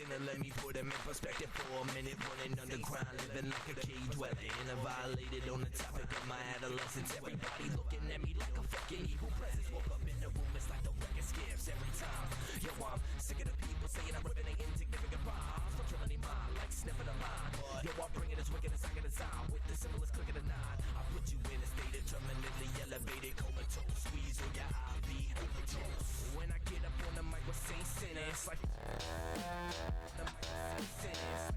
in and let me put them in perspective for a minute. Running underground, living like a cage dwelling. And I violated on the topic of my adolescence. Everybody looking at me like a fucking evil presence. Woke up in the room, it's like the record skips every time. Yo, I'm sick of the people saying I'm ripping they insignificant rhymes. I'm killing their mind like sniffing a line. Yo, I'm bringing this wicked as I can design. With the simplest click of the nine, I put you in a state of terminally elevated comatose. Squeeze on your IV overdose. When I get up on the mic with Saint Sinners, like the mic with Saint Sinners.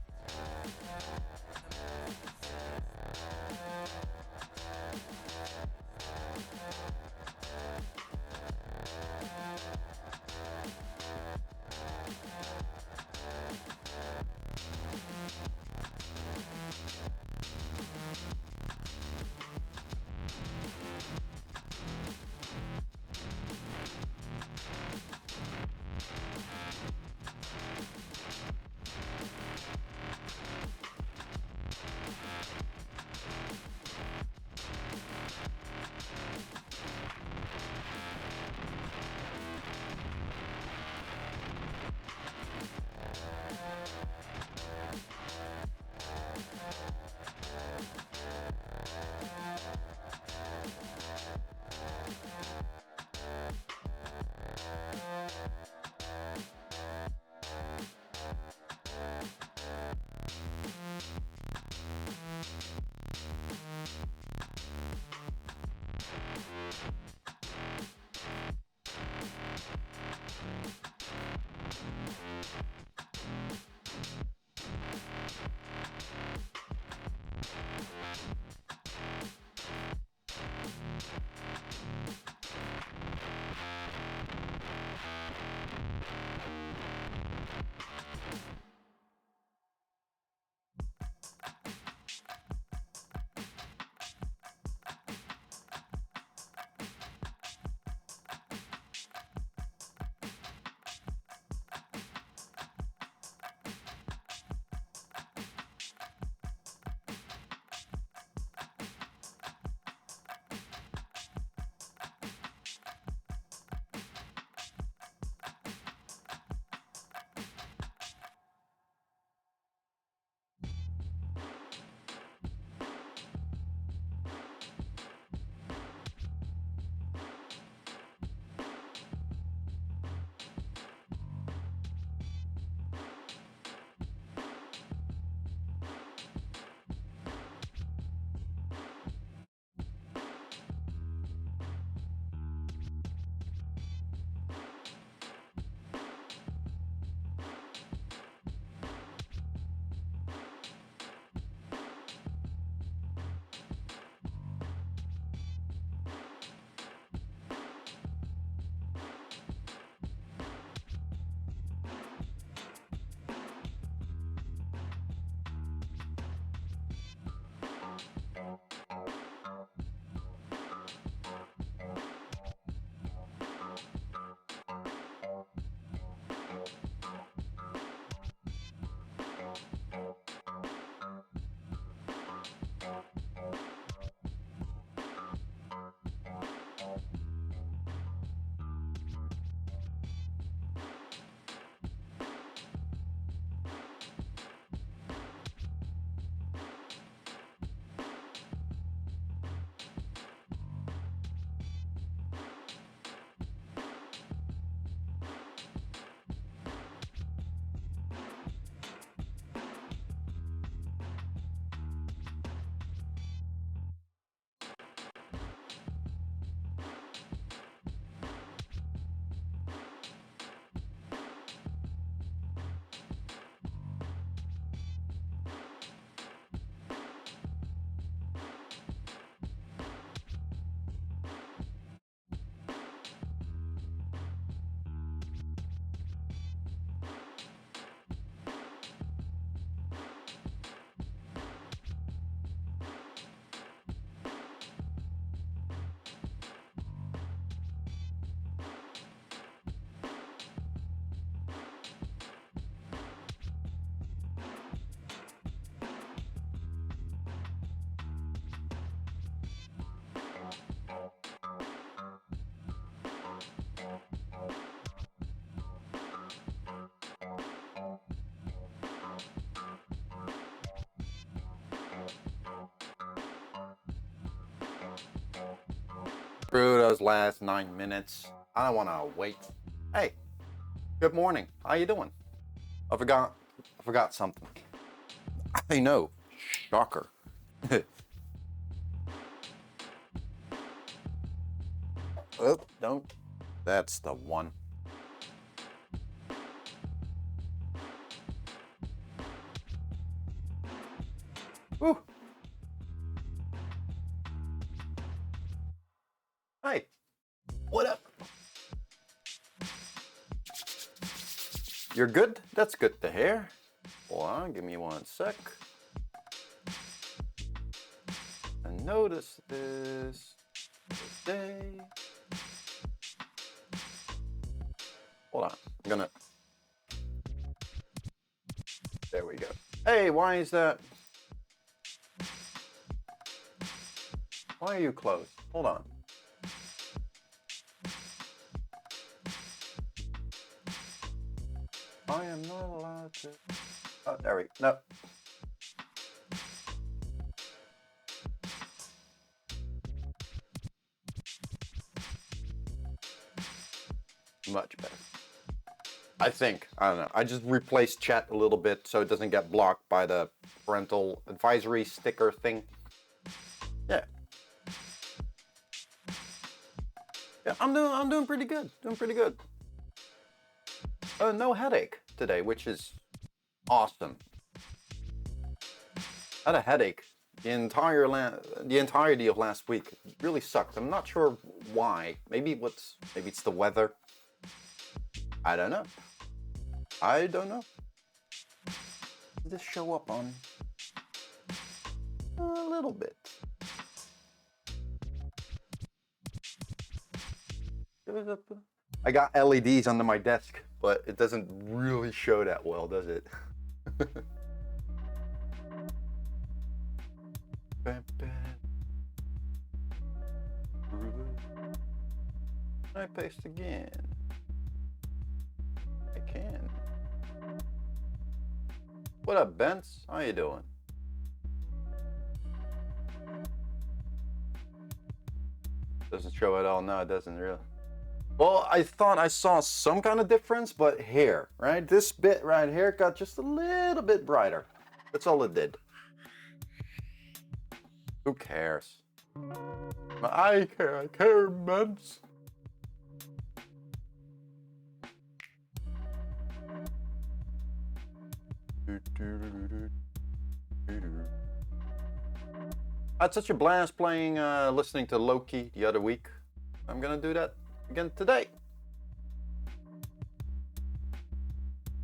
Screw those last 9 minutes. I don't want to wait. Hey, good morning. How you doing? I forgot something. I know. Shocker. Oh, don't. That's the one. Woo. Hey, what up? You're good? That's good to hear. Hold on, give me 1 sec. And notice this today. Hold on, I'm gonna. There we go. Hey, why is that? Why are you closed? Hold on. I am not allowed to. Oh, there we go. No. Much better. I think. I don't know. I just replaced chat a little bit so it doesn't get blocked by the parental advisory sticker thing. Yeah. Yeah, I'm doing pretty good. Doing pretty good. No headache today, which is awesome. I had a headache the entirety of last week. It really sucked. I'm not sure why. Maybe it's the weather. I don't know. Did this show up on a little bit? I got LEDs under my desk, but it doesn't really show that well, does it? I paste again. I can. What up, Bence? How you doing? Doesn't show at all. No, it doesn't really. Well, I thought I saw some kind of difference, but here, right? This bit right here got just a little bit brighter. That's all it did. Who cares? I care, Bence. I had such a blast playing, listening to Loki the other week. I'm gonna do that again today.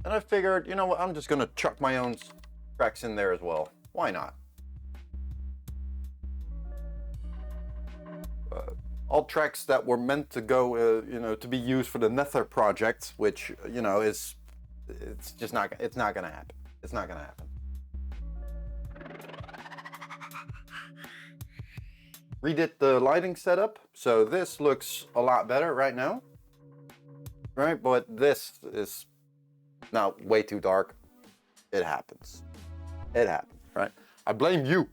And I figured, you know what, I'm just gonna chuck my own tracks in there as well. Why not? All tracks that were meant to go, to be used for the Nether project, which, it's not gonna happen. It's not gonna happen. Redid the lighting setup, so this looks a lot better right now. Right, but this is now way too dark. It happens. It happens, right? I blame you.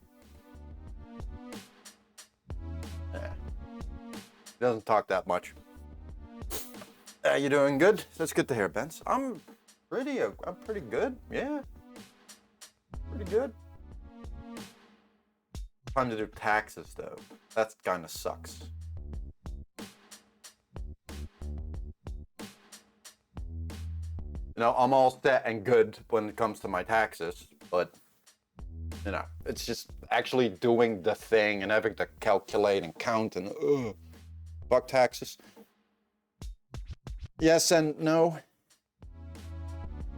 Yeah. He doesn't talk that much. You doing good? That's good to hear, Bence. I'm pretty good. Yeah. Pretty good. Time to do taxes though. That kind of sucks. I'm all set and good when it comes to my taxes, but it's just actually doing the thing and having to calculate and count and fuck taxes. Yes and no.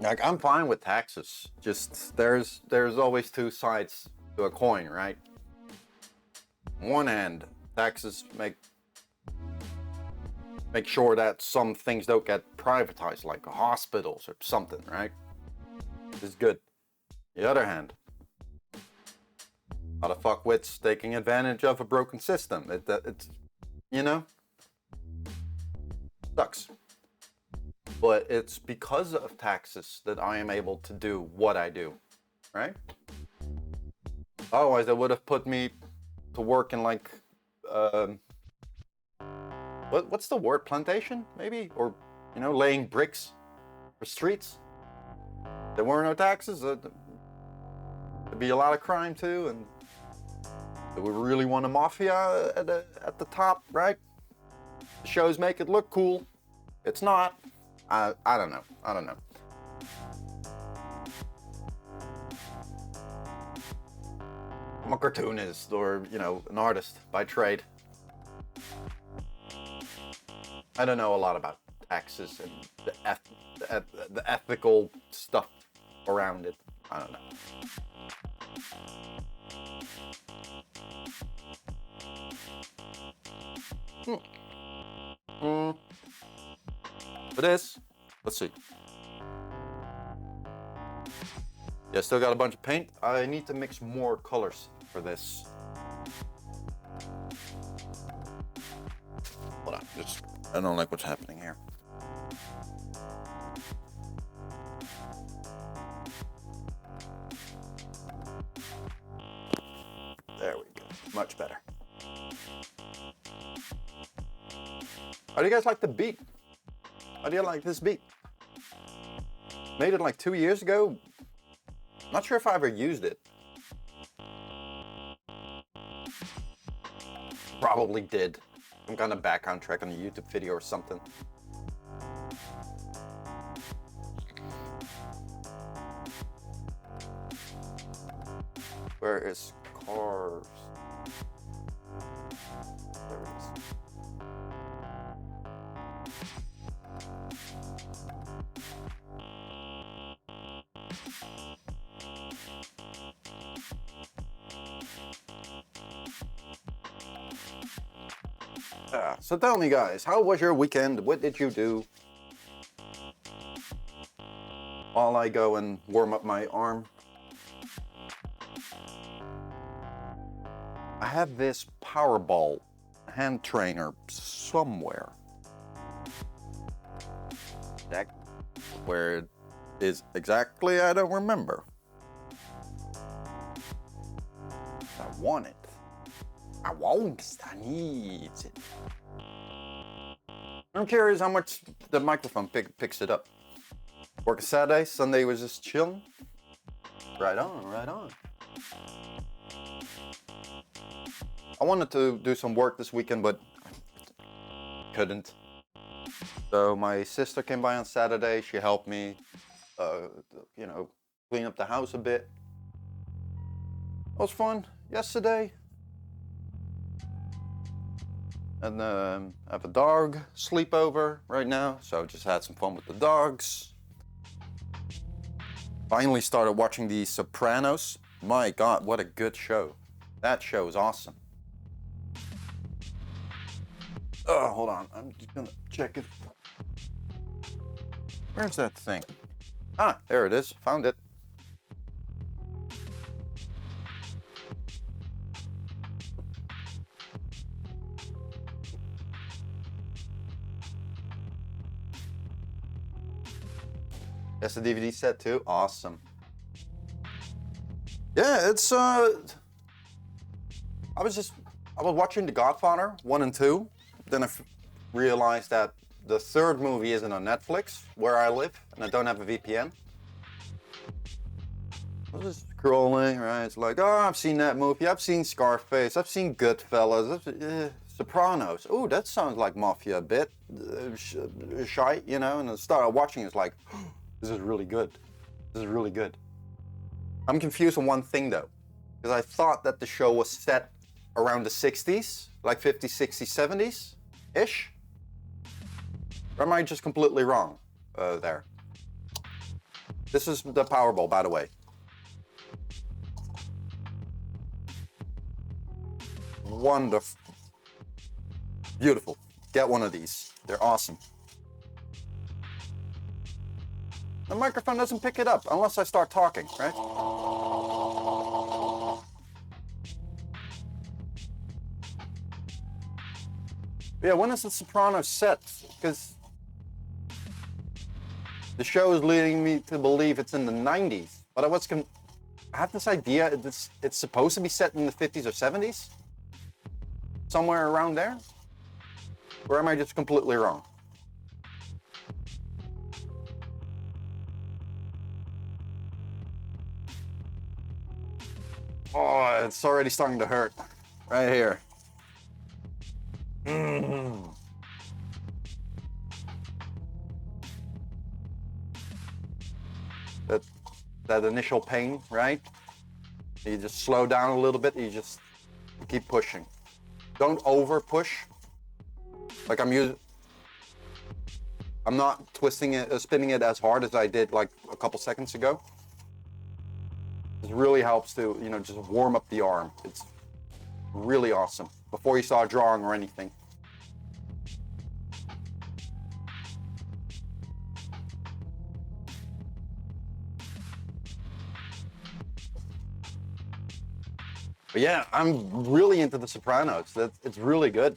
Like, I'm fine with taxes. Just there's always two sides to a coin, right? On one hand, taxes make sure that some things don't get privatized, like hospitals or something, right? It's good. The other hand, a lot of fuckwits taking advantage of a broken system. It's sucks. But it's because of taxes that I am able to do what I do, right? Otherwise, they would have put me to work in like what's the word? Plantation, maybe? Or, you know, laying bricks for streets. There were no taxes. There'd be a lot of crime too, and do we really want a mafia at the top, right? The shows make it look cool. It's not. I don't know. I don't know. I'm a cartoonist, or, you know, an artist by trade. I don't know a lot about taxes and the ethical stuff around it. I don't know. For this, let's see. Yeah, still got a bunch of paint. I need to mix more colors for this. Hold on, I don't like what's happening here. There we go, much better. How do you guys like the beat? How do you like this beat? Made it like 2 years ago. Not sure if I ever used it. Probably did. Some kind of background track on a YouTube video or something. Where is cars? There it is. So tell me, guys, how was your weekend? What did you do? While I go and warm up my arm. I have this Powerball hand trainer somewhere. Where it is exactly, I don't remember. I want it. I want it. I need it. I'm curious how much the microphone picks it up. Working Saturday, Sunday was just chilling. Right on, right on. I wanted to do some work this weekend, but couldn't. So my sister came by on Saturday. She helped me, you know, clean up the house a bit. It was fun yesterday. And I have a dog sleepover right now, so just had some fun with the dogs. Finally started watching The Sopranos. My God, what a good show. That show is awesome. Oh, hold on, I'm just gonna check it. Where's that thing? Ah, there it is, found it. That's the DVD set too. Awesome. Yeah, it's I was watching The Godfather 1 and 2. Then I realized that the third movie isn't on Netflix where I live, and I don't have a VPN. I was just scrolling, right? It's like, oh, I've seen that movie. I've seen Scarface. I've seen Goodfellas. Sopranos. Oh, that sounds like mafia a bit. Shite, you know. And I started watching. It's like, this is really good. This is really good. I'm confused on one thing though, because I thought that the show was set around the 60s, like 50s, 60s, 70s-ish. Or am I just completely wrong there? This is the Powerball, by the way. Wonderful. Beautiful. Get one of these. They're awesome. The microphone doesn't pick it up unless I start talking, right? Yeah, when is The Sopranos set? Because the show is leading me to believe it's in the 90s. But I have this idea it's supposed to be set in the 50s or 70s? Somewhere around there? Or am I just completely wrong? Oh, it's already starting to hurt. Right here. That initial pain, right? You just slow down a little bit, you just keep pushing. Don't over push. Like I'm not twisting it, spinning it as hard as I did like a couple seconds ago. It really helps to, you know, just warm up the arm. It's really awesome before you start drawing or anything. But yeah, I'm really into The Sopranos. It's really good.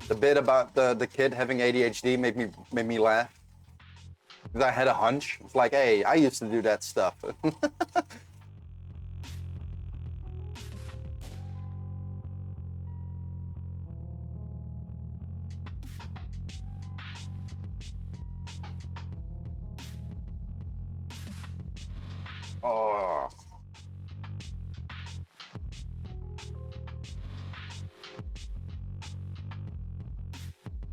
The bit about the kid having ADHD made me laugh. Because I had a hunch. It's like, hey, I used to do that stuff. Oh.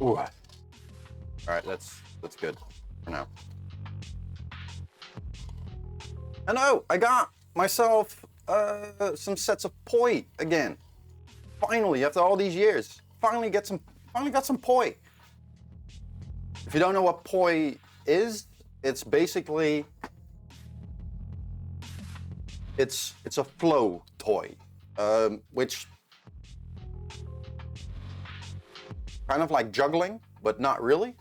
Ooh. All right, that's good for now. I know, I got myself some sets of poi again. Finally, after all these years, finally got some poi. If you don't know what poi is, it's basically it's a flow toy, which kind of like juggling, but not really.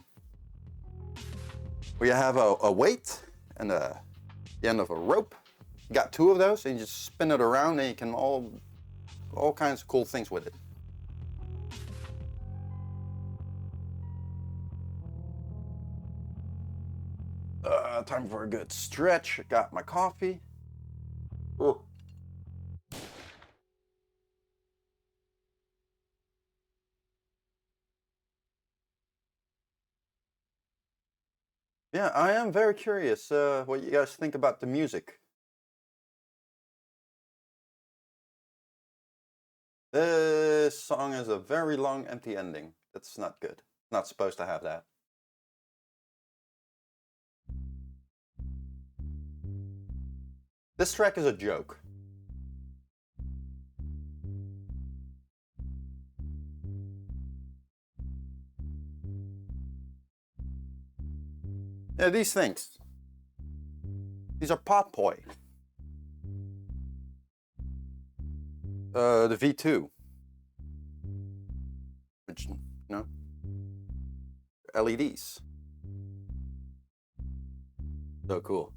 Where you have a weight and the end of a rope. You got two of those, and you just spin it around, and you can all kinds of cool things with it. Time for a good stretch. Got my coffee. Ooh. Yeah, I am very curious what you guys think about the music. This song has a very long empty ending. That's not good. Not supposed to have that. This track is a joke. Yeah, these things. These are pop poi. The V2. Which, you know, LEDs. So cool.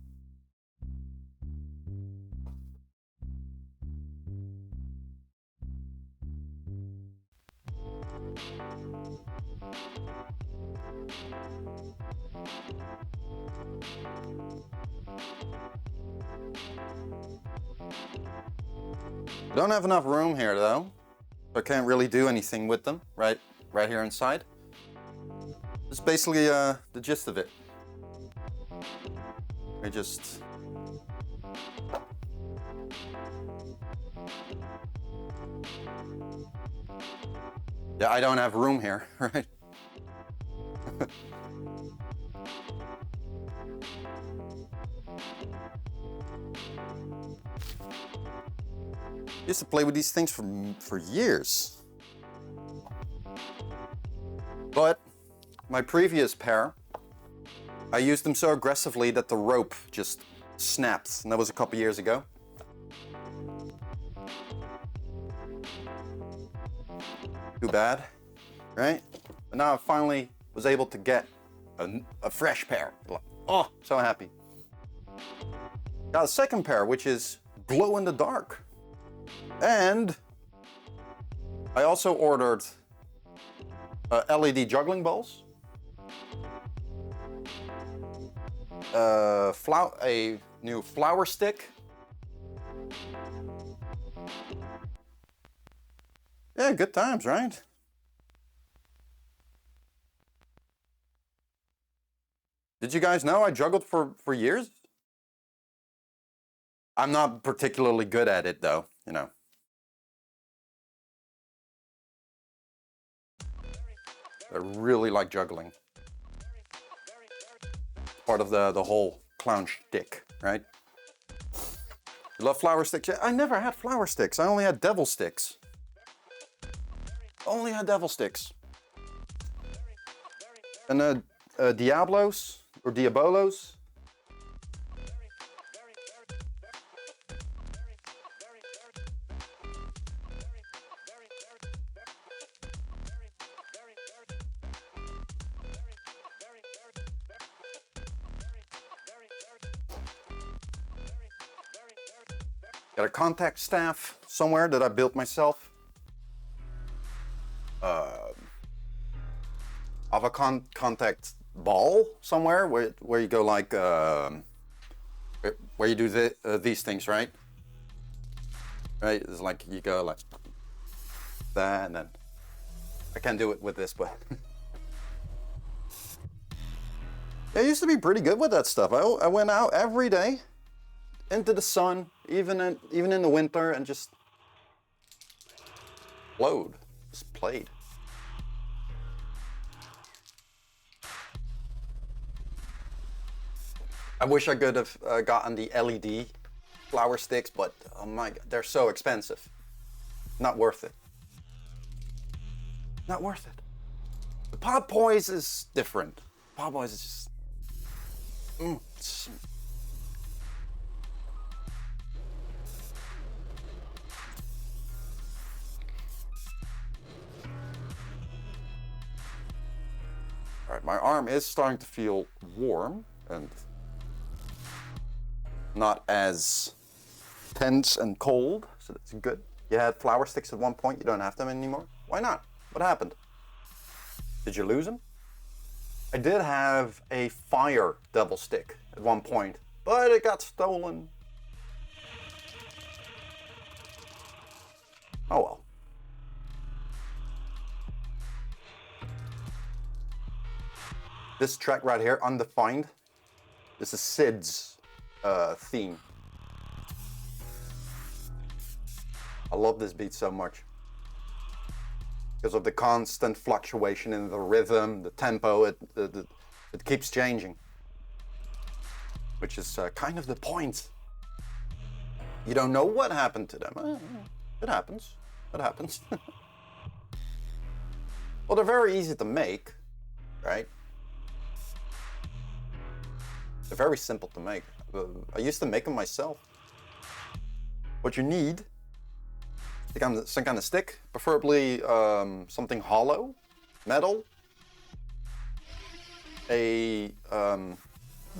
I don't have enough room here though, so I can't really do anything with them right here inside. It's basically the gist of it. I just yeah, I don't have room here, right? I used to play with these things for years. But my previous pair, I used them so aggressively that the rope just snapped, and that was a couple years ago. Too bad, right? But now I finally was able to get a fresh pair. Oh, so happy. Got a second pair, which is glow in the dark. And I also ordered LED juggling balls, a new flower stick, Yeah, good times, right? Did you guys know I juggled for years? I'm not particularly good at it though, you know. I really like juggling. Part of the whole clown shtick, right? You love flower sticks? Yeah, I never had flower sticks. I only had devil sticks. Only had devil sticks. And Diablos or Diabolos. Got a contact staff somewhere that I built myself. Of a contact ball somewhere where you go like where you do these things, right? Right? It's like you go like that, and then I can't do it with this, but I used to be pretty good with that stuff. I went out every day into the sun, even in the winter, and just played. I wish I could have gotten the LED flower sticks, but oh my god, they're so expensive. Not worth it. Not worth it. The Pop Boys is different. Pop Boys is just. Alright, my arm is starting to feel warm and not as tense and cold, so that's good. You had flower sticks at one point, you don't have them anymore. Why not? What happened? Did you lose them? I did have a fire devil stick at one point, but it got stolen. Oh well. This track right here, Undefined, this is Sid's theme. I love this beat so much because of the constant fluctuation in the rhythm, the tempo. It keeps changing, which is kind of the point. You don't know what happened to them. It happens. It happens. Well, they're very easy to make, right? They're very simple to make. I used to make them myself. What you need, some kind of stick, preferably something hollow, metal, a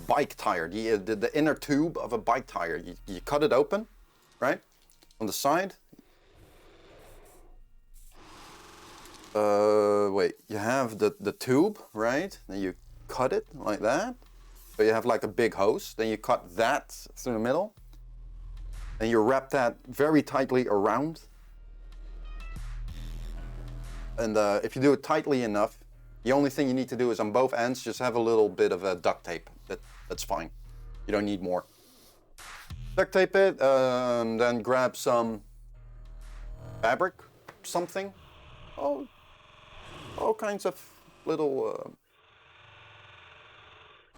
bike tire, the inner tube of a bike tire. You cut it open, right, on the side. Wait, you have the tube, right? Then you cut it like that. So you have like a big hose, then you cut that through the middle, and you wrap that very tightly around. And if you do it tightly enough, the only thing you need to do is on both ends, just have a little bit of duct tape. That's fine. You don't need more. Duct tape it, then grab some fabric, something. All kinds of little...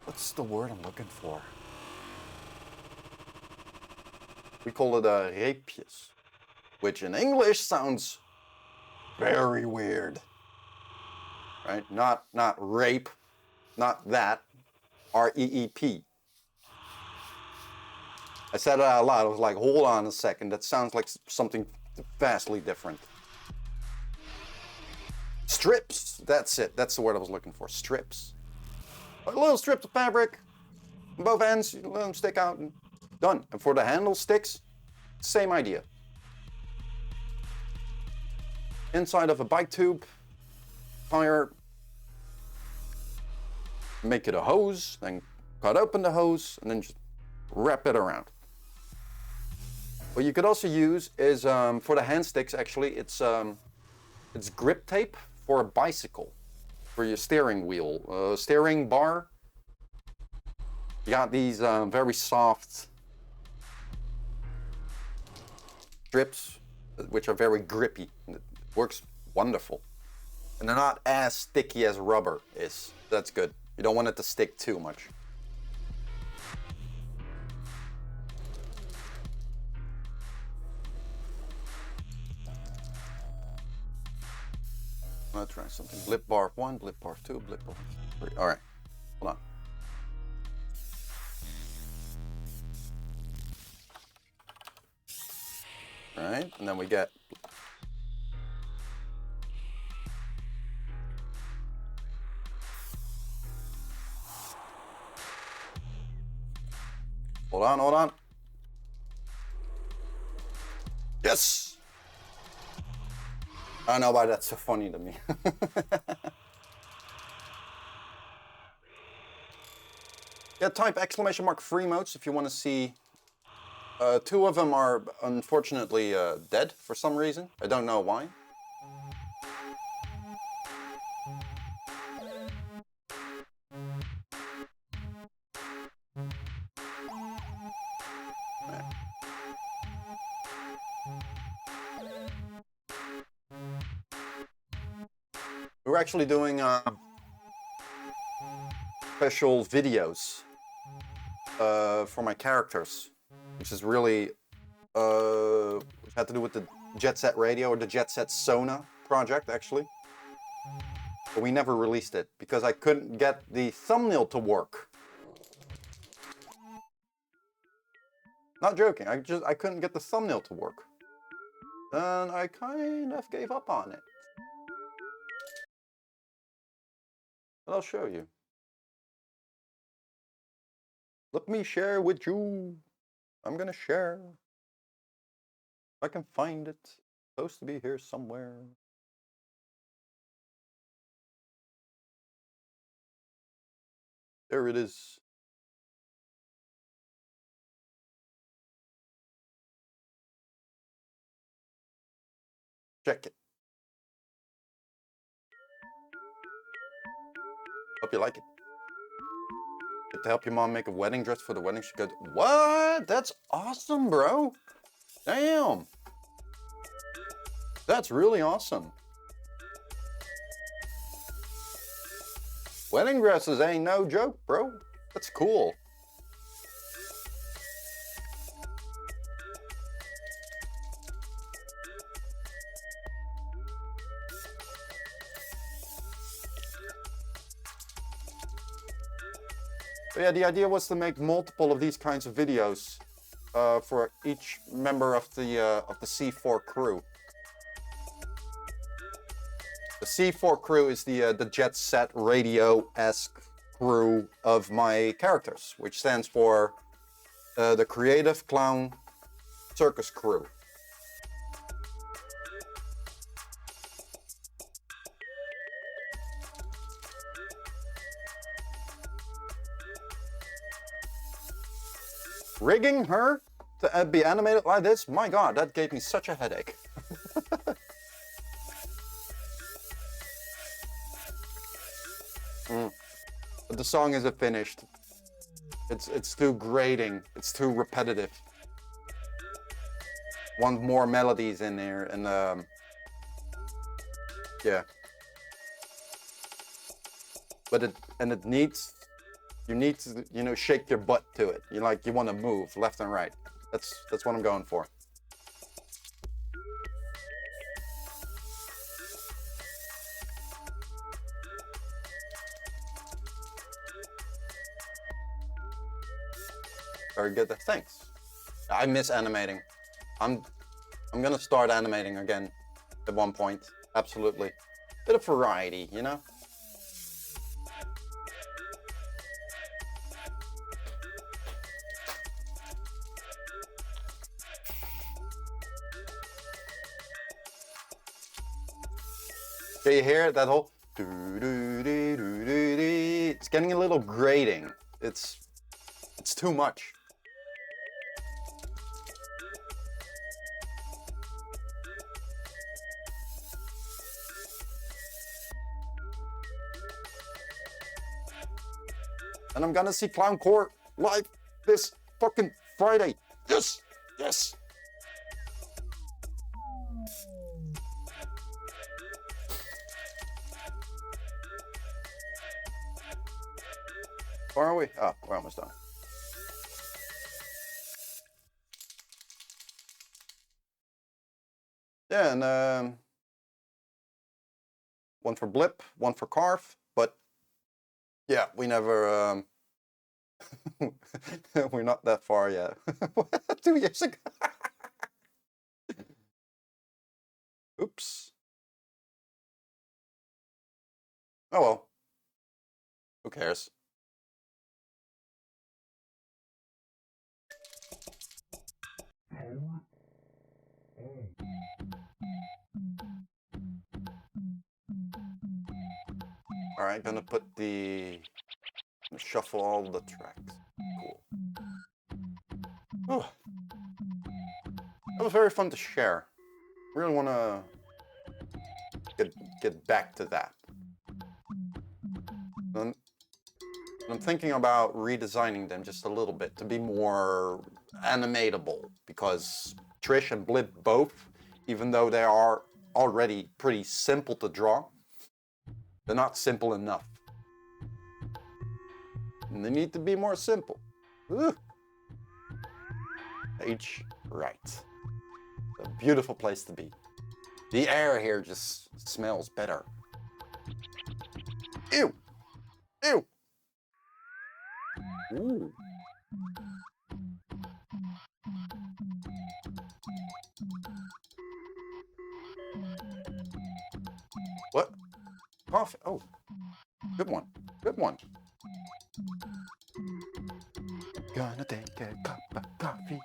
what's the word I'm looking for? We call it reepjes, which in English sounds very weird, right? Not rape, not that, R-E-E-P. I said it out loud. I was like, hold on a second. That sounds like something vastly different. Strips. That's it. That's the word I was looking for. Strips. Little strips of fabric, both ends, you let them stick out and done. And for the handle sticks, same idea. Inside of a bike tube, fire, make it a hose, then cut open the hose, and then just wrap it around. What you could also use is, for the hand sticks actually, it's It's grip tape for a bicycle, for your steering wheel, steering bar. You got these very soft strips, which are very grippy. It works wonderful. And they're not as sticky as rubber is. That's good. You don't want it to stick too much. Let's try something. Blip bar 1, blip bar 2, blip bar 3. All right, hold on. All right, and then we get hold on, hold on. Yes! I don't know why that's so funny to me. Yeah, type !free modes if you want to see. 2 of them are unfortunately dead for some reason. I don't know why. We're actually doing special videos for my characters, which is really which had to do with the Jet Set Radio or the Jet Set Sona project, actually. But we never released it because I couldn't get the thumbnail to work. Not joking, I couldn't get the thumbnail to work. And I kind of gave up on it. But I'll show you. Let me share with you. I'm gonna share. If I can find it. It's supposed to be here somewhere. There it is. Check it. Hope you like it. Get to help your mom make a wedding dress for the wedding. She goes, what? That's awesome, bro. Damn. That's really awesome. Wedding dresses ain't no joke, bro. That's cool. But yeah, the idea was to make multiple of these kinds of videos for each member of the C4 crew. The C4 crew is the Jet Set Radio-esque crew of my characters, which stands for the Creative Clown Circus Crew. Rigging her to be animated like this, my god, that gave me such a headache. But the song isn't finished. It's too grating. It's too repetitive. Want more melodies in there, and yeah. But it needs. You need to, you know, shake your butt to it. You want to move left and right. That's what I'm going for. Very good. Thanks. I miss animating. I'm gonna start animating again at one point. Absolutely. Bit of variety, you know. Do you hear that whole it's getting a little grating. It's too much. And I'm gonna see Clowncore live this fucking Friday. Yes! Yes! Where are we? Oh, we're almost done. Yeah, and one for Blip, one for Carve, but yeah, we never, we're not that far yet. 2 years ago. Oops. Oh well. Who cares? All right, gonna shuffle all the tracks. Cool. Oh, that was very fun to share. Really want to get back to that. And I'm thinking about redesigning them just a little bit to be more animatable, because Trish and Blip both, even though they are already pretty simple to draw, they're not simple enough. And they need to be more simple. Ooh. Page right. A beautiful place to be. The air here just smells better. Ew! Ew! Ooh. What? Coffee. Oh. Good one. Good one. Gonna take a cup of coffee.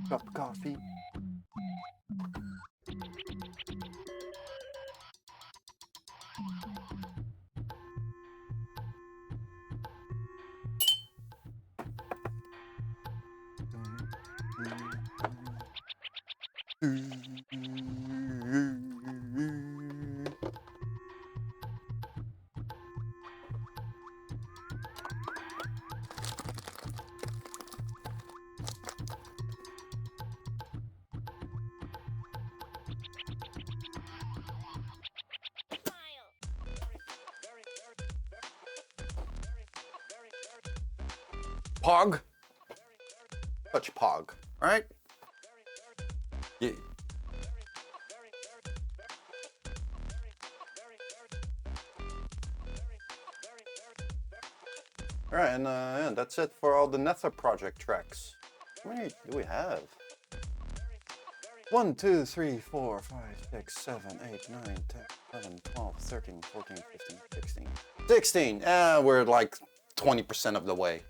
Cup of coffee. Pog. Touch Pog, right? Yeah. All right, and yeah, that's it for all the Nether project tracks. How many do we have? 1, 2, 3, 4, 5, 6, 7, 8, 9, 10, 11, 12, 13, 14, 15, 16. 16! We're like 20% of the way.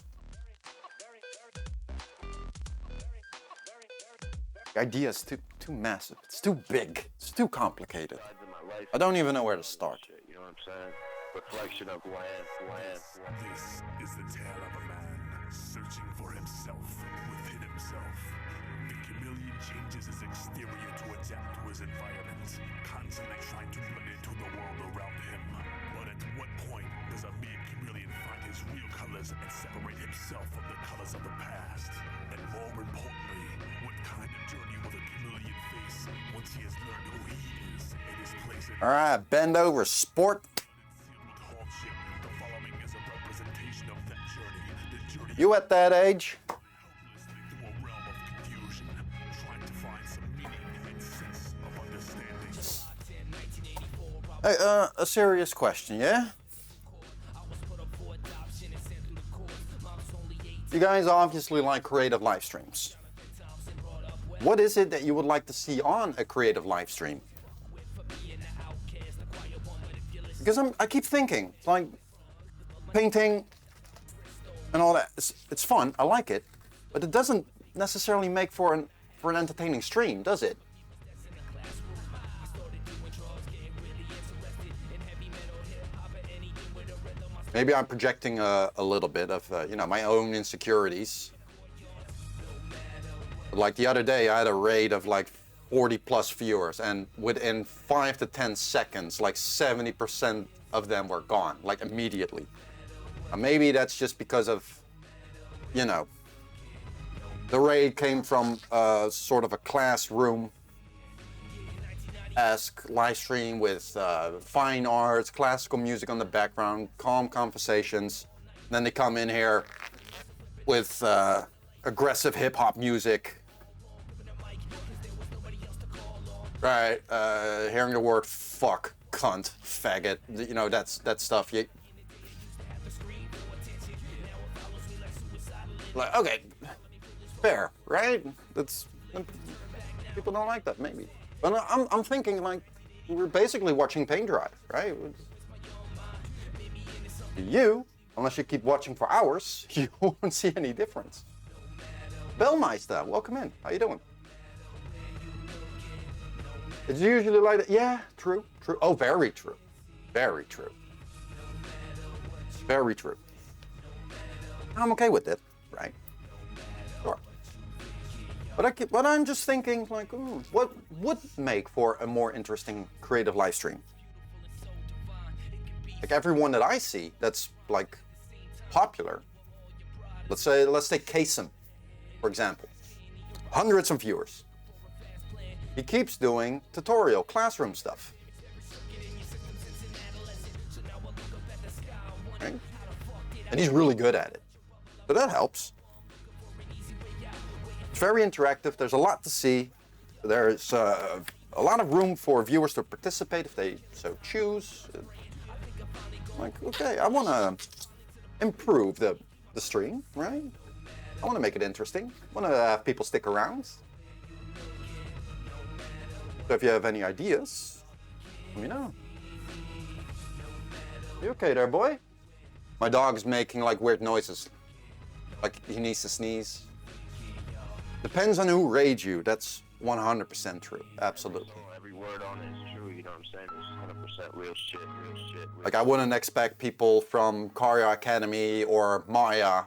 The idea is too massive. It's too big. It's too complicated. I don't even know where to start. You know what I'm saying? Reflection of who I am. This is the tale of a man searching for himself within himself. The chameleon changes his exterior to adapt to his environment, constantly trying to blend into the world around him. But at what point does a mere chameleon find his real colors and separate himself from the colors of the past? And more importantly, what kind of journey will the chameleon face once he has learned who he is and his place in All right, bend over, sport. You at that age? Hey, a serious question, yeah? You guys obviously like creative live streams. What is it that you would like to see on a creative live stream? Because I keep thinking, like, painting and all that, it's fun, I like it, but it doesn't necessarily make for an entertaining stream, does it? Maybe I'm projecting a little bit of, you know, my own insecurities. But like the other day, I had a raid of like 40 plus viewers, and within 5 to 10 seconds, like 70% of them were gone, like immediately. Maybe that's just because of, you know, the raid came from sort of a classroom-esque live stream with fine arts, classical music on the background, calm conversations. Then they come in here with aggressive hip-hop music. Right, hearing the word fuck, cunt, faggot, you know, that stuff. Like, okay, fair, right? That's, people don't like that, maybe. But I'm thinking, like, we're basically watching paint dry, right? You, unless you keep watching for hours, you won't see any difference. Bellmeister, welcome in. How you doing? It's usually like that. Yeah, true. Oh, very true. Very true. Very true. I'm okay with it, right? Sure. But I'm just thinking, like, what would make for a more interesting creative live stream? Like everyone that I see that's like popular. Let's take Kasem, for example. Hundreds of viewers. He keeps doing tutorial classroom stuff. Right? And he's really good at it. So that helps. It's very interactive. There's a lot to see. There's a lot of room for viewers to participate if they so choose. Like, okay, I want to improve the stream, right? I want to make it interesting. I want to have people stick around. So if you have any ideas, let me know. You okay there, boy? My dog's making like weird noises. Like he needs to sneeze. Depends on who raids you. That's 100% true. Absolutely. Every word on it is true, you know what I'm saying? It's 100% real shit. Like I wouldn't expect people from Karya Academy or Maya,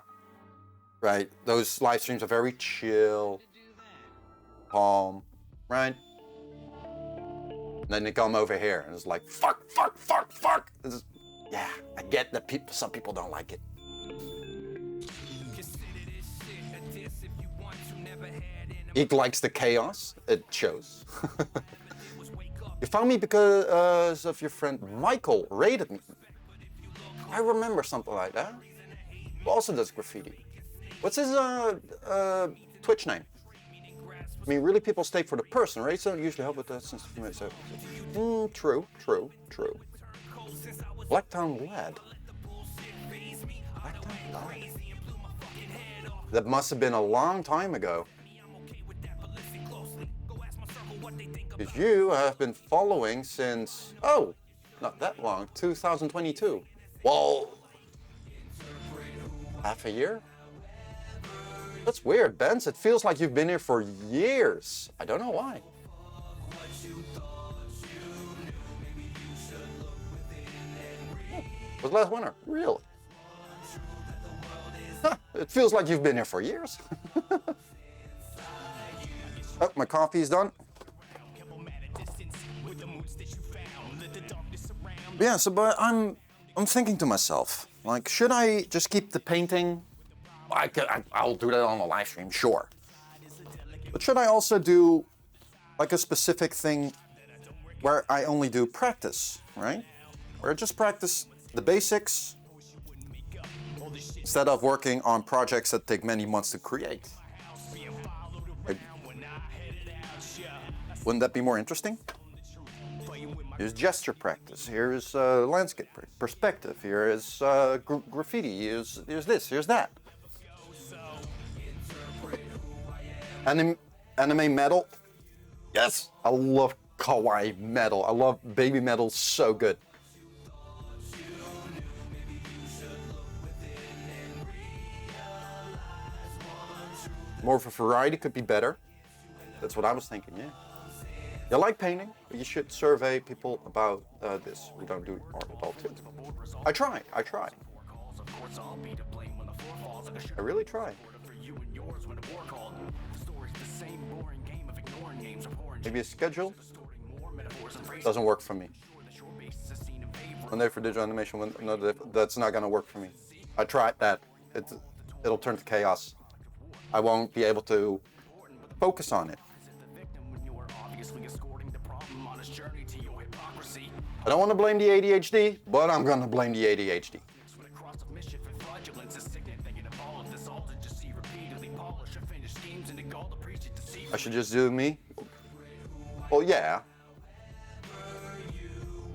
right? Those live streams are very chill, calm, right? And then they come over here and it's like, fuck. Yeah, I get that some people don't like it. He likes the chaos, it shows. You found me because of your friend Michael raided me. I remember something like that. Who also does graffiti? What's his Twitch name? I mean, really, people stay for the person, right? So usually help with that since so. True. Blacktown Lad. That must have been a long time ago. Because you have been following since, oh, not that long, 2022. Well, half a year? That's weird, Benz. It feels like you've been here for years. I don't know why. It was last winter. Really? Huh, it feels like you've been here for years. Oh, my coffee's done. Yeah, so but I'm thinking to myself, like, should I just keep the painting? I'll do that on a live stream, sure. But should I also do like a specific thing where I only do practice, right? Where I just practice the basics instead of working on projects that take many months to create. Wouldn't that be more interesting? Here's gesture practice, here's landscape perspective, here is graffiti, here's this, here's that. Anime metal? Yes! I love kawaii metal. I love baby metal so good. More of a variety could be better. That's what I was thinking, yeah. You like painting, but you should survey people about this who don't do art at all too. I try. I really try. Maybe a schedule doesn't work for me. One day for digital animation, no, that's not gonna work for me. I tried that. It'll turn to chaos. I won't be able to focus on it. I don't want to blame the ADHD, but I'm going to blame the ADHD. I should just do me? Well, yeah.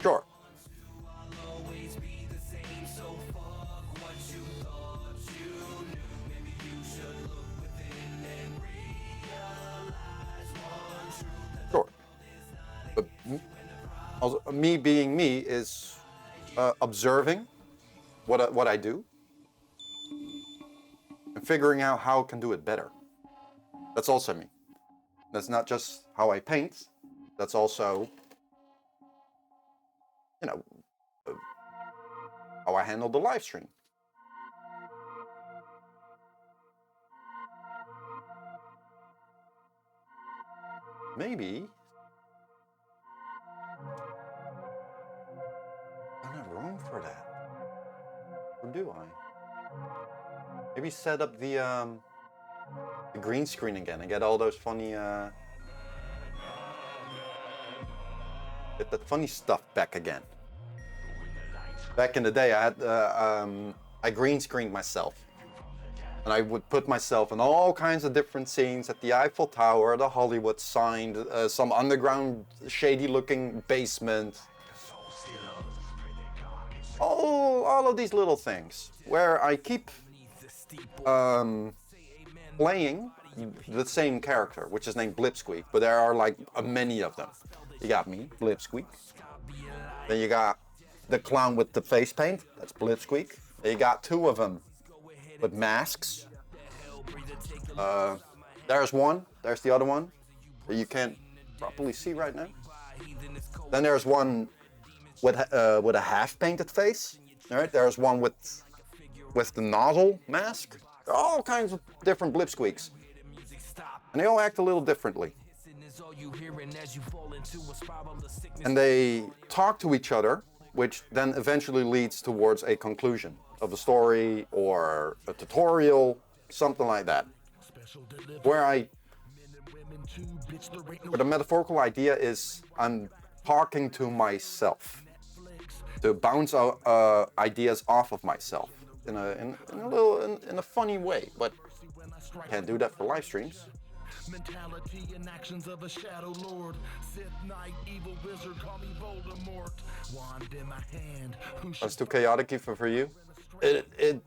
Sure. Sure. But also, me being me is observing what I do and figuring out how I can do it better. That's also me. That's not just how I paint. That's also, you know, how I handle the live stream. Maybe I don't have room for that. Or do I? Maybe set up the green screen again and get all those funny get that funny stuff back again. Back in the day, I had I green screened myself, and I would put myself in all kinds of different scenes at the Eiffel Tower, the Hollywood sign, some underground shady-looking basement. All of these little things where I keep playing the same character, which is named BlipSqueek, but there are like many of them. You got me, BlipSqueek. Then you got the clown with the face paint, that's BlipSqueek. Then you got two of them with masks. There's one, there's the other one that you can't properly see right now. Then there's one with a half-painted face. All right, there's one with the nozzle mask. There are all kinds of different BlipSqueeks, and they all act a little differently. And they talk to each other, which then eventually leads towards a conclusion of a story or a tutorial, something like that. Where the metaphorical idea is I'm talking to myself to bounce ideas off of myself in a funny way, but can't do that for live streams. Mentality and actions of a shadow lord. Sith Knight, evil wizard, call me Voldemort. Wand in my hand. That's too chaotic even for you. It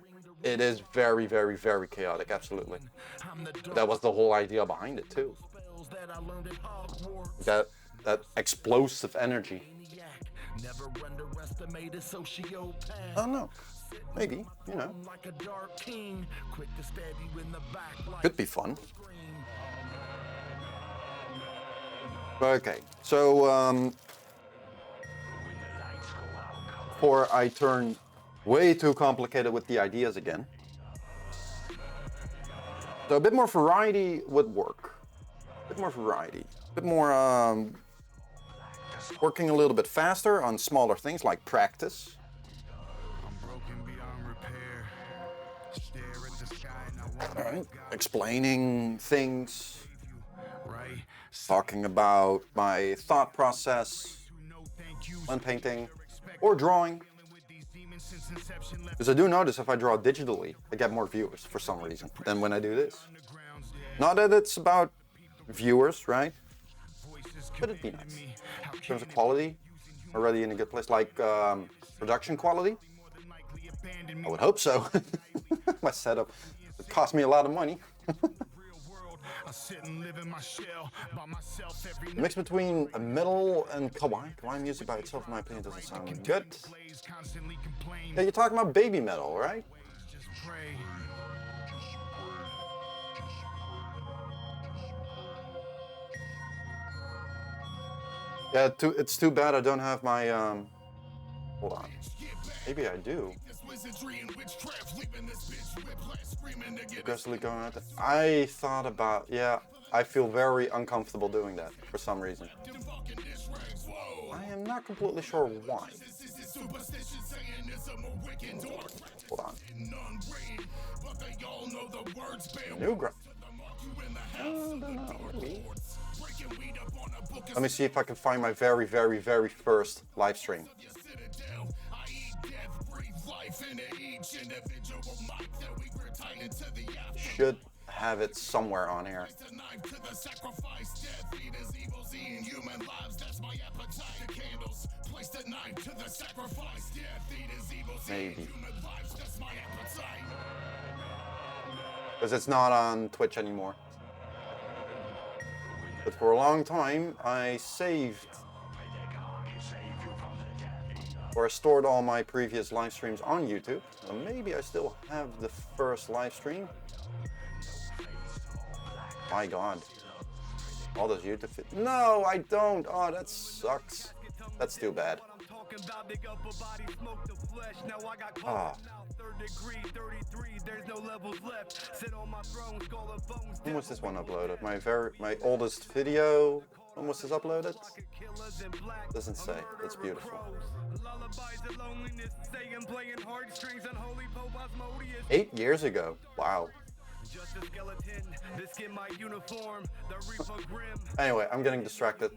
is very, very, very chaotic, absolutely. That was the whole idea behind it too. That explosive energy. Never underestimate a sociopath. I don't know. Maybe, you know. Like a dark king, quick to stab you in the back like Could be fun. Okay, so before I turn way too complicated with the ideas again, so a bit more variety would work. A bit more variety, a bit more working a little bit faster on smaller things like practice. All right, explaining things. Talking about my thought process when painting or drawing. Because I do notice if I draw digitally, I get more viewers for some reason than when I do this. Not that it's about viewers, right? But it'd be nice. In terms of quality, already in a good place. Like production quality, I would hope so. My setup, it cost me a lot of money. The mix between metal and kawaii music by itself, in my opinion, doesn't sound good. Yeah, you're talking about baby metal, right? Yeah, it's too bad I don't have my, hold on. Maybe I do. Aggressively going out there. I thought about, yeah, I feel very uncomfortable doing that for some reason. I am not completely sure why. Hold on. New graph. I don't know, maybe. Let me see if I can find my very, very, very first live stream. Should have it somewhere on here. Maybe. Because it's not on Twitch anymore. But for a long time, I saved or I stored all my previous live streams on YouTube. So maybe I still have the first live stream. My God. All those YouTube No, I don't. Oh, that sucks. That's too bad. Ah. When was this one uploaded? My oldest video. When was this uploaded? Doesn't say. That's beautiful. 8 years ago. Wow. Anyway, I'm getting distracted.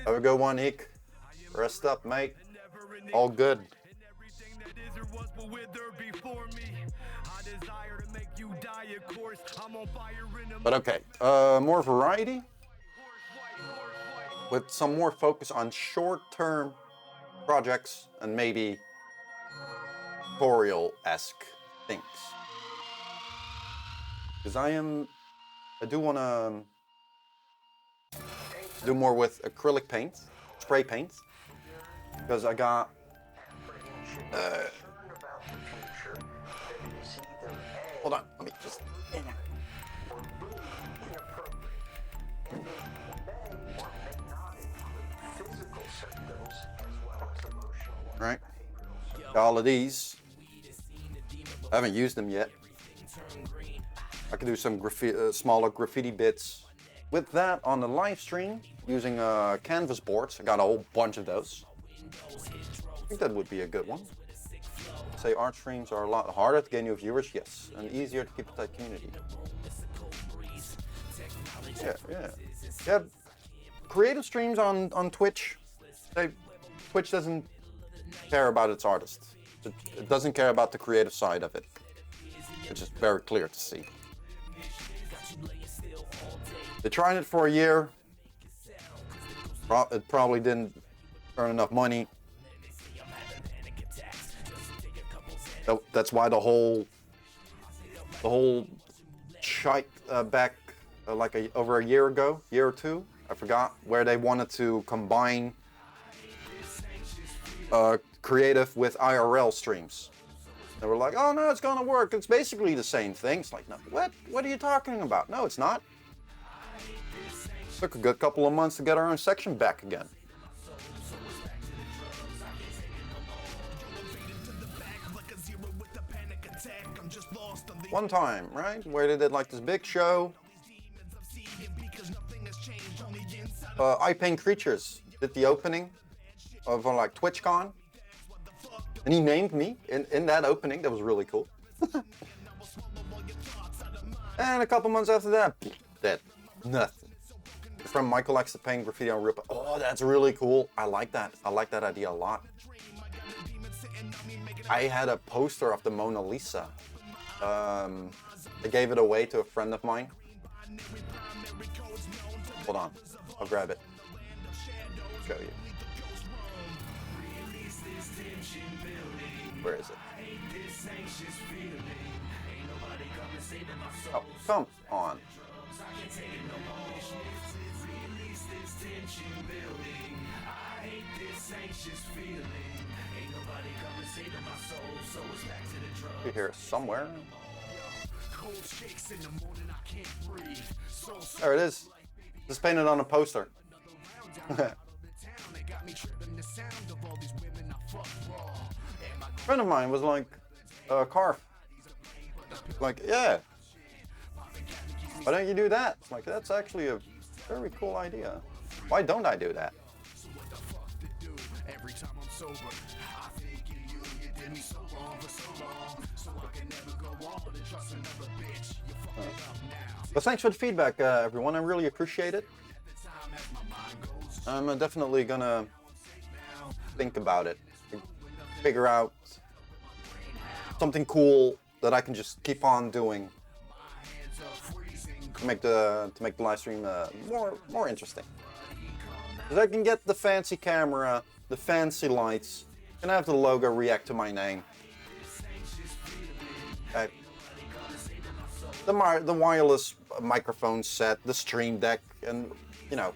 Have a good one, Eek. Rest up, mate. All good. But okay, more variety with some more focus on short-term projects and maybe tutorial-esque things. Because I do want to do more with acrylic paint, spray paint, because I got hold on, let me just right. Got all of these. I haven't used them yet. I can do some smaller graffiti bits with that on the live stream using canvas boards. I got a whole bunch of those. I think that would be a good one. Say art streams are a lot harder to gain new viewers, yes, and easier to keep a tight community. Yeah. Creative streams on Twitch. Twitch doesn't care about its artists. It doesn't care about the creative side of it, which is very clear to see. They tried it for a year. It probably didn't earn enough money. That's why the whole shite back like over a year ago, year or two, I forgot, where they wanted to combine creative with IRL streams. They were like, oh no, it's gonna work. It's basically the same thing. It's like, no, what are you talking about? No, it's not. Took a good couple of months to get our own section back again. One time, right, where they did like this big show. I Paint Creatures did the opening of like TwitchCon. And he named me in that opening. That was really cool. And a couple months after that, nothing. From Michael likes to paint graffiti on Rip. Oh, that's really cool. I like that. I like that idea a lot. I had a poster of the Mona Lisa. I gave it away to a friend of mine. Hold on. I'll grab it. Show you. Where is it? Oh, come on. You hear it somewhere. There it is. Just painted on a poster. A friend of mine was like, carve. Like, yeah. Why don't you do that? It's like, that's actually a very cool idea. Why don't I do that? sober. I think you did me so wrong for so long, so I can never go on and trust another bitch. You fucked it up now. But thanks for the feedback, everyone. I really appreciate it. I'm definitely gonna think about it, figure out something cool that I can just keep on doing to make the live stream more interesting. Because I can get the fancy camera, the fancy lights, and have the logo react to my name. Okay. The wireless microphone set, the stream deck, and you know,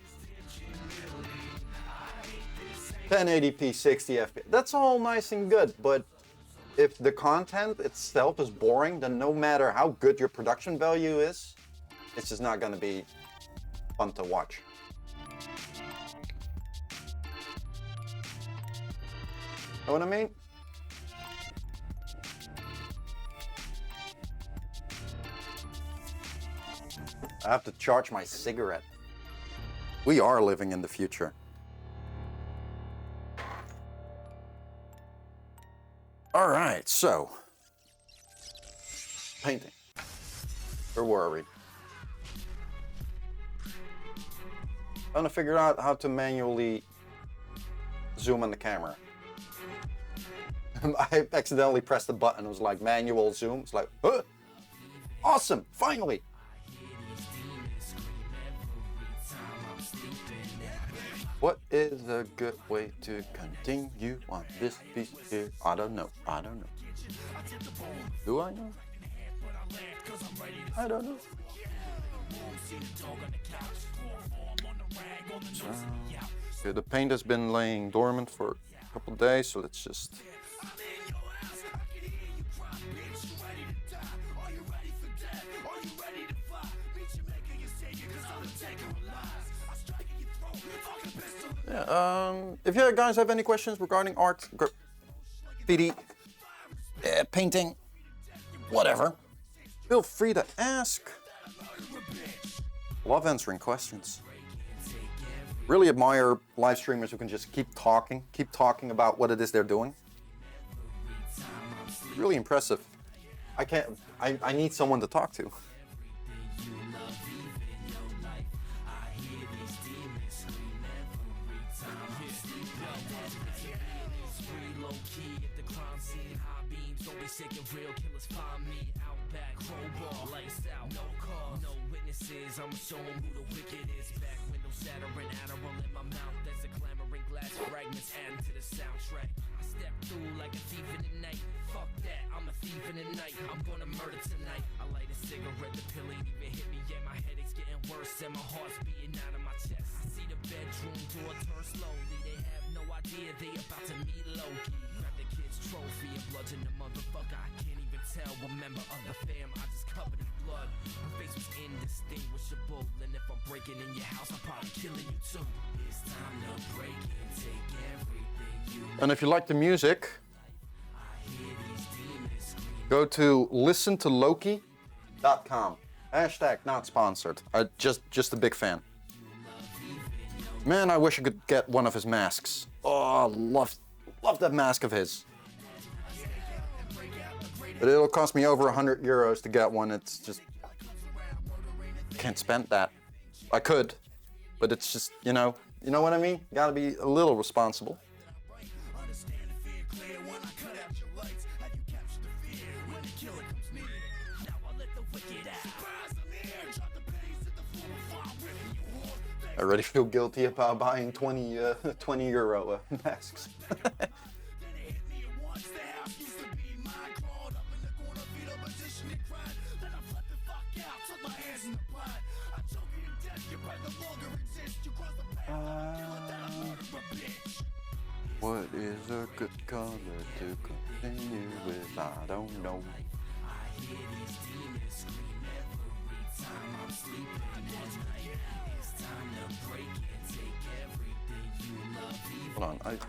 1080p 60 FPS. That's all nice and good, but if the content itself is boring, then no matter how good your production value is, it's just not going to be fun to watch. Know what I mean? I have to charge my cigarette. We are living in the future. All right, so painting. Where were we? I'm gonna figure out how to manually zoom on the camera. I accidentally pressed the button. It was like manual zoom. It's like, huh? Awesome! Finally. What is a good way to continue on this piece here? I don't know. I don't know. Do I know? I don't know. Okay, the paint has been laying dormant for a couple days, so let's just... Yeah, if you guys have any questions regarding art, graffiti, painting, whatever, feel free to ask. Love answering questions. Really admire live streamers who can just keep talking about what it is they're doing. Really impressive. I need someone to talk to. Sick of real killers, find me out back, crowbar, lights out, no car, no witnesses, I'ma show them who the wicked is. Back window shattering, Adderall in my mouth, that's a clamoring glass fragments adding to the soundtrack. I step through like a thief in the night, fuck that, I'm a thief in the night, I'm gonna murder tonight. I light a cigarette, the pill ain't even hit me yet, my headache's getting worse and my heart's beating out of my chest. I see the bedroom door turn slowly, they have no idea they about to meet Loki. Grab the kid's trophy and bludgeon the motherfucker, I can't even tell what member of the fam I just covered in blood. Her face was indistinguishable, and if I'm breaking in your house, I'm probably killing you too. It's time to break and take everything you know. And if you like the music, go to listentoloki.com. Hashtag not sponsored. Just a big fan. Man, I wish I could get one of his masks. Oh, love that mask of his. But it'll cost me over 100 euros to get one. It's just, can't spend that. I could, but it's just, you know what I mean? Gotta be a little responsible. I already feel guilty about buying 20 euro masks. What is a good color to continue with? I don't know. Hold on,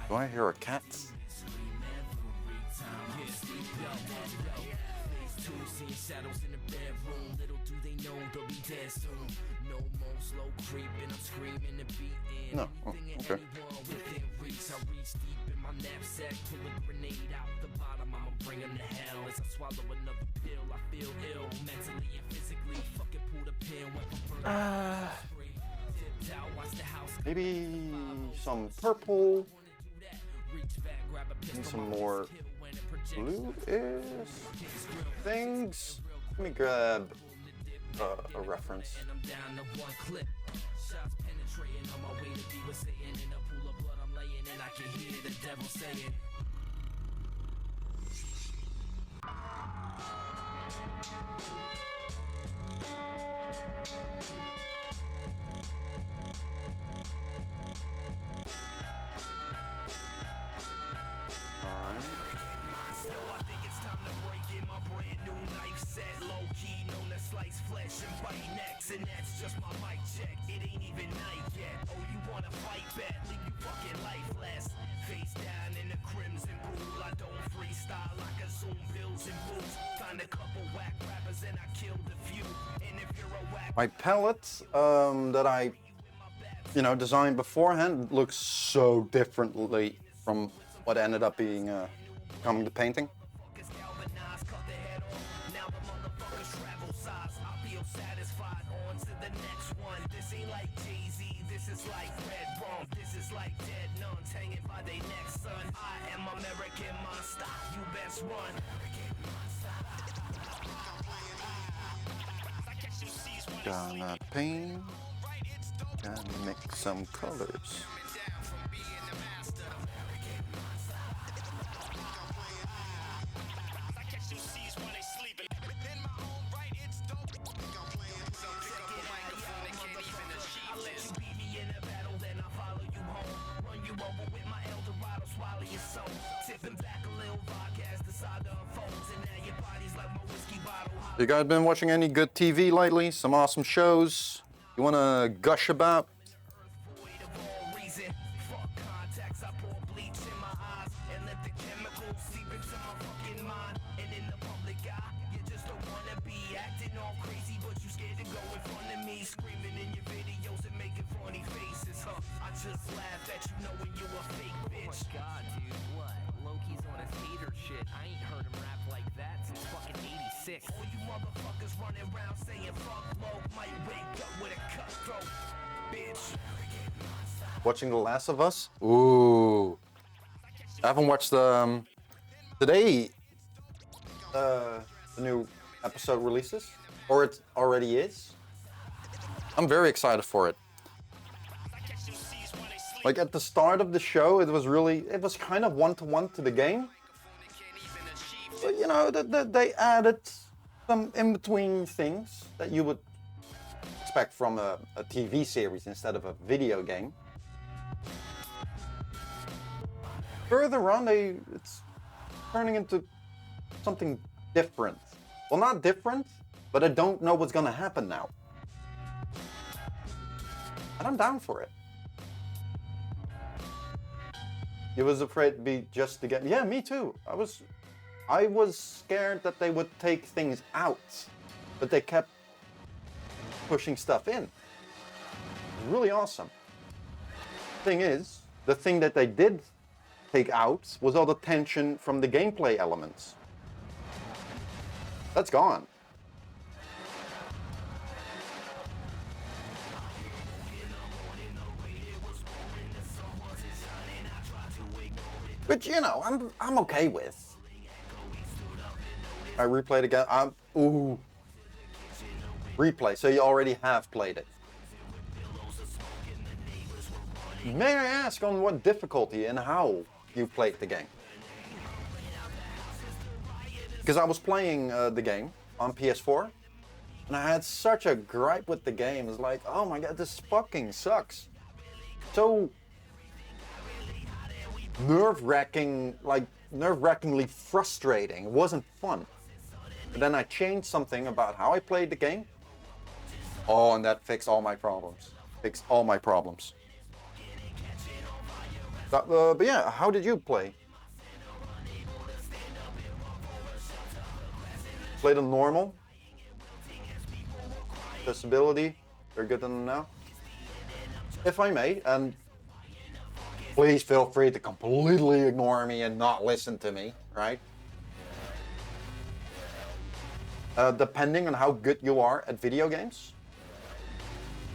do I hear a cat? Seeing shadows in the bedroom, little do they know they'll be dead soon. No more slow creeping, I'm screaming and beating. No. Oh, Anything and okay. anyone within reach. I reach deep in my knapsack, pull a grenade out the bottom. I'ma bring 'em to hell as I swallow another pill. I feel ill, mentally and physically. Fucking pull the pin, went for burn. Maybe some purple. And some more blue-ish things. Let me grab a reference. And that's just my mic check. It ain't even night yet. Oh, you wanna fight back? Leave you fucking lifeless. Face down in the crimson pool. I don't freestyle. I consume pills and booze. Find a couple whack rappers and I killed a few. And if you're a whack, My palette that I, designed beforehand looks so differently from what ended up being coming to painting. Gonna paint, gonna mix some colors. You guys been watching any good TV lately? Some awesome shows you wanna gush about? Watching The Last of Us? Ooh. I haven't watched today the new episode releases, or it already is. I'm very excited for it. Like at the start of the show, it was kind of one-to-one to the game. But they added some in-between things that you would expect from a TV series instead of a video game. Further on, it's turning into something different. Well, not different, but I don't know what's gonna happen now. And I'm down for it. You was afraid to be just to get... Yeah, me too. I was scared that they would take things out, but they kept pushing stuff in. Really awesome. Thing is, the thing that they did take out was all the tension from the gameplay elements. That's gone. Which, I'm okay with. I replayed again. Ooh. Replay, so you already have played it. May I ask on what difficulty and how you played the game? Because I was playing the game on PS4, and I had such a gripe with the game. It's like, oh my god, this fucking sucks. So nerve-wrackingly frustrating. It wasn't fun. But then I changed something about how I played the game. Oh, and that fixed all my problems. But yeah, how did you play? Played on normal. Accessibility, they're good on now. If I may, and please feel free to completely ignore me and not listen to me, right? Depending on how good you are at video games,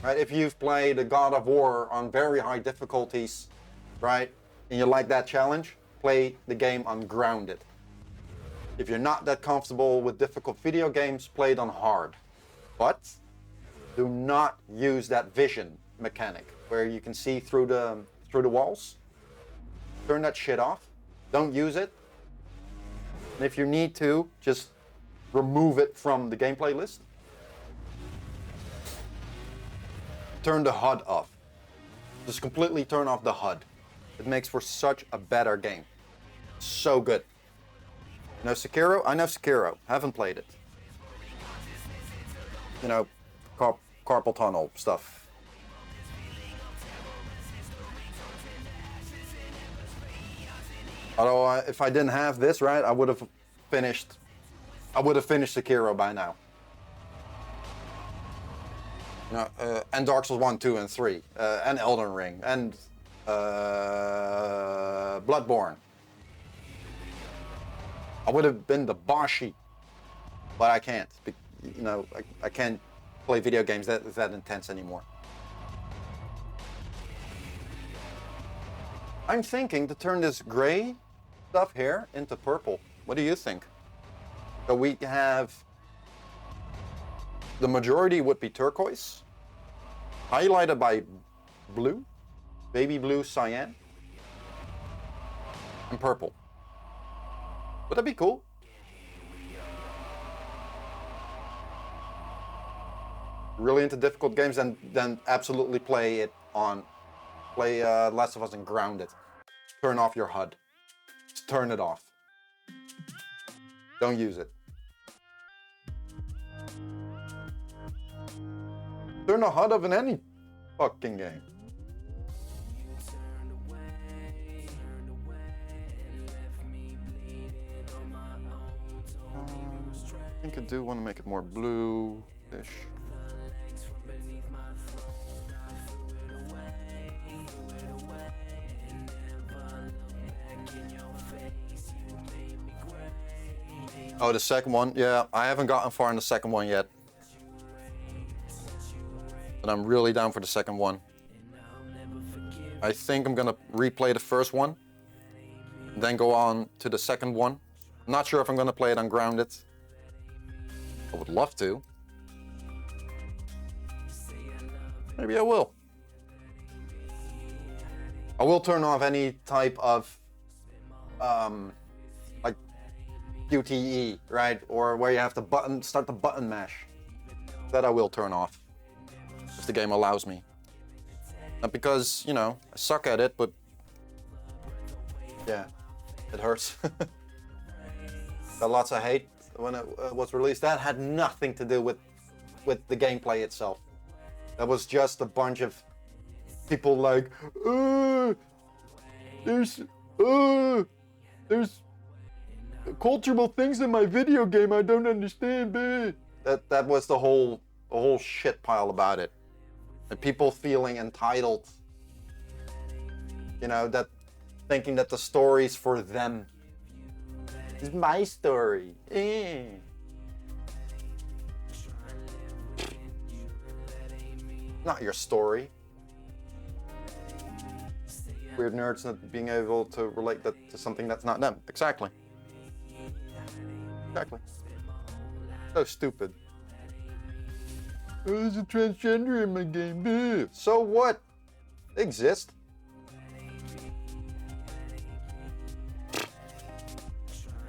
right? If you've played a God of War on very high difficulties, right, and you like that challenge, play the game on grounded. If you're not that comfortable with difficult video games, play it on hard. But do not use that vision mechanic where you can see through the walls. Turn that shit off. Don't use it. And if you need to, just remove it from the gameplay list. Turn the HUD off. Just completely turn off the HUD. It makes for such a better game. So good. You know Sekiro? I know Sekiro. Haven't played it. You know, carpal tunnel stuff. Although if I didn't have this, right, I would have finished Sekiro by now. You know, and Dark Souls 1, 2, and 3, and Elden Ring, and Bloodborne. I would have been the bossy, but I can't. You know, I can't play video games that intense anymore. I'm thinking to turn this gray stuff here into purple. What do you think? So we have, the majority would be turquoise, highlighted by blue, baby blue, cyan, and purple. Would that be cool? Really into difficult games, then absolutely play Last of Us and grounded. Turn off your HUD. Just turn it off. Don't use it. Turn the HUD off in any fucking game. I think I do want to make it more blue-ish. Oh, the second one? Yeah, I haven't gotten far in the second one yet. But I'm really down for the second one. I think I'm gonna replay the first one, then go on to the second one. I'm not sure if I'm gonna play it on grounded. I would love to. Maybe I will. I will turn off any type of like QTE, right? Or where you have to start the button mash. That I will turn off. If the game allows me. Not because, you know, I suck at it, but yeah, it hurts. Got lots of hate when it was released. That had nothing to do with the gameplay itself. That was just a bunch of people like, there's cultural things in my video game I don't understand, babe. That was the whole shit pile about it. And people feeling entitled, you know, that thinking that the story's for them. It's my story. Not your story. Weird nerds not being able to relate that to something that's not them. Exactly. Exactly. So stupid. Oh, there's a transgender in my game. Ugh. So what? They exist.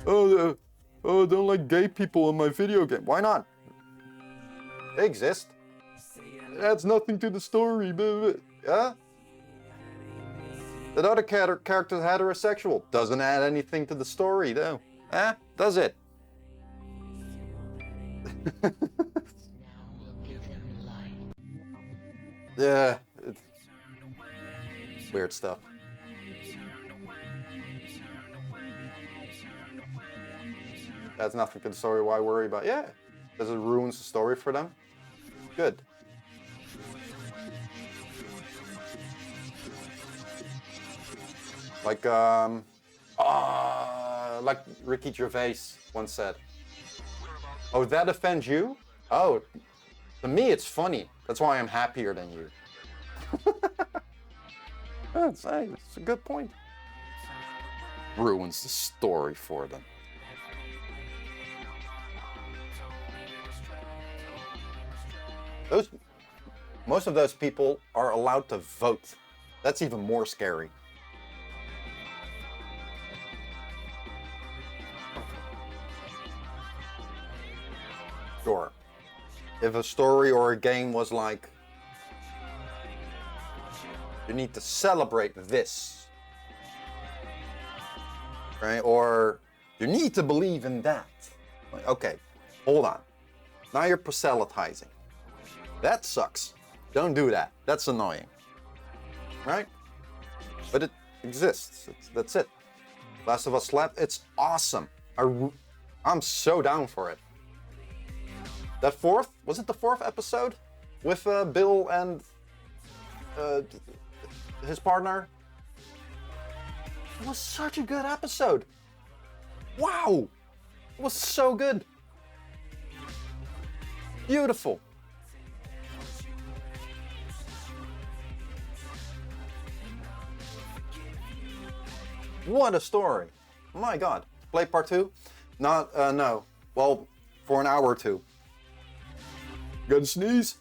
Oh, I don't like gay people in my video game. Why not? They exist. It adds nothing to the story. Yeah? That other character's heterosexual. Doesn't add anything to the story, though. Eh? Does it? Yeah, it's weird stuff. That's nothing to the story. Why worry about? Yeah, because it ruins the story for them. Good. Like like Ricky Gervais once said. Oh, that offends you? Oh, to me it's funny. That's why I'm happier than you. That's a good point. Ruins the story for them. Most of those people are allowed to vote. That's even more scary. Sure. If a story or a game was like, you need to celebrate this, right? Or you need to believe in that. Like, okay, hold on. Now you're proselytizing. That sucks. Don't do that. That's annoying. Right? But it exists. That's it. Last of Us Left, it's awesome. I'm so down for it. That was it the fourth episode? With Bill and his partner? It was such a good episode. Wow! It was so good. Beautiful. What a story. My God. Play part 2? Not, no. Well, for an hour or two. Good sneeze?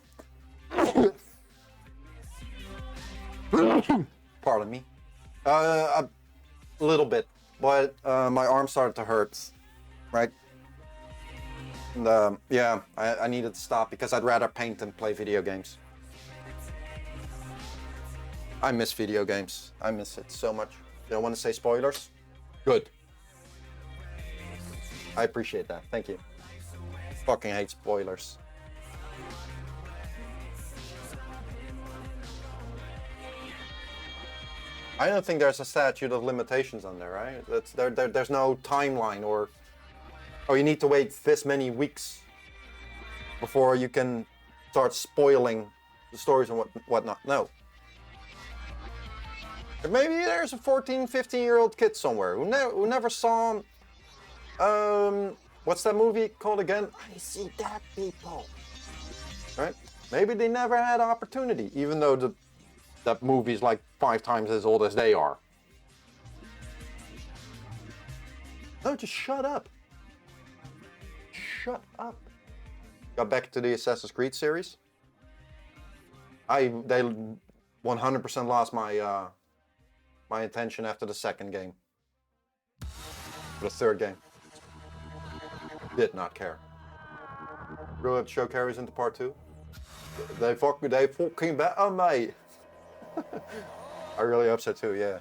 Pardon me. A little bit. But my arm started to hurt. Right? And, yeah, I needed to stop because I'd rather paint than play video games. I miss video games. I miss it so much. You don't want to say spoilers? Good. I appreciate that. Thank you. Fucking hate spoilers. I don't think there's a statute of limitations on there, right? There's no timeline or... Oh, you need to wait this many weeks before you can start spoiling the stories and whatnot. No. Maybe there's a 14, 15-year-old kid somewhere who never saw, what's that movie called again? I See Dead People. Right? Maybe they never had opportunity, even though that movie's like 5 times as old as they are. No, just shut up. Shut up. Got back to the Assassin's Creed series. They 100% lost my attention after the second game. The third game. Did not care. Really have to show carries into part 2? They fucking bet on me. I really upset too, yeah.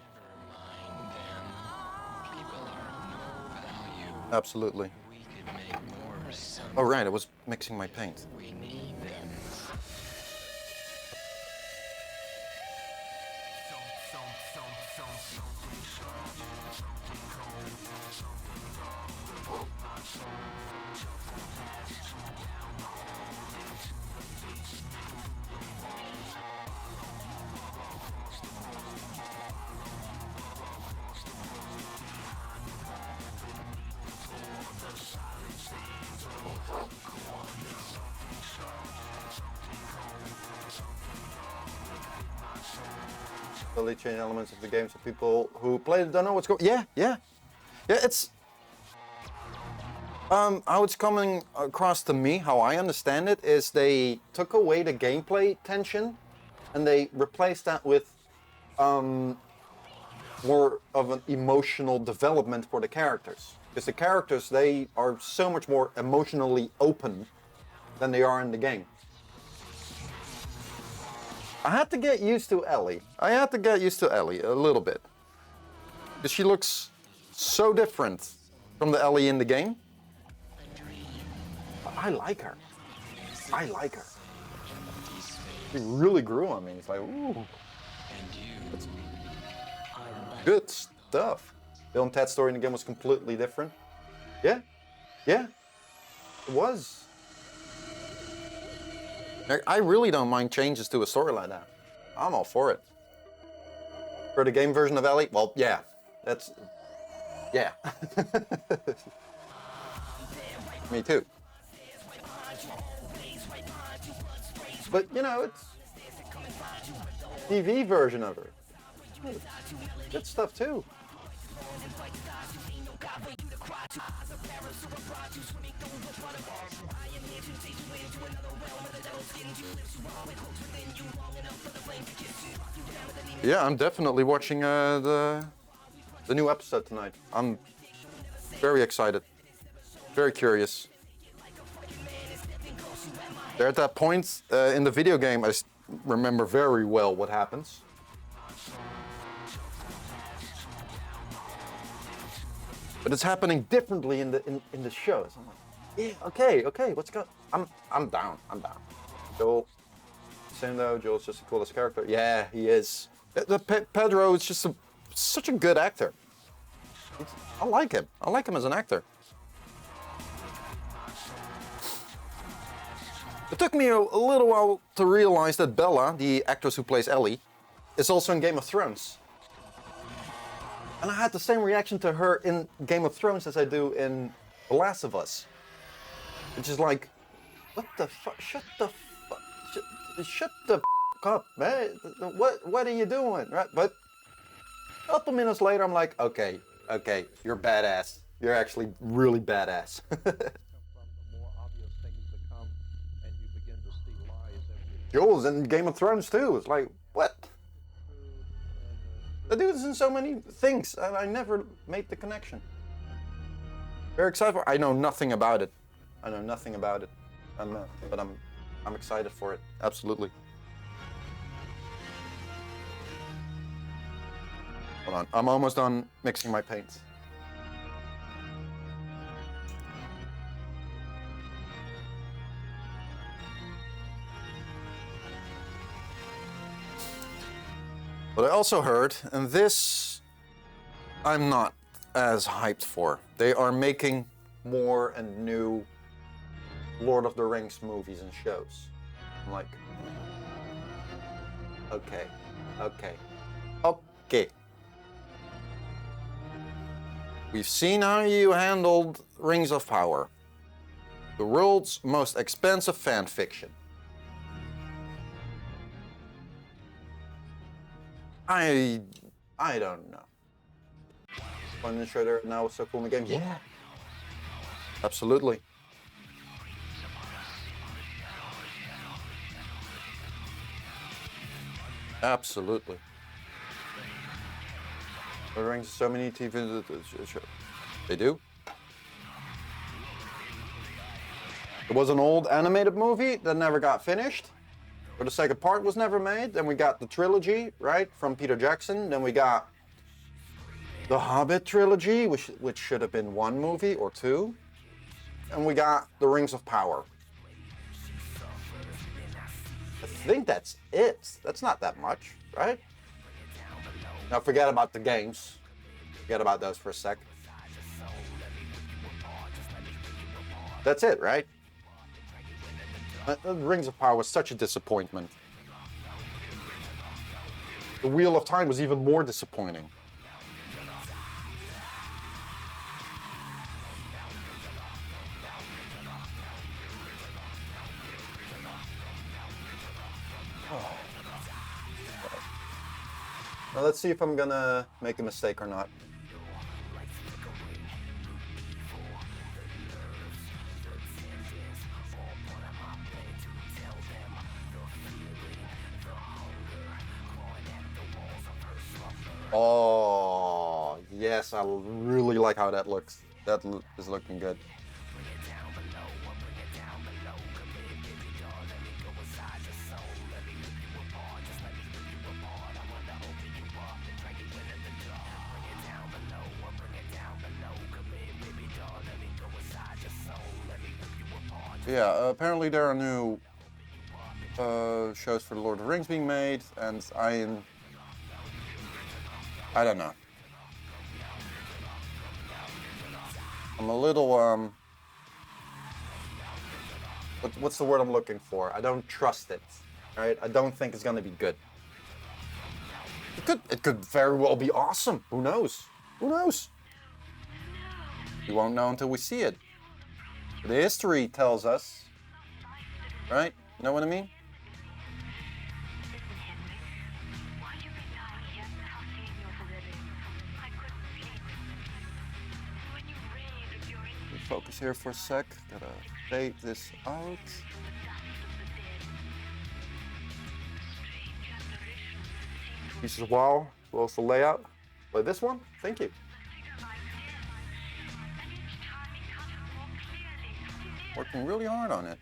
Absolutely. Oh right, I was mixing my paint. Totally change elements of the game so people who played it don't know what's going. Yeah. It's how it's coming across to me. How I understand it is they took away the gameplay tension, and they replaced that with more of an emotional development for the characters. Because the characters, they are so much more emotionally open than they are in the game. I had to get used to Ellie. A little bit. Because she looks so different from the Ellie in the game. But I like her. She really grew on me. It's like, ooh. That's good stuff. Bill and Ted's story in the game was completely different. Yeah. Yeah, it was. I really don't mind changes to a story like that. I'm all for it. For the game version of Ellie, well, yeah, that's, yeah. Me too. But you know, it's TV version of her. Good stuff too. Yeah, I'm definitely watching the new episode tonight. I'm very excited, very curious. They're at that point in the video game. I remember very well what happens. But it's happening differently in the shows. I'm like, yeah, okay, what's going? I'm down. Joel, same though. Joel's just the coolest character. Yeah, he is. Pedro is just such a good actor. I like him. I like him as an actor. It took me a little while to realize that Bella, the actress who plays Ellie, is also in Game of Thrones. And I had the same reaction to her in Game of Thrones as I do in The Last of Us. Which is like, what the fuck? Shut the fuck. Shut the fuck up, man. What are you doing? Right? But a couple minutes later, I'm like, okay, you're badass. You're actually really badass. Joel's in Game of Thrones too. It's like, what? The dude's in so many things, and I never made the connection. Very excited. I know nothing about it. But I'm excited for it. Absolutely. Hold on. I'm almost done mixing my paints. But I also heard, and this I'm not as hyped for, they are making more and new Lord of the Rings movies and shows. I'm like, okay. We've seen how you handled Rings of Power, the world's most expensive fan fiction. I don't know. Fun and Shredder now is so cool in the game. Yeah. Absolutely. Absolutely. Lord of the Rings, so many TV. They do. It was an old animated movie that never got finished. Or the second part was never made. Then we got the trilogy, right, from Peter Jackson. Then we got the Hobbit trilogy, which should have been one movie or two. And we got the Rings of Power. I think that's it. That's not that much, right? Now forget about the games. Forget about those for a sec. That's it, right? Rings of Power was such a disappointment. The Wheel of Time was even more disappointing. Oh. Now let's see if I'm gonna make a mistake or not. Oh, yes, I really like how that looks. That is looking good. Yeah, apparently there are new shows for the Lord of the Rings being made, and I don't know. I'm a little what's the word I'm looking for? I don't trust it. All right, I don't think it's gonna be good. It could very well be awesome. Who knows? Who knows? We won't know until we see it. The history tells us, right? You know what I mean? Focus here for a sec. Gotta fade this out. Pieces of wall, as well as the layout. But this one, thank you. Working really hard on it.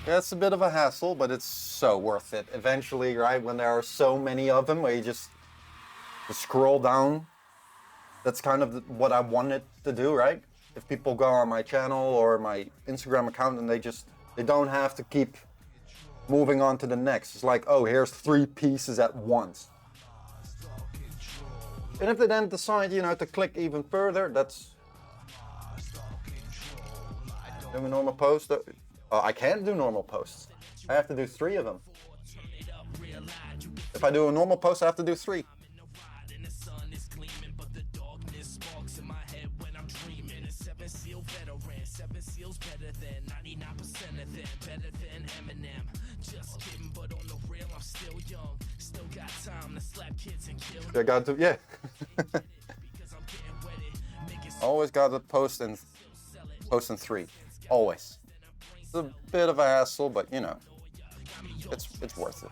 Yeah, it's a bit of a hassle, but it's so worth it. Eventually, right, when there are so many of them, where you just scroll down, that's kind of what I wanted to do, right? If people go on my channel or my Instagram account and they don't have to keep moving on to the next. It's like, oh, here's 3 pieces at once. And if they then decide, to click even further, that's... Do a normal post. I can't do normal posts. I have to do 3 of them. If I do a normal post, I have to do 3. I got to, yeah. Always got to post in 3. Always. It's a bit of a hassle, but it's worth it.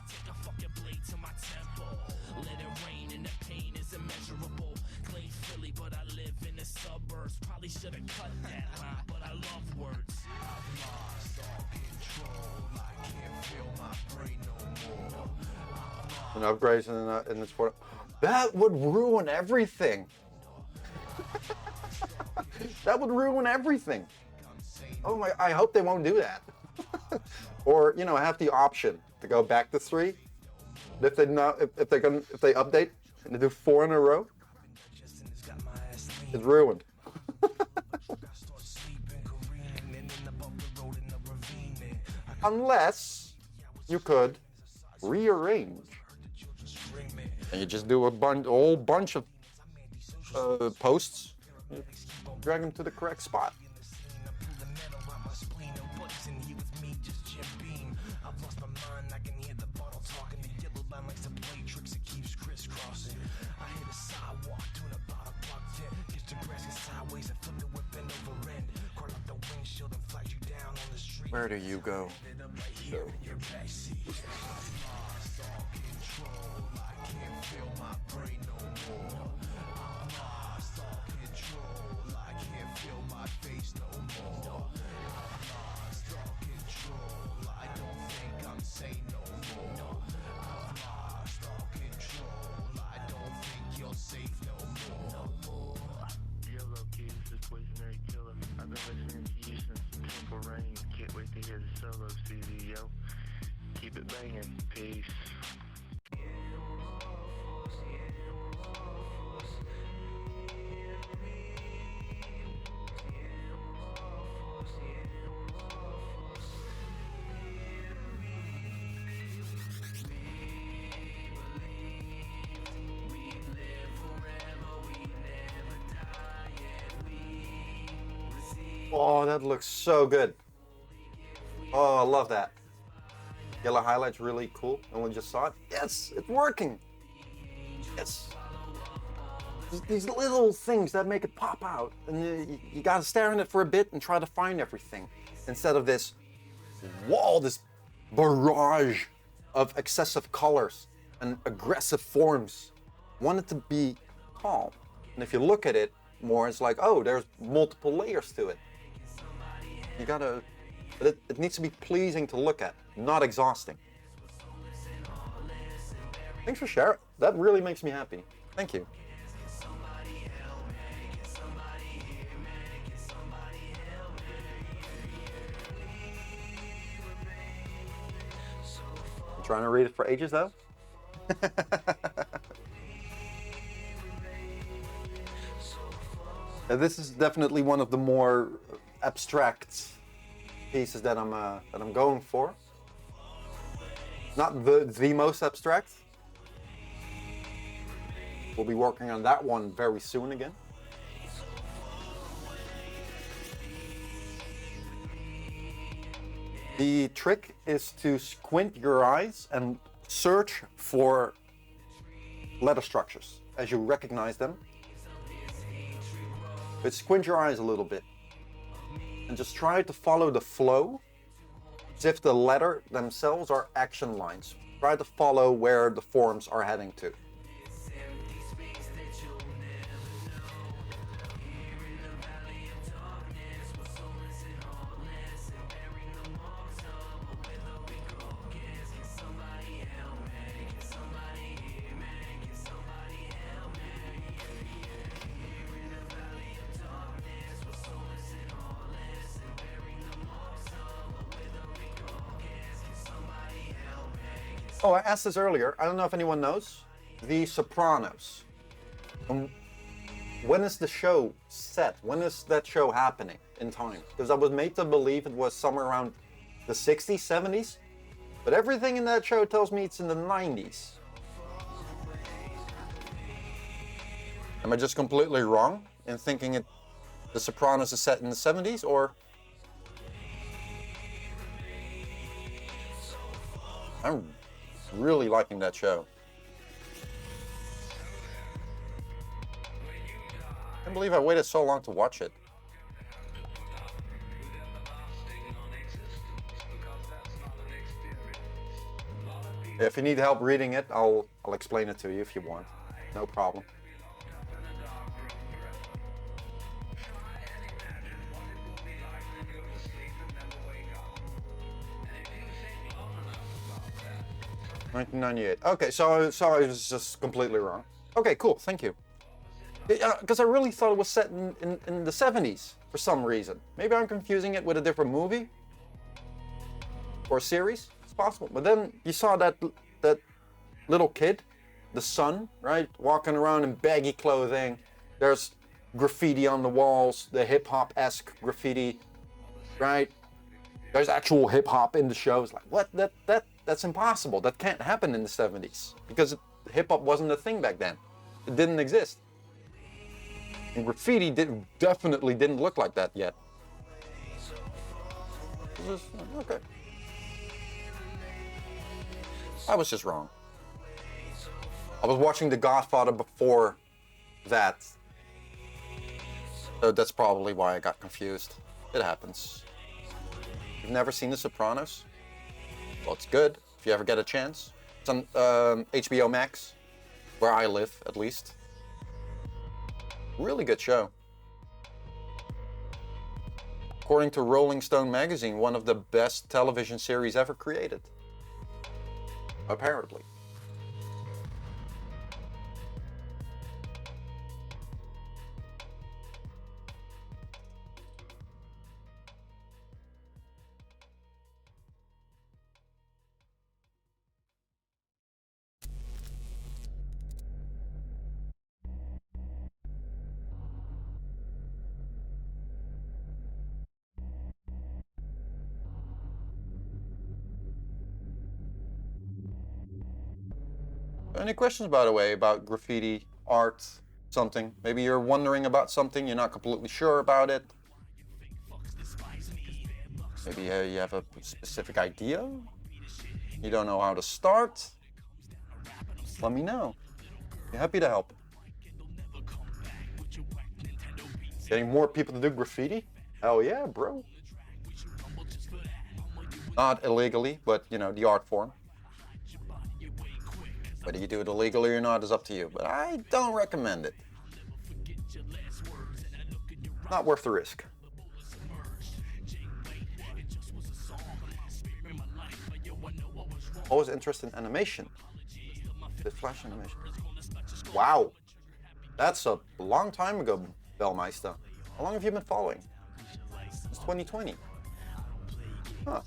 And upgrades in the sport. That would ruin everything. That would ruin everything. Oh my! I hope they won't do that. Or have the option to go back to 3. If they update and they do 4 in a row, it's ruined. Unless you could rearrange, and you just do a whole bunch of posts, drag them to the correct spot. Where do you go? Solo CD, yo. Keep it banging. Peace. Oh, that looks so good. Oh, I love that. Yellow highlights really cool. No one just saw it. Yes, it's working. Yes. These little things that make it pop out. And you gotta stare at it for a bit and try to find everything. Instead of this wall, this barrage of excessive colors and aggressive forms. I want it to be calm. And if you look at it more, it's like, oh, there's multiple layers to it. You gotta... But it needs to be pleasing to look at, not exhausting. Thanks for sharing. That really makes me happy. Thank you. trying to read it for ages though. This is definitely one of the more abstract pieces that I'm going for. Not the most abstract. We'll be working on that one very soon again. The trick is to squint your eyes and search for letter structures as you recognize them. But squint your eyes a little bit and just try to follow the flow as if the letter themselves are action lines. Try to follow where the forms are heading to. Oh, I asked this earlier. I don't know if anyone knows. The Sopranos. When is the show set? When is that show happening in time? Because I was made to believe it was somewhere around the 60s, 70s. But everything in that show tells me it's in the 90s. Am I just completely wrong in thinking The Sopranos is set in the 70s, or? I'm really liking that show. I can't believe I waited so long to watch it. If you need help reading it, I'll explain it to you if you want. No problem. $1998. Okay, so I was just completely wrong. Okay, cool. Thank you. Because I really thought it was set in the 70s for some reason. Maybe I'm confusing it with a different movie or series. It's possible. But then you saw that little kid, the son, right, walking around in baggy clothing. There's graffiti on the walls, the hip hop-esque graffiti, right? There's actual hip hop in the shows. Like, what? That's impossible. That can't happen in the 70s because hip hop wasn't a thing back then. It didn't exist. And graffiti definitely didn't look like that yet. Okay. I was just wrong. I was watching The Godfather before that. So that's probably why I got confused. It happens. You've never seen The Sopranos? Well, it's good if you ever get a chance. It's on HBO Max, where I live, at least. Really good show. According to Rolling Stone magazine, one of the best television series ever created. Apparently. Any questions, by the way, about graffiti, art, something? Maybe you're wondering about something, you're not completely sure about it. Maybe you have a specific idea. You don't know how to start. Let me know. Be happy to help. Getting more people to do graffiti? Hell yeah, bro. Not illegally, but you know, the art form. Whether you do it illegally or not is up to you, but I don't recommend it. Not worth the risk. Always interested in animation. The Flash animation. Wow. That's a long time ago, Bellmeister. How long have you been following? It's 2020. Huh.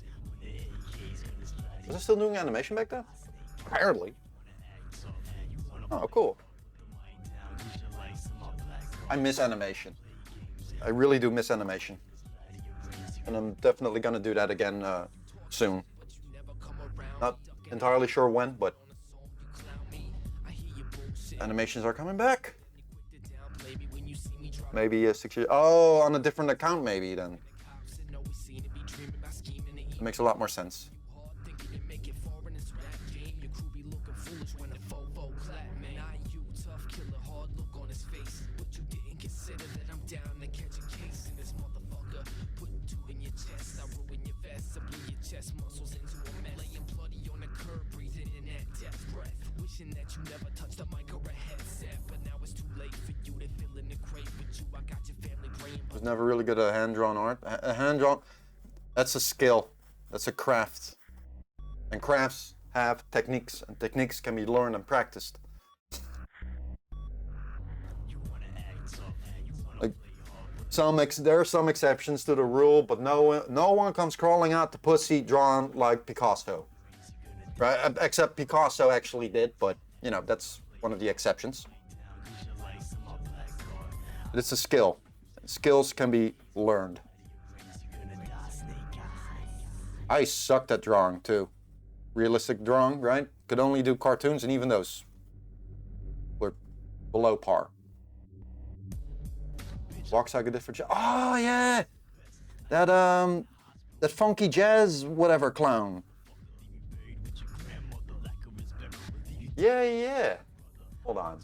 Was I still doing animation back then? Apparently. Oh, cool. I miss animation. I really do miss animation. And I'm definitely gonna do that again soon. Not entirely sure when, but animations are coming back. Maybe 6 years. Oh, on a different account maybe then. It makes a lot more sense. That you never touched the mic or a headset, but now it's too late for you to fill in the crate with you. I got your family praying. I was never really good at hand-drawn art. A hand-drawn, that's a skill. That's a craft. And crafts have techniques, and techniques can be learned and practiced. Like there are some exceptions to the rule, but no one comes crawling out the pussy drawn like Picasso. Right? Except Picasso actually did, but you know, that's one of the exceptions. But it's a skill. Skills can be learned. I sucked at drawing too. Realistic drawing, right? Could only do cartoons, and even those were below par. Walks like a different. Oh yeah, that funky jazz whatever clown. Yeah. Hold on.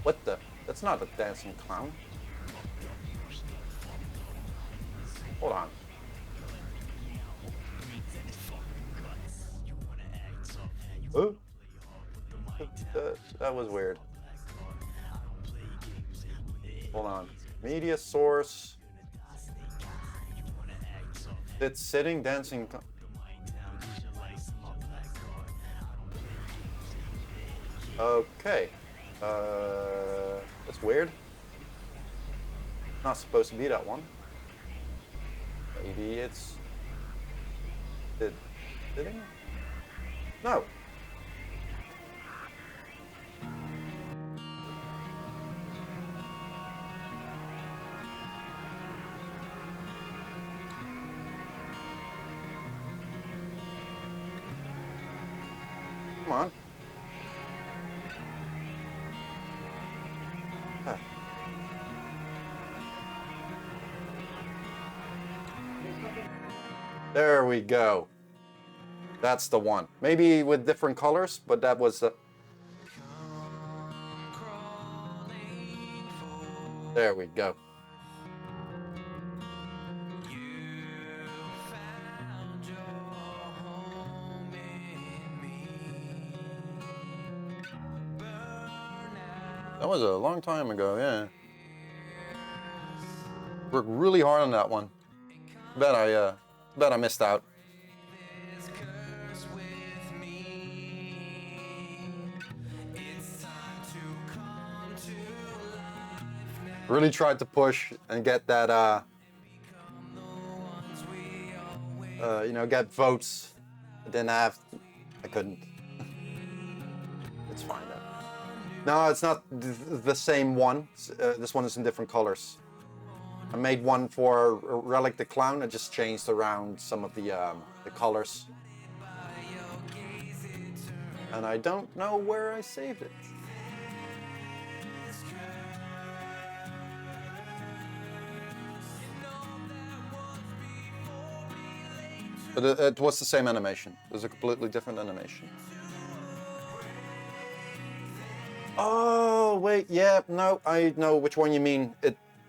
What the? That's not a dancing clown. Hold on. Oh. That was weird. Hold on. Media source. It's sitting, dancing. Okay. That's weird. Not supposed to be that one. Maybe it's sitting? No. Come on. Huh. There we go. That's the one. Maybe with different colors, but that was the... There we go. That was a long time ago, yeah. Worked really hard on that one. Bet I missed out. Really tried to push and get that, you know, get votes. I couldn't. It's fine then. No, it's not the same one. This one is in different colors. I made one for Relic the Clown. I just changed around some of the colors. And I don't know where I saved it. But it was the same animation. It was a completely different animation. Oh, wait, yeah, no, I know which one you mean.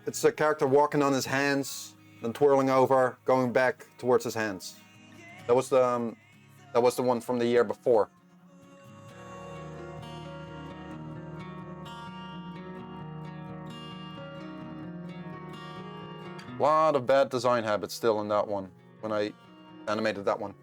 It's a character walking on his hands, then twirling over, going back towards his hands. That was the one from the year before. A lot of bad design habits still in that one, when I animated that one.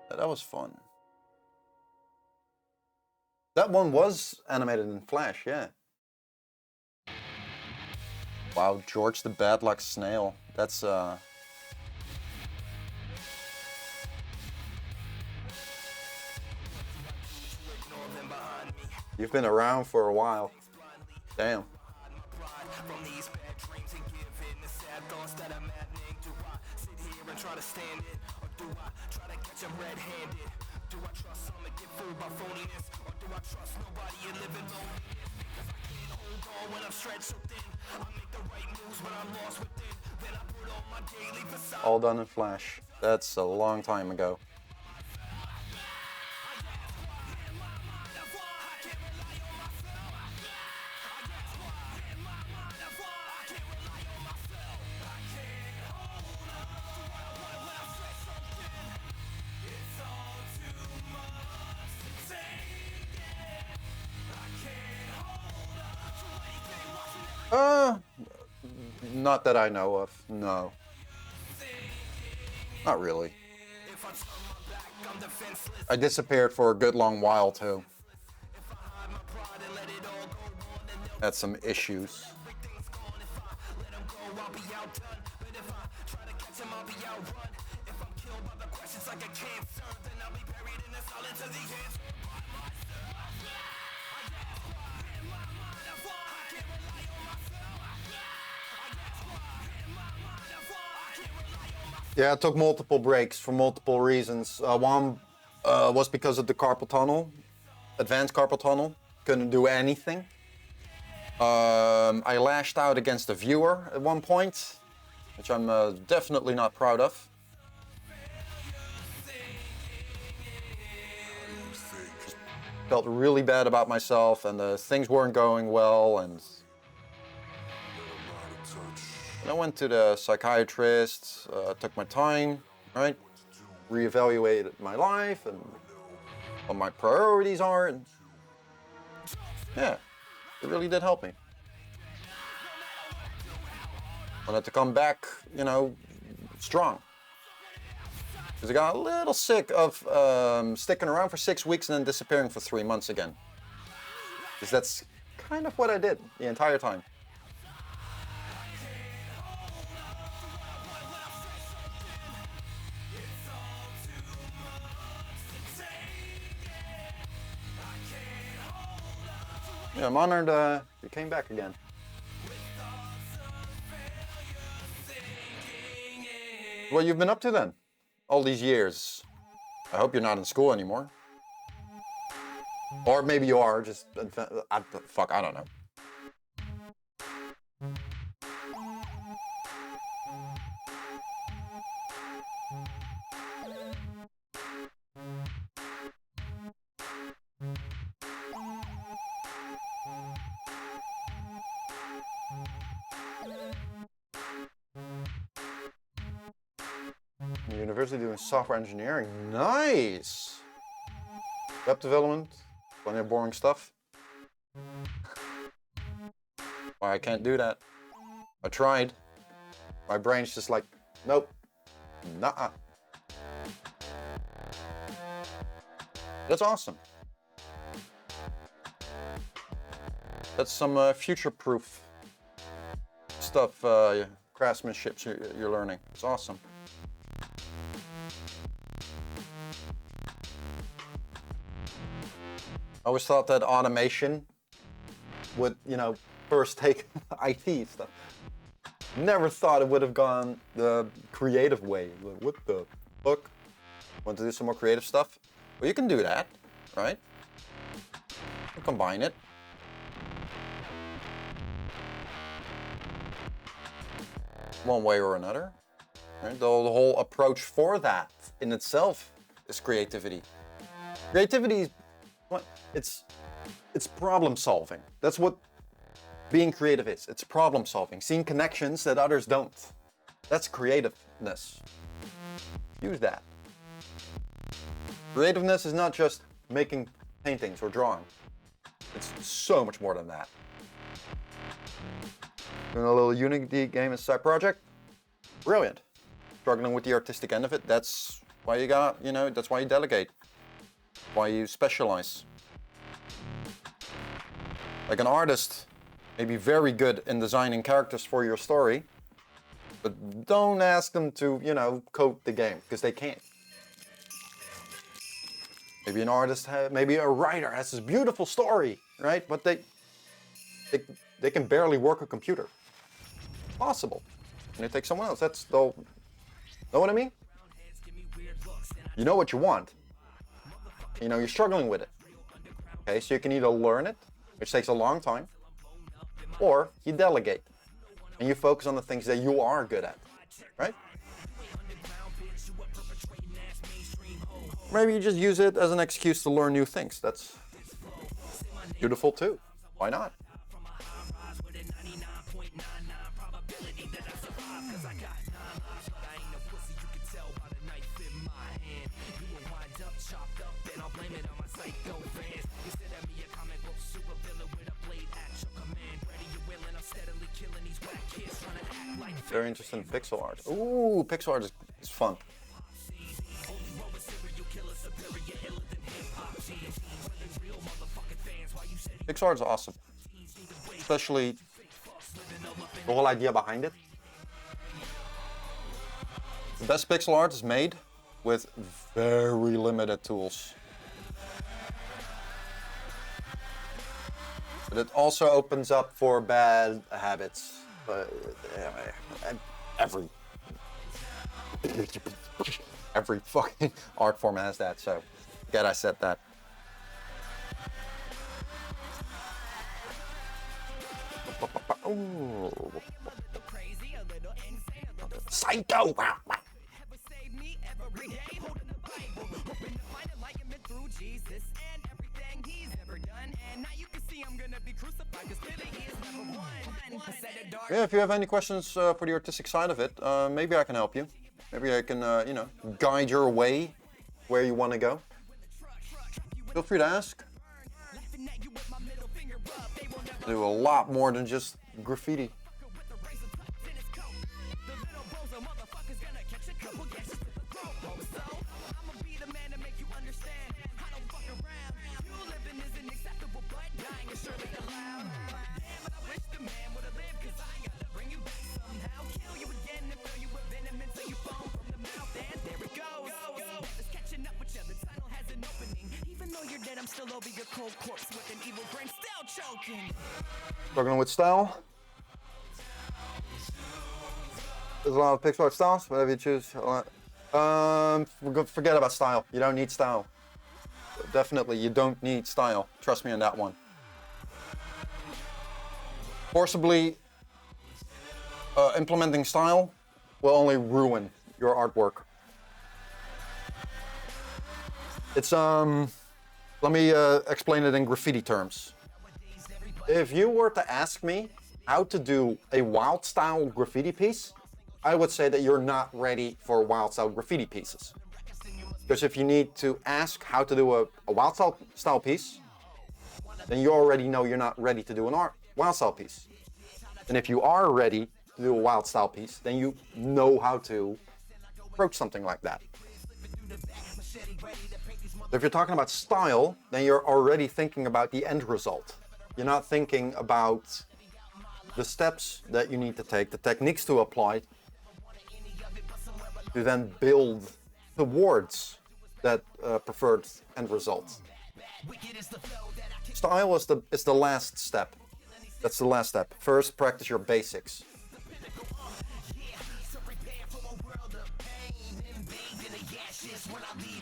That was fun. That one was animated in Flash, yeah. Wow, George the Bad Luck Snail. That's You've been around for a while. Damn. From these bad dreams and giving the sad thoughts that I'm maddening. Do I sit here and try to stand it? Or do I try to catch them red-handed? Do I trust some and get fooled by phoniness? Or do I trust nobody and live in loneliness? Because I can't hold on when I'm stretched so thin. I make the right moves but I'm lost within. Then I put on my daily facade. All done in Flash. That's a long time ago. Not that I know of. No. Not really. I disappeared for a good long while too. Had some issues. Yeah, I took multiple breaks for multiple reasons. One was because of the carpal tunnel, advanced carpal tunnel. Couldn't do anything. I lashed out against the viewer at one point, which I'm definitely not proud of. Just felt really bad about myself, and things weren't going well, and I went to the psychiatrist, took my time, right? Reevaluated my life and what my priorities are, and yeah, it really did help me. Wanted to come back, you know, strong. Because I got a little sick of sticking around for 6 weeks and then disappearing for 3 months again. Because that's kind of what I did the entire time. Yeah, I'm honored you came back again. What you've been up to then? All these years. I hope you're not in school anymore. Or maybe you are, just... fuck, I don't know. University doing software engineering. Nice! Web development. Plenty of boring stuff. Why I can't do that. I tried. My brain's just like, nope. Nuh-uh. That's awesome. That's some future-proof stuff, craftsmanship you're learning. It's awesome. I always thought that automation would, you know, first take IT stuff. Never thought it would have gone the creative way. Like, what the fuck? Want to do some more creative stuff? Well, you can do that, right? You combine it. One way or another. Right? The whole approach for that in itself is creativity. Creativity is what? It's problem solving. That's what being creative is. It's problem solving. Seeing connections that others don't. That's creativeness. Use that. Creativeness is not just making paintings or drawing. It's so much more than that. Doing a little Unity game as a side project? Brilliant. Struggling with the artistic end of it? That's Why you got, you know, that's why you delegate. Why you specialize. Like an artist may be very good in designing characters for your story, but don't ask them to, you know, code the game, because they can't. Maybe an artist, maybe a writer has this beautiful story, right? But they can barely work a computer. Possible. And they take someone else. That's the, know what I mean? You know what you want. You know, you're struggling with it. Okay, so you can either learn it, which takes a long time, or you delegate and you focus on the things that you are good at, right? Maybe you just use it as an excuse to learn new things. That's beautiful too. Why not? Very interested in pixel art. Ooh, pixel art is fun. Pixel art is awesome. Especially the whole idea behind it. The best pixel art is made with very limited tools. But it also opens up for bad habits. Every fucking art form has that, so forget I said that. Ooh. Psycho! Yeah, if you have any questions for the artistic side of it, maybe I can help you. Maybe I can, you know, guide your way where you want to go. Feel free to ask. Do a lot more than just graffiti. Struggling with style. There's a lot of pixel art styles, whatever you choose. Forget about style. You don't need style. Definitely, you don't need style. Trust me on that one. Forcibly implementing style will only ruin your artwork. It's let me explain it in graffiti terms. If you were to ask me how to do a wild style graffiti piece, I would say that you're not ready for wild style graffiti pieces. Because if you need to ask how to do a wild style piece, then you already know you're not ready to do an wild style piece. And if you are ready to do a wild style piece, then you know how to approach something like that. If you're talking about style, then you're already thinking about the end result. You're not thinking about the steps that you need to take, the techniques to apply to then build towards that preferred end result. Style is the last step. That's the last step. First, practice your basics.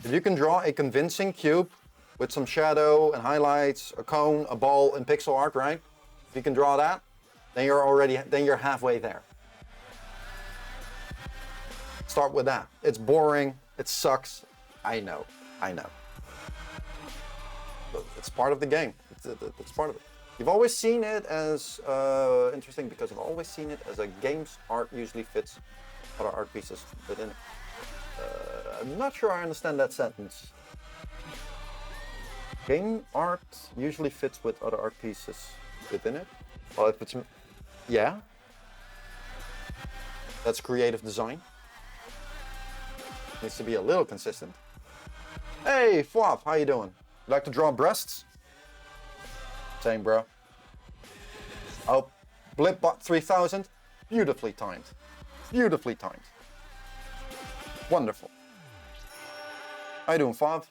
If you can draw a convincing cube with some shadow and highlights, a cone, a ball, and pixel art, right? If you can draw that, then you're halfway there. Start with that. It's boring, it sucks. I know. But it's part of the game. It's part of it. You've always seen it as interesting because I've always seen it as a game's art usually fits other art pieces within it. I'm not sure I understand that sentence. Game art usually fits with other art pieces within it. Well, if it's, yeah, that's creative design. Needs to be a little consistent. Hey, Flop, how you doing? You like to draw breasts? Same, bro. Oh, BlipBot 3000. Beautifully timed. Beautifully timed. Wonderful. How you doing, Fav?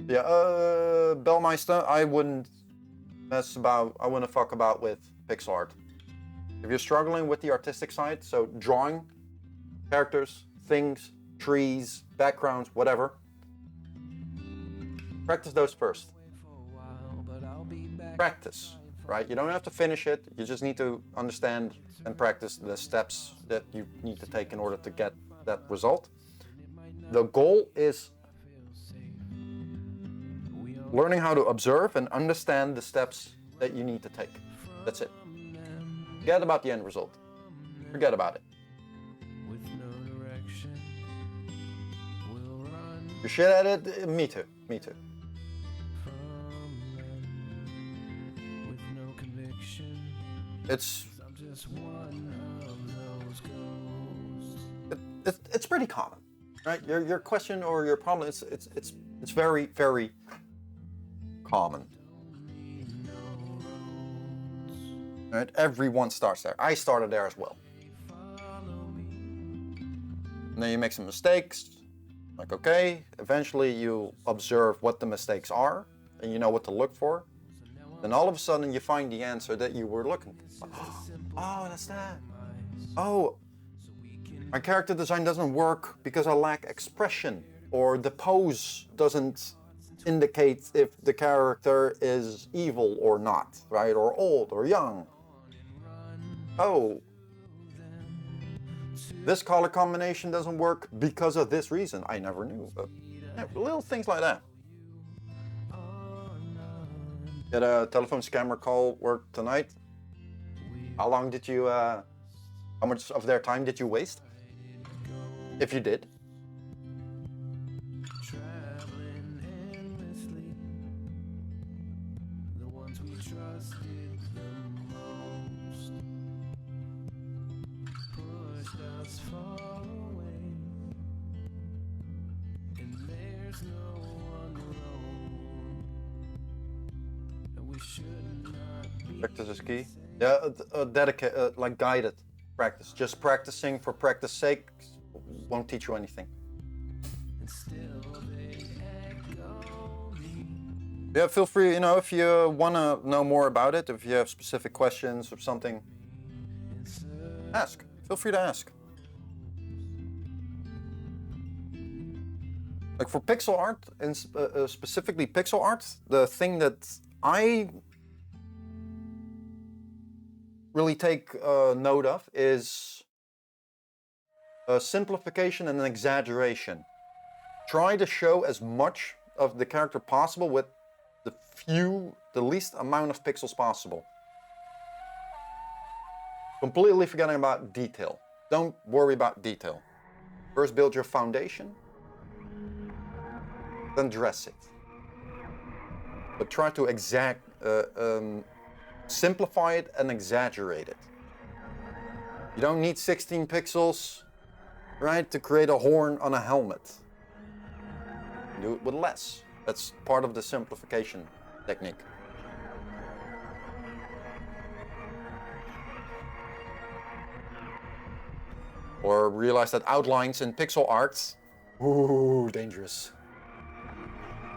Yeah, Bellmeister, I wouldn't fuck about with pixel art. If you're struggling with the artistic side, so drawing, characters, things, trees, backgrounds, whatever, practice those first. Practice, right? You don't have to finish it, you just need to understand and practice the steps that you need to take in order to get that result. The goal is learning how to observe and understand the steps that you need to take. That's it. Forget about the end result. Forget about it. You're shit at it? Me too. Me too. It's pretty common, right? Your question or your problem, it's very, very common. Right? Everyone starts there. I started there as well. And then you make some mistakes. Like, okay, eventually you observe what the mistakes are and you know what to look for. Then all of a sudden you find the answer that you were looking for. Oh, that's that. Oh, my character design doesn't work because I lack expression, or the pose doesn't indicate if the character is evil or not, right? Or old or young. Oh, this color combination doesn't work because of this reason. I never knew. But, yeah, little things like that. Did a telephone scammer call work tonight? How long did you, how much of their time did you waste? If you did. Practice is key. Yeah, dedicate, like guided practice. Just practicing for practice sake won't teach you anything. Yeah, feel free, you know, if you want to know more about it, if you have specific questions or something, ask. Feel free to ask. Like for pixel art, and specifically pixel art, the thing that I really take note of is a simplification and an exaggeration. Try to show as much of the character possible with the least amount of pixels possible. Completely forgetting about detail. Don't worry about detail. First build your foundation, then dress it. But try to simplify it and exaggerate it. You don't need 16 pixels, right, to create a horn on a helmet. Do it with less. That's part of the simplification technique. Or realize that outlines in pixel art, ooh, dangerous.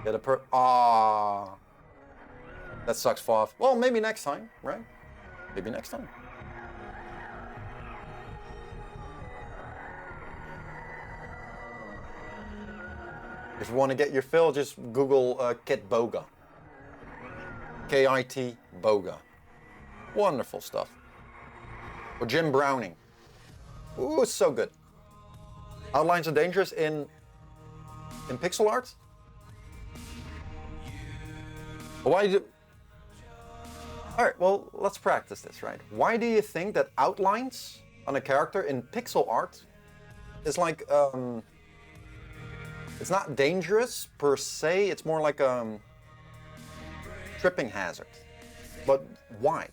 Get a that sucks, Fav. Well, maybe next time, right? Maybe next time. If you want to get your fill, just Google Kit Boga. K-I-T Boga. Wonderful stuff. Or Jim Browning. Ooh, it's so good. Outlines are dangerous in pixel art? Why do... Alright, well, let's practice this, right? Why do you think that outlines on a character in pixel art is like, it's not dangerous per se, it's more like a tripping hazard. But why?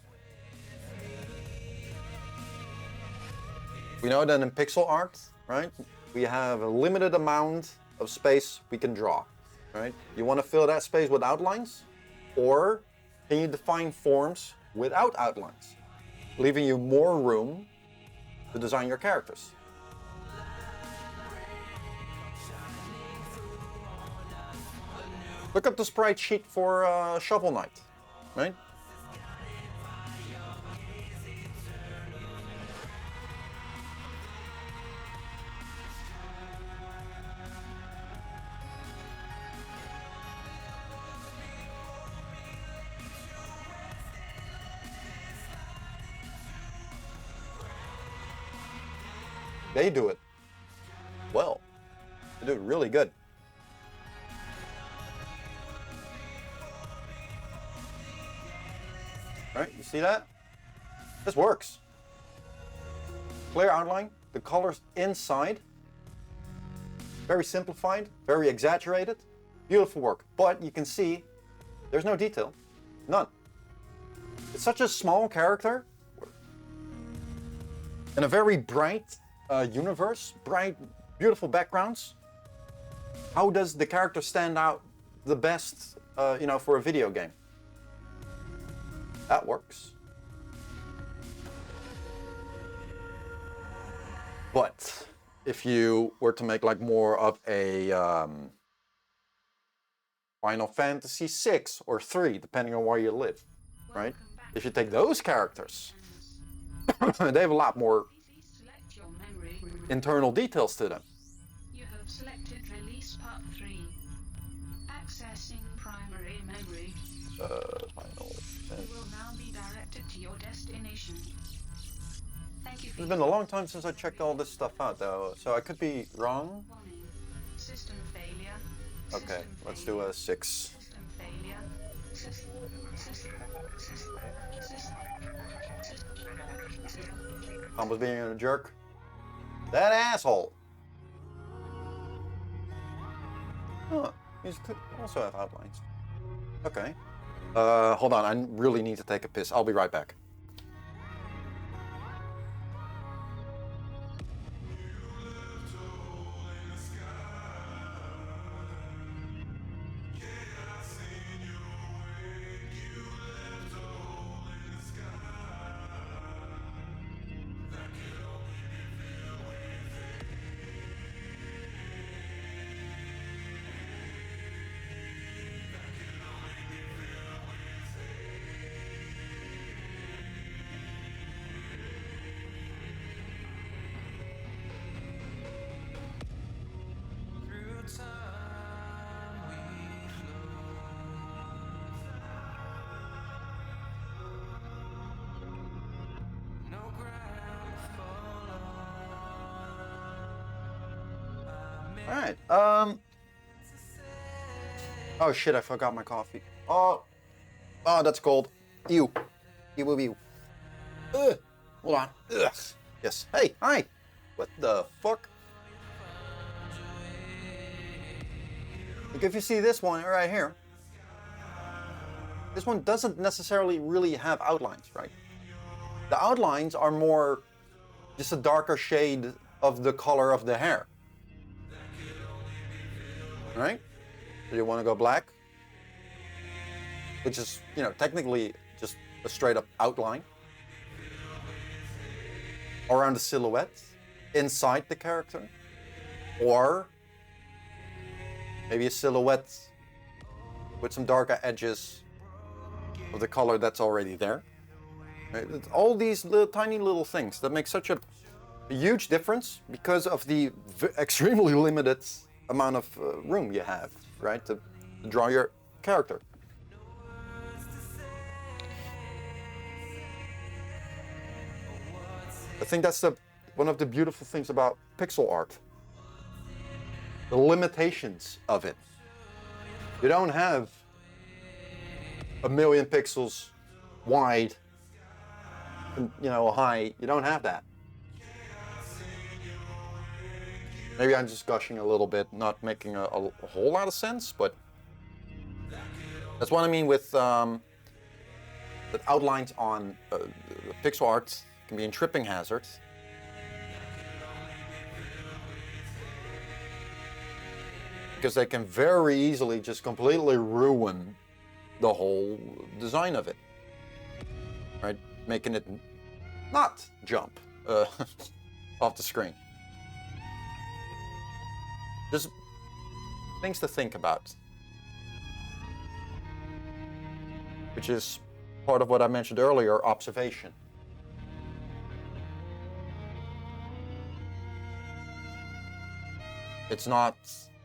We know that in pixel art, right, we have a limited amount of space we can draw, right? You want to fill that space with outlines, or can you define forms without outlines, leaving you more room to design your characters? Look up the sprite sheet for Shovel Knight, right? They do it well. They do it really good. Right, you see that? This works. Clear outline, the colors inside. Very simplified, very exaggerated. Beautiful work. But you can see there's no detail. None. It's such a small character in a very bright universe, bright, beautiful backgrounds. How does the character stand out the best, for a video game? That works. But if you were to make like more of a Final Fantasy 6 or 3, depending on where you live, right? If you take those characters, they have a lot more internal details to them. You have selected release part 3. Accessing primary memory. Final You will now be directed to your destination. Thank you for It's been a long time since I checked all this stuff out, though, so I could be wrong. warning. System failure. Okay, System let's failure. do a 6. System failure. System. Tom was being a jerk. That asshole! Huh, these could also have outlines. Okay. Hold on, I really need to take a piss. I'll be right back. Alright, oh shit, I forgot my coffee. Oh, that's cold. Ew. Ew, ew. Ugh. Hold on. Ugh. Yes. Hey, hi. What the fuck? Like, if you see this one right here, this one doesn't necessarily really have outlines, right? The outlines are more just a darker shade of the color of the hair. Right? So you want to go black, which is, technically just a straight up outline around the silhouette, inside the character, or maybe a silhouette with some darker edges of the color that's already there. Right? It's all these tiny little things that make such a huge difference because of the extremely limited amount of room you have, right, to draw your character. I think that's one of the beautiful things about pixel art. The limitations of it. You don't have 1,000,000 pixels wide, high. You don't have that. Maybe I'm just gushing a little bit, not making a whole lot of sense, but that's what I mean with that outlines on the pixel art can be in tripping hazard. because they can very easily just completely ruin the whole design of it, right? Making it not jump off the screen. Just things to think about, which is part of what I mentioned earlier, observation. It's not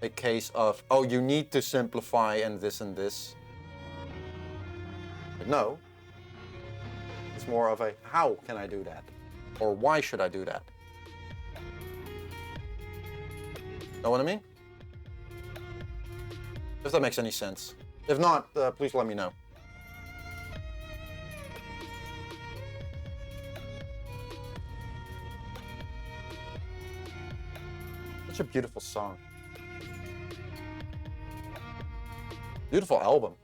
a case of, oh, you need to simplify and this and this. But no, it's more of a, how can I do that? Or why should I do that? Know what I mean? If that makes any sense. If not, please let me know. Such a beautiful song. Beautiful album.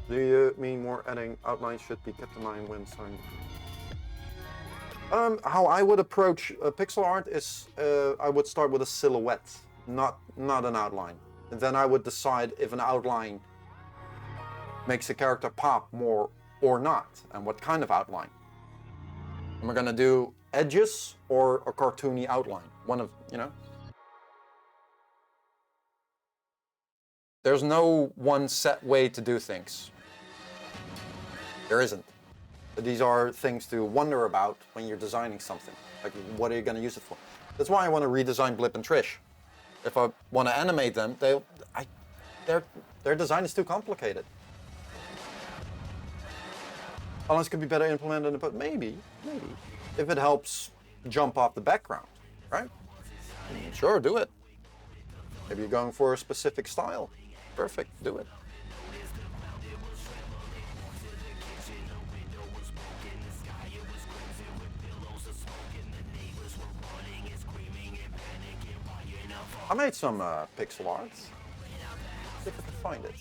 Do you mean more adding outlines should be kept in mind when starting? How I would approach pixel art is I would start with a silhouette, not an outline. And then I would decide if an outline makes a character pop more or not, and what kind of outline. Am I gonna do edges or a cartoony outline? One of, you know? There's no one set way to do things. There isn't. But these are things to wonder about when you're designing something. Like, what are you going to use it for? That's why I want to redesign Blip and Trish. If I want to animate them, their design is too complicated. Unless it could be better implemented, but maybe, if it helps jump off the background, right? Sure, do it. Maybe you're going for a specific style. Perfect, do it. I made some pixel art. See if I can find it.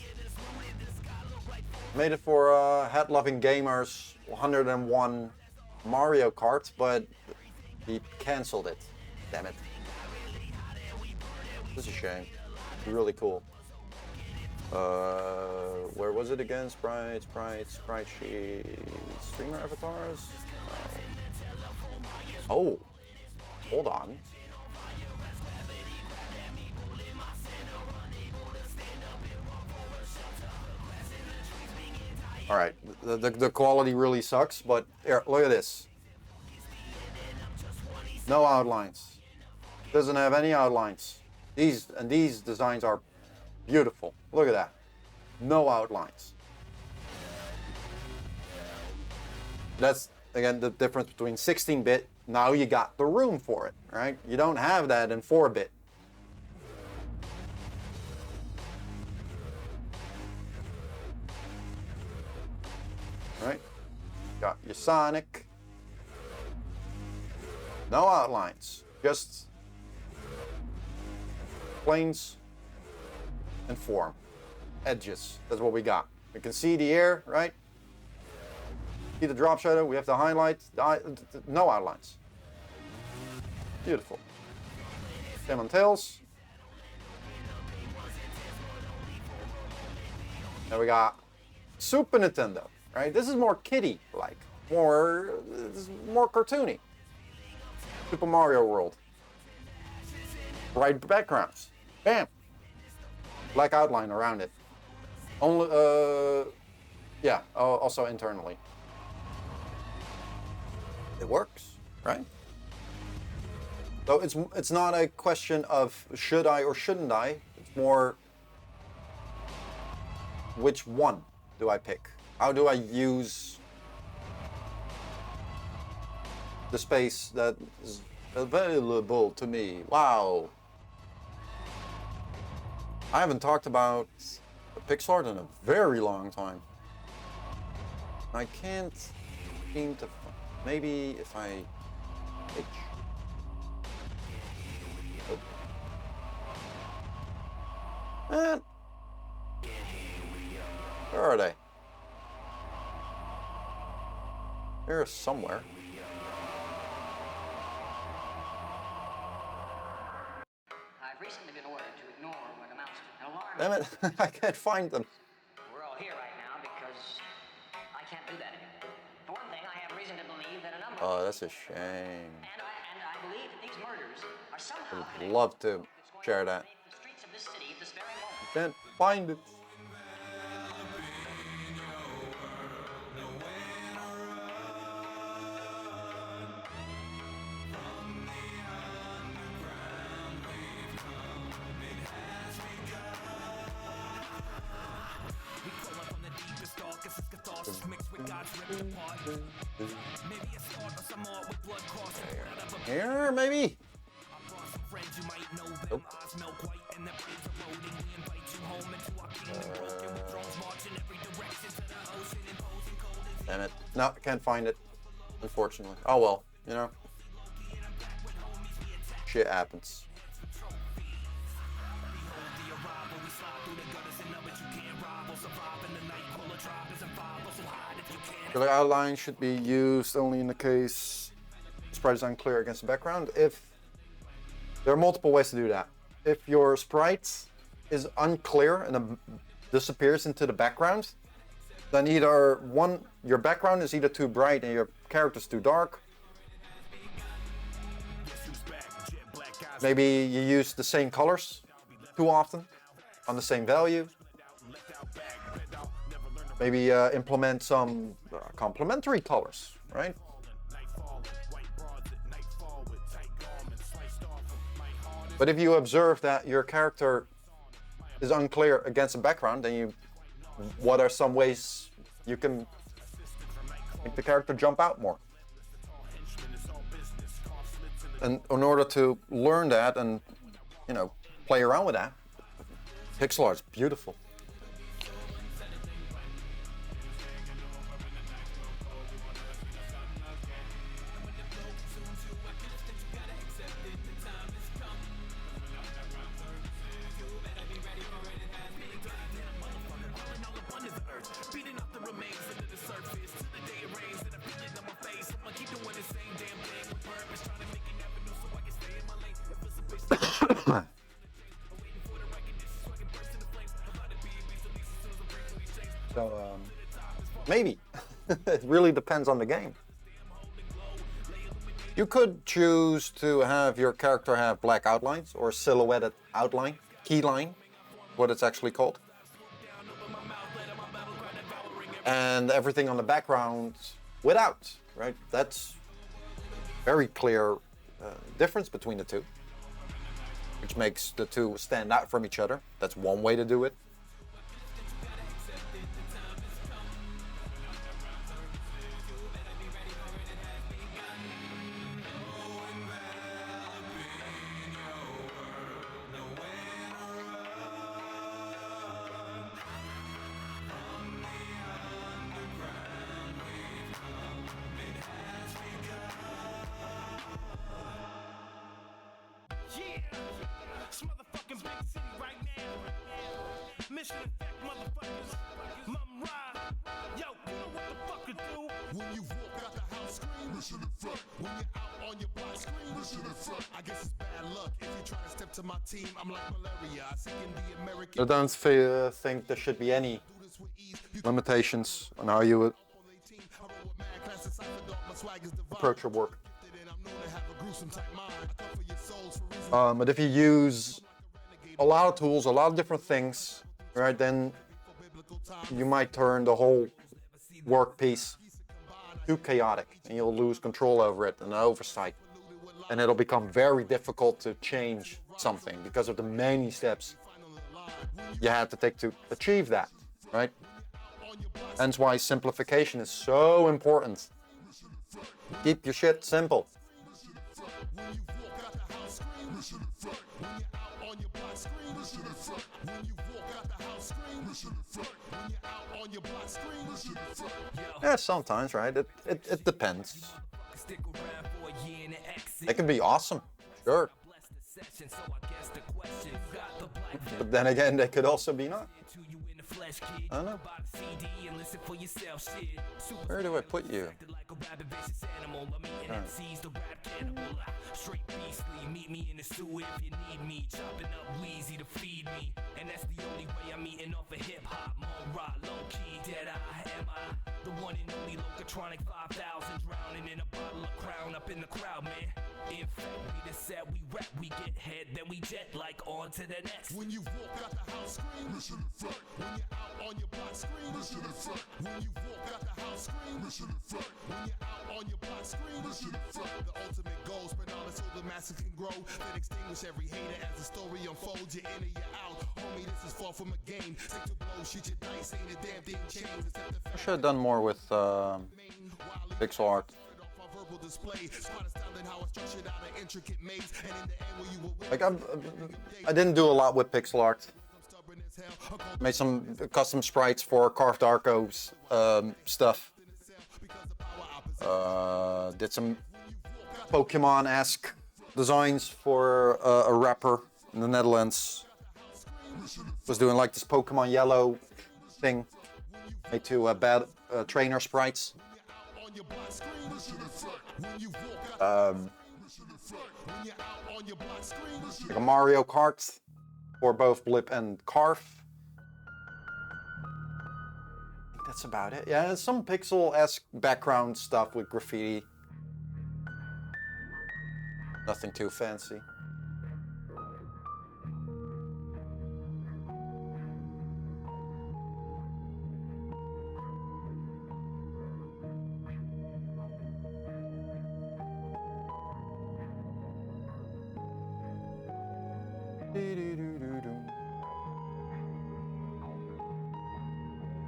Made it for Hat-Loving Gamers 101 Mario Kart, but he cancelled it. Damn it. This is a shame. It's really cool. Where was it again? Sprite sheet, streamer avatars? Oh, hold on. All right, the quality really sucks, but here, look at this. No outlines. Doesn't have any outlines. These designs are beautiful. Look at that. No outlines. That's, again, the difference between 16-bit. Now you got the room for it, right? You don't have that in 4-bit. Right? Got your Sonic. No outlines. Just planes and form. Edges. That's what we got. We can see the air, right? See the drop shadow. We have the highlight. No outlines. Beautiful. Tail and tails. Then we got Super Nintendo. Right? This is more kiddie-like. This is more cartoony. Super Mario World. Bright backgrounds. Bam. Black outline around it. Only, yeah, also internally. It works, right? So it's not a question of should I or shouldn't I. It's more which one do I pick? How do I use the space that is available to me? Wow. I haven't talked about pixel art in a very long time. I can't seem to. Maybe if I. Man. Where are they? They're somewhere. I've recently been ordered to ignore what amounts to an alarm. Damn it, I can't find them. We're all here right now because I can't do that anymore. For one thing, I have reason to believe that a number Oh, of that's a shame. and I believe that these murders are somehow I'd connected love to to what's going share on that. in the streets of this city at this very moment. Can't find it. Here, maybe? Nope. Damn it. No, can't find it. Unfortunately. Oh well, you know. Shit happens. The outline should be used only in the case sprite is unclear against the background. If there are multiple ways to do that. If your sprite is unclear and disappears into the background, then either your background is either too bright and your character's too dark. Maybe you use the same colors too often on the same value. Maybe implement some complementary colors, right? But if you observe that your character is unclear against the background, then what are some ways you can make the character jump out more? And in order to learn that and, you know, play around with that, pixel art is beautiful. So, maybe. It really depends on the game. You could choose to have your character have black outlines or silhouetted outline, keyline, what it's actually called. And everything on the background without, right? That's very clear difference between the two, which makes the two stand out from each other. That's one way to do it. This motherfucking big city right now. Mission effect, motherfuckers. Mum ride. Yo, you know what the fuck to do? When you walk out the house, scream, mission in front. When you're out on your block, scream, mission in front. I guess it's bad luck if you try to step to my team. I'm like malaria. I seek in the American. I don't think there should be any limitations on how you would approach your work. But if you use a lot of tools, a lot of different things, right, then you might turn the whole work piece too chaotic and you'll lose control over it and oversight. And it'll become very difficult to change something because of the many steps you have to take to achieve that, right? Hence why simplification is so important. Keep your shit simple. Yeah, sometimes, right? It depends. It can be awesome, sure. But then again, they could also be not. I don't know. Where do I put you? Right. Meet me in the sewer if you need me. Chopping up Weezy to feed me. And that's the only way I'm eating off of hip hop. More rock, low key, dead eye. Am I the one and only Locatronic 5000? Drowning in a bottle of Crown up in the crowd, man. In fact, we the set, we rap, we get head, then we jet like on to the next. When you walk out the house, scream, mission in front. When you're out on your block, scream, mission in front. When you walk out the house, scream, mission in front. When you're out on your block, scream, mission in front. The ultimate goal, spread knowledge so the masses can grow. Then extinguish every hater as the story unfolds. You're in or you're out, homie. This is far from a game. Take the blow, shoot your dice, ain't a damn thing changed. I should have done more with pixel art. Like I didn't do a lot with pixel art. Made some custom sprites for Carved Arco's stuff. Did some Pokemon-esque designs for a rapper in the Netherlands. Was doing like this Pokemon Yellow thing. Made two bad trainer sprites. Like a Mario Kart for both Blip and Carve. I think that's about it. Yeah, some pixel-esque background stuff with graffiti. Nothing too fancy.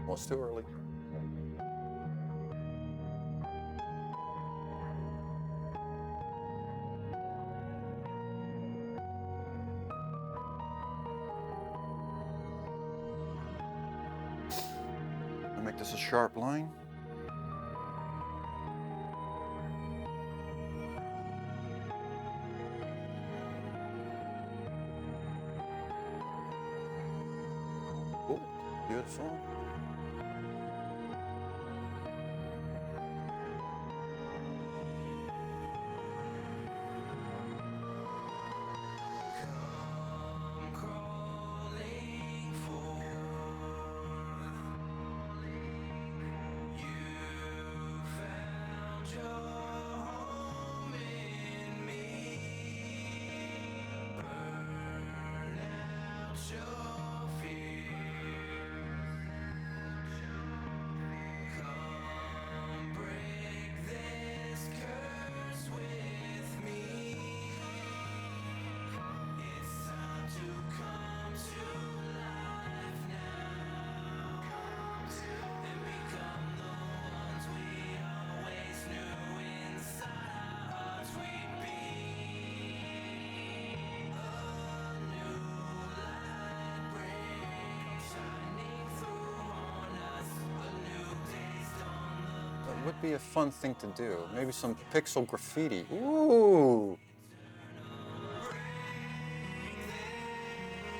Well, it's too early. I'll make this a sharp line. Oh, beautiful. Would be a fun thing to do. Maybe some pixel graffiti. Ooh!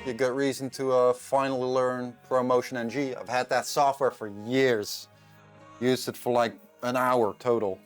You got reason to finally learn ProMotion NG. I've had that software for years. Used it for like an hour total.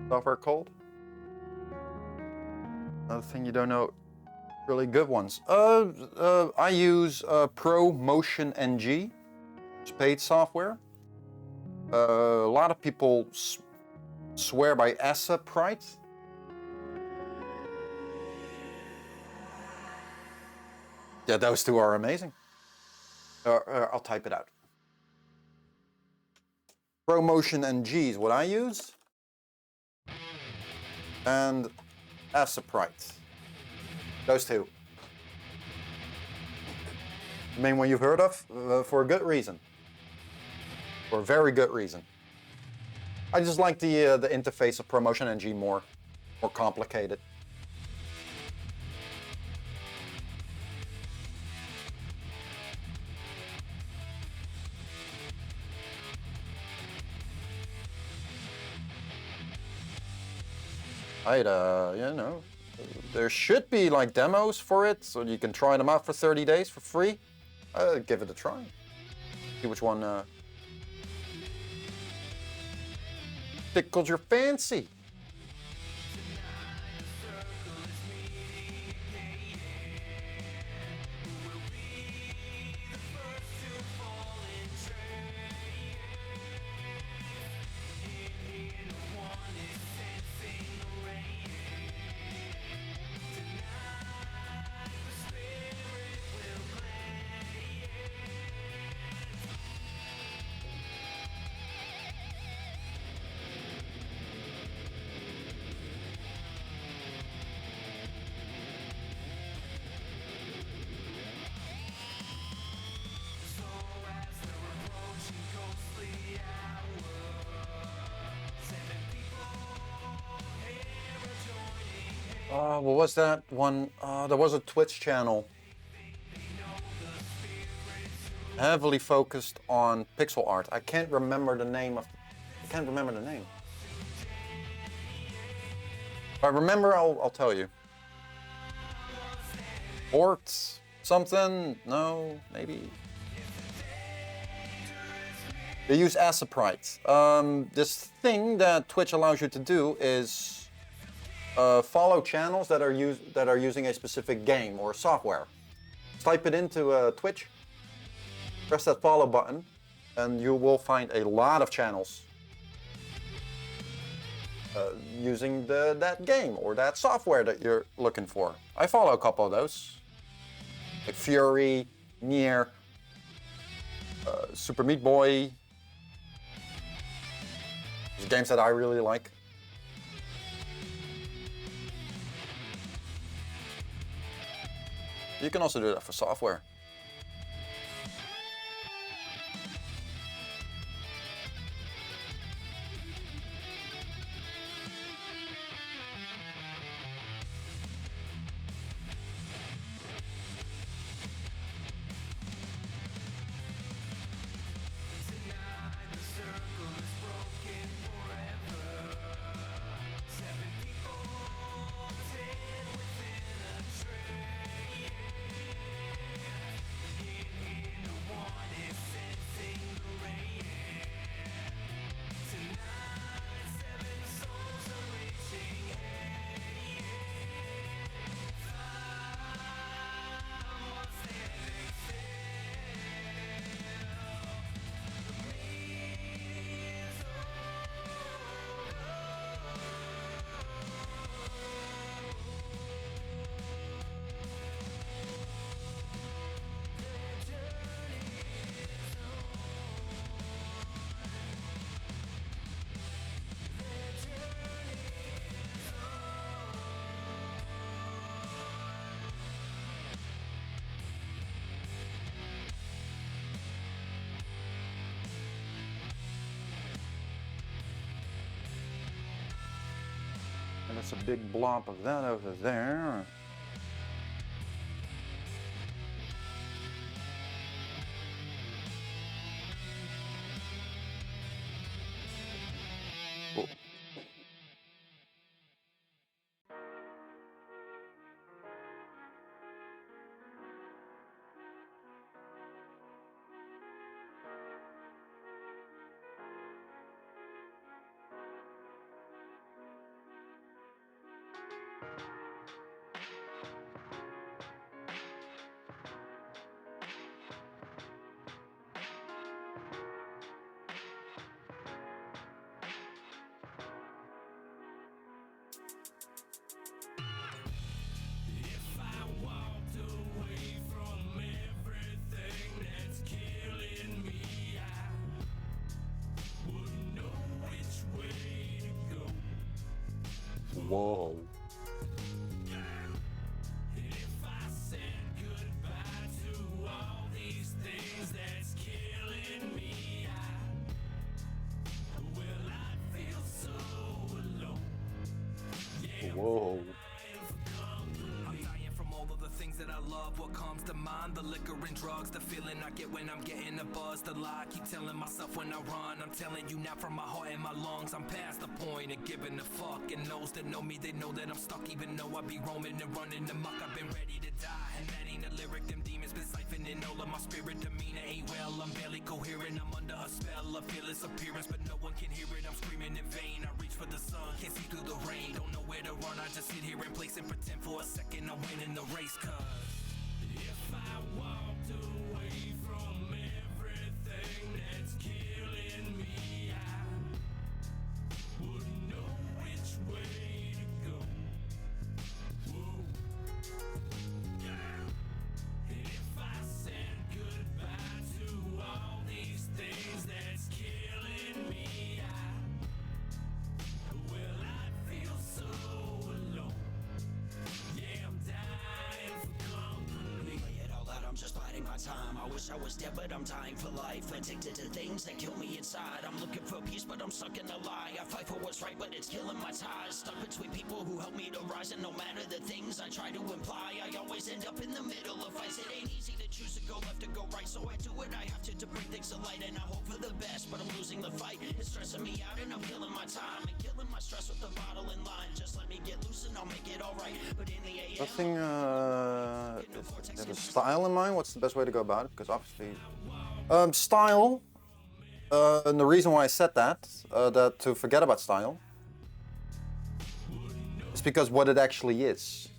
Software called? Another thing you don't know, really good ones. I use ProMotion NG. It's paid software. A lot of people swear by Prite. Yeah, those two are amazing. I'll type it out. ProMotion NG is what I use. And Prite. Those two. The main one you've heard of for a good reason. For a very good reason. I just like the interface of Promotion NG more complicated. I'd, you know, there should be like demos for it, so you can try them out for 30 days for free. Give it a try. See which one tickles your fancy. What was that one? There was a Twitch channel heavily focused on pixel art. I can't remember the name. If I remember, I'll tell you. Ort something? No, maybe. They use Assaprite. This thing that Twitch allows you to do is follow channels that are using a specific game or software. Type it into Twitch, press that follow button, and you will find a lot of channels using that game or that software that you're looking for. I follow a couple of those, like Fury, Nier, Super Meat Boy. These games that I really like. You can also do that for software. And it's a big blob of that over there. Cool. Whoa. If I said goodbye to all the all of the things that I love. What comes to mind? The liquor and drugs, the feeling I get when I'm getting a buzz. The lie I keep telling myself when I run. I'm telling you now from my heart and my lungs. I'm past the point of giving a fuck. And those that know me, they know that I'm stuck. Even though I be roaming and running amok, I've been ready to die. And that ain't a lyric, them demons been siphoning all of my spirit. Demeanor ain't well, I'm barely coherent. I'm under a spell of fearless appearance, but no one can hear it. I'm screaming in vain. I reach for the sun, can't see through the rain. Don't know where to run, I just sit here in place and pretend for a second I'm winning the race. Cause if I walked away from everything that's killing me, I wouldn't know which way to go. Whoa. Yeah. And if I said goodbye to all these things that's killing me, well, I feel so alone. Yeah, I'm dying for company. Lay it all out, I'm just biding my time. I wish I was dead, but I'm dying for life. Addicted to things that kill me inside. I'm looking for peace, but I'm stuck in a lie. I fight for what's right, but it's killing my ties. Stuck between people who help me to rise, and no matter the things I try to imply, I always end up in the middle of fights. It ain't easy to choose to go left or go right, so I do what I have to bring things to light. And I hope for the best, but I'm losing the fight. It's stressing me out, and I'm killing my time and killing my stress with the bottle in line. Just let me get loose, and I'll make it all right. But in the AM, Nothing, there's a style in mind. What's the best way to go about it? Because obviously, style, and the reason why I said that to forget about style, is because what it actually is.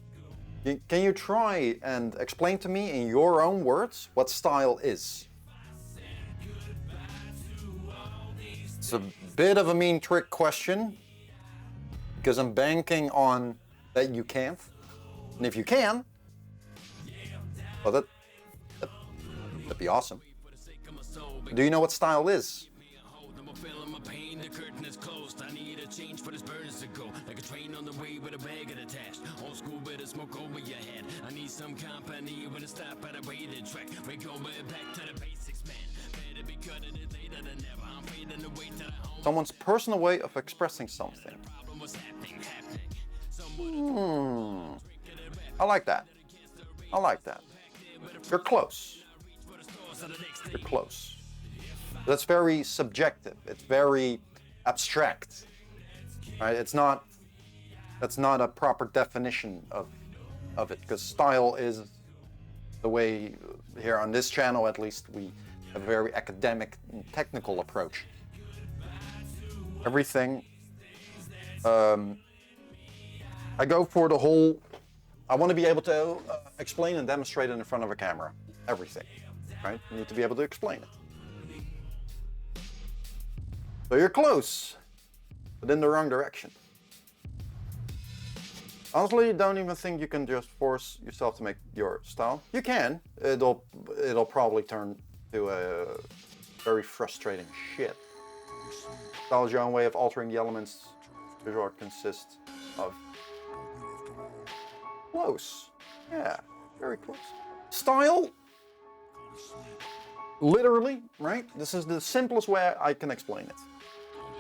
Can you try and explain to me in your own words what style is? It's a bit of a mean trick question, because I'm banking on that you can't. And if you can, well, that'd be awesome. Do you know what style is? I need a change for this burdens to go. Like a train on the way with a bag attached. Old school better smoke over your head. I need some company when to stop at a weighted track. We go back to the basics, man. Better be cutting it later than never. I'm fading the way to the home. Someone's personal way of expressing something. I like that. I like that. You're close. You're close. That's very subjective. It's very abstract. Right? That's not a proper definition of it, because style is the way here on this channel, at least, we have a very academic and technical approach. Everything I go for the whole, I want to be able to explain and demonstrate it in front of a camera. Everything, right? You need to be able to explain it. So you're close, but in the wrong direction. Honestly, don't even think you can just force yourself to make your style. You can. It'll probably turn to a very frustrating shit. Style is your own way of altering the elements your art consists of. Close. Yeah, very close. Style, literally, right? This is the simplest way I can explain it.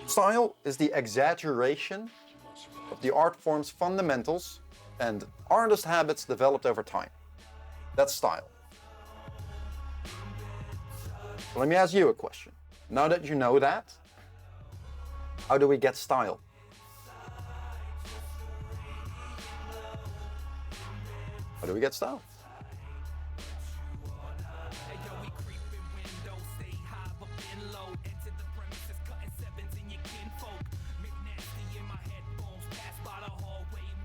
Style is the exaggeration of the art form's fundamentals and artist habits developed over time. That's style. Let me ask you a question. Now that you know that, how do we get style? How do we get style?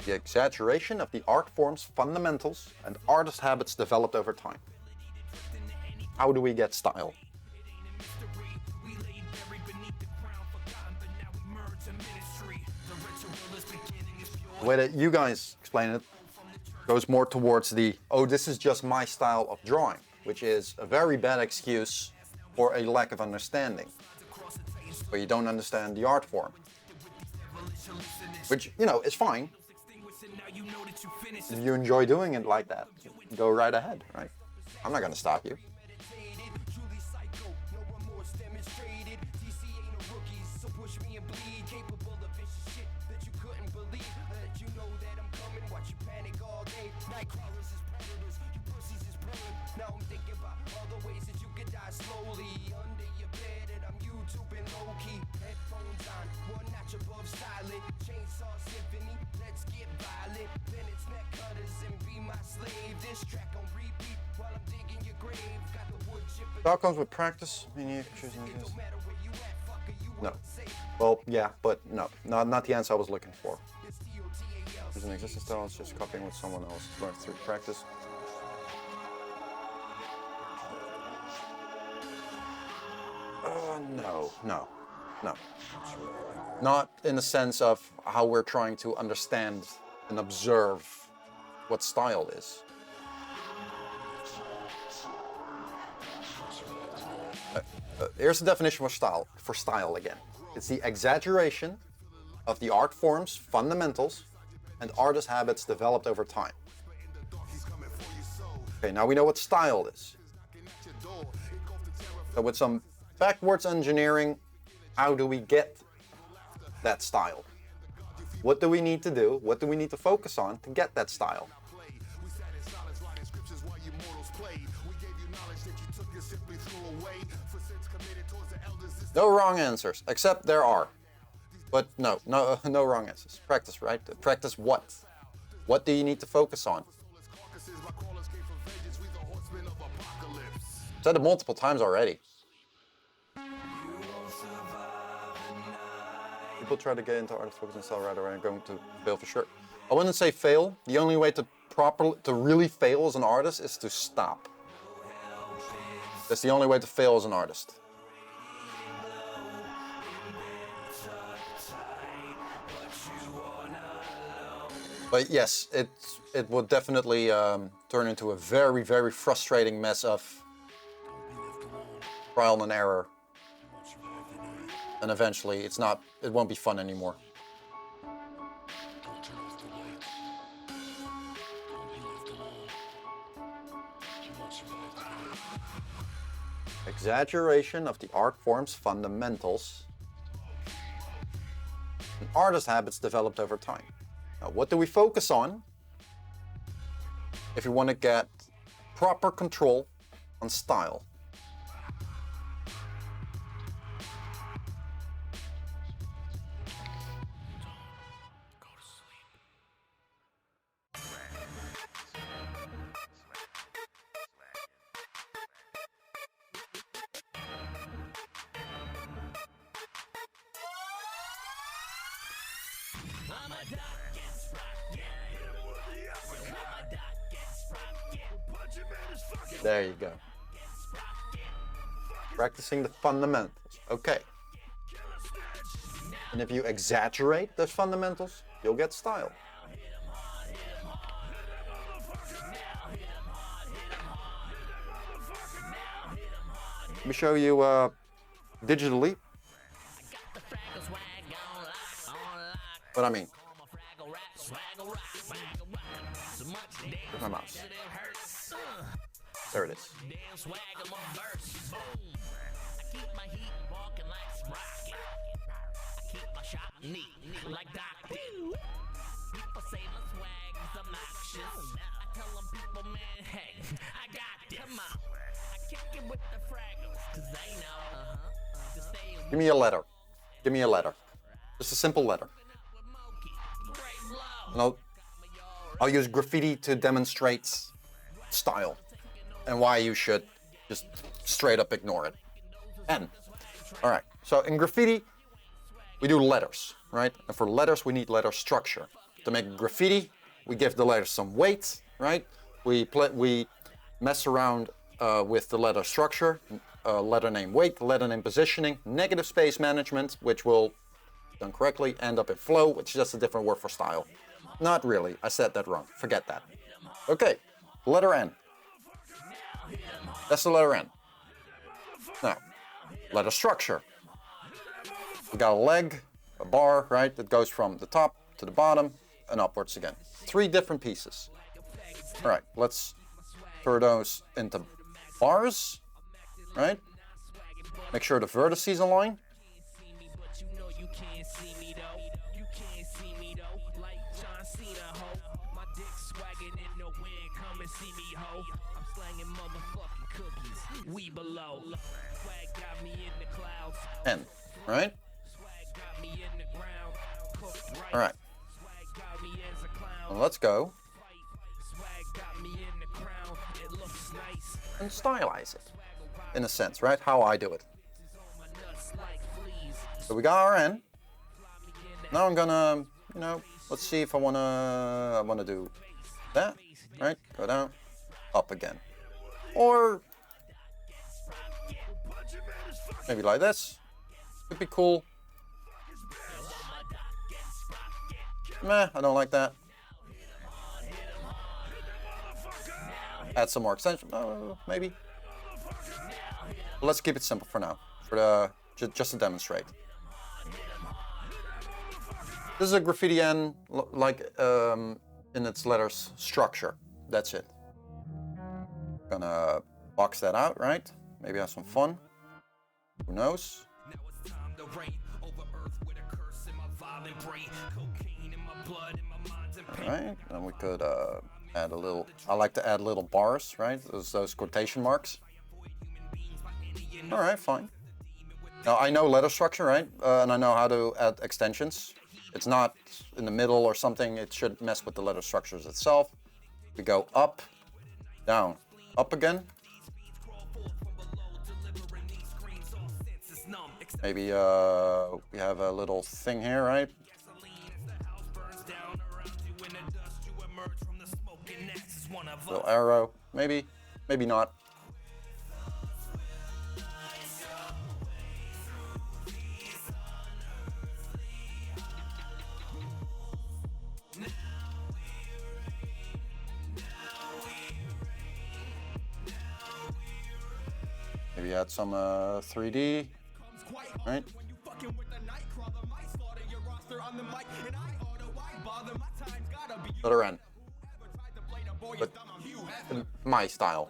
The exaggeration of the art form's fundamentals and artist habits developed over time. How do we get style? The way that you guys explain it goes more towards the, oh, this is just my style of drawing, which is a very bad excuse for a lack of understanding, where you don't understand the art form. Which, you know, is fine. If you enjoy doing it like that, go right ahead, right? I'm not gonna stop you. now I'm thinking about all the ways that you could die slowly. Under your bed and I'm YouTubing low-key. Headphones on, one notch above silent. Chainsaw symphony, let's get violent. Bennett's neck cutters and be my slave. This track on repeat while I'm digging your grave. Got the wood chipper. It all comes with practice. I mean, you can choose It don't matter where you at, fucker, you no. unsafe. Well, yeah, but no. Not the answer I was looking for. It's TOTAL. There's an existing style, it's just copying what someone else learned through practice. No. Not in the sense of how we're trying to understand and observe what style is. Here's the definition for style again. It's the exaggeration of the art form's fundamentals and artist habits developed over time. Okay, now we know what style is. So with some backwards engineering, how do we get that style? What do we need to do? What do we need to focus on to get that style? No wrong answers, except there are. But no wrong answers. Practice, right? Practice what? What do you need to focus on? Said it multiple times already. People try to get into artist focus and style right away and going to fail for sure. I wouldn't say fail. The only way to really fail as an artist is to stop. That's the only way to fail as an artist. But yes, it would definitely turn into a very, very frustrating mess of trial and error. And eventually it won't be fun anymore. Exaggeration of the art form's fundamentals and artist habits developed over time. Now, what do we focus on if you want to get proper control on style? There you go. Practicing the fundamentals. Okay. And if you exaggerate those fundamentals, you'll get style. Let me show you digitally what I mean. Where's my mouse? There it is. Give me a letter. Give me a letter. Just a simple letter. And I'll use graffiti to demonstrate style and why you should just straight up ignore it. N. All right. So in graffiti, we do letters, right? And for letters, we need letter structure. To make graffiti, we give the letters some weight, right? We mess around with the letter structure, letter name weight, letter name positioning, negative space management, which will, done correctly, end up in flow, which is just a different word for style. Not really. I said that wrong. Forget that. Okay. Letter N. That's the letter N. Now, letter structure. We got a leg, a bar, right? That goes from the top to the bottom and upwards again. 3 different pieces. All right, let's turn those into bars, right? Make sure the vertices align. see me, ho. I'm slanging motherfucking cookies. We below. Swag got me in the clouds. N, right? Swag got me in the ground. Cooked right. All right. Swag got me as a clown. Well, let's go Swag got me in the crown. It looks nice. and stylize it, in a sense, right? How I do it. My nuts like fleas. So we got our N. Now I'm gonna, you know, let's see if I wanna do that, right? Go down, up again, or maybe like this. Could be cool. Meh, I don't like that. Add some more extension. Oh, maybe. But let's keep it simple for now. For the just to demonstrate. This is a graffiti N, like in its letters structure. That's it. Gonna box that out, right? Maybe have some fun. Who knows? Now it's time to reign over earth with a curse in my violent brain. Cocaine in my blood, in my mind's in pain. All right, then we could add a little. I like to add little bars, right? Those quotation marks. All right, fine. Now I know letter structure, right? And I know how to add extensions. It's not in the middle or something. It should mess with the letter structures itself. We go up, down, up again. Maybe we have a little thing here, right? Little arrow, maybe, maybe not. Maybe add some 3D, right? Letter N, but in my style.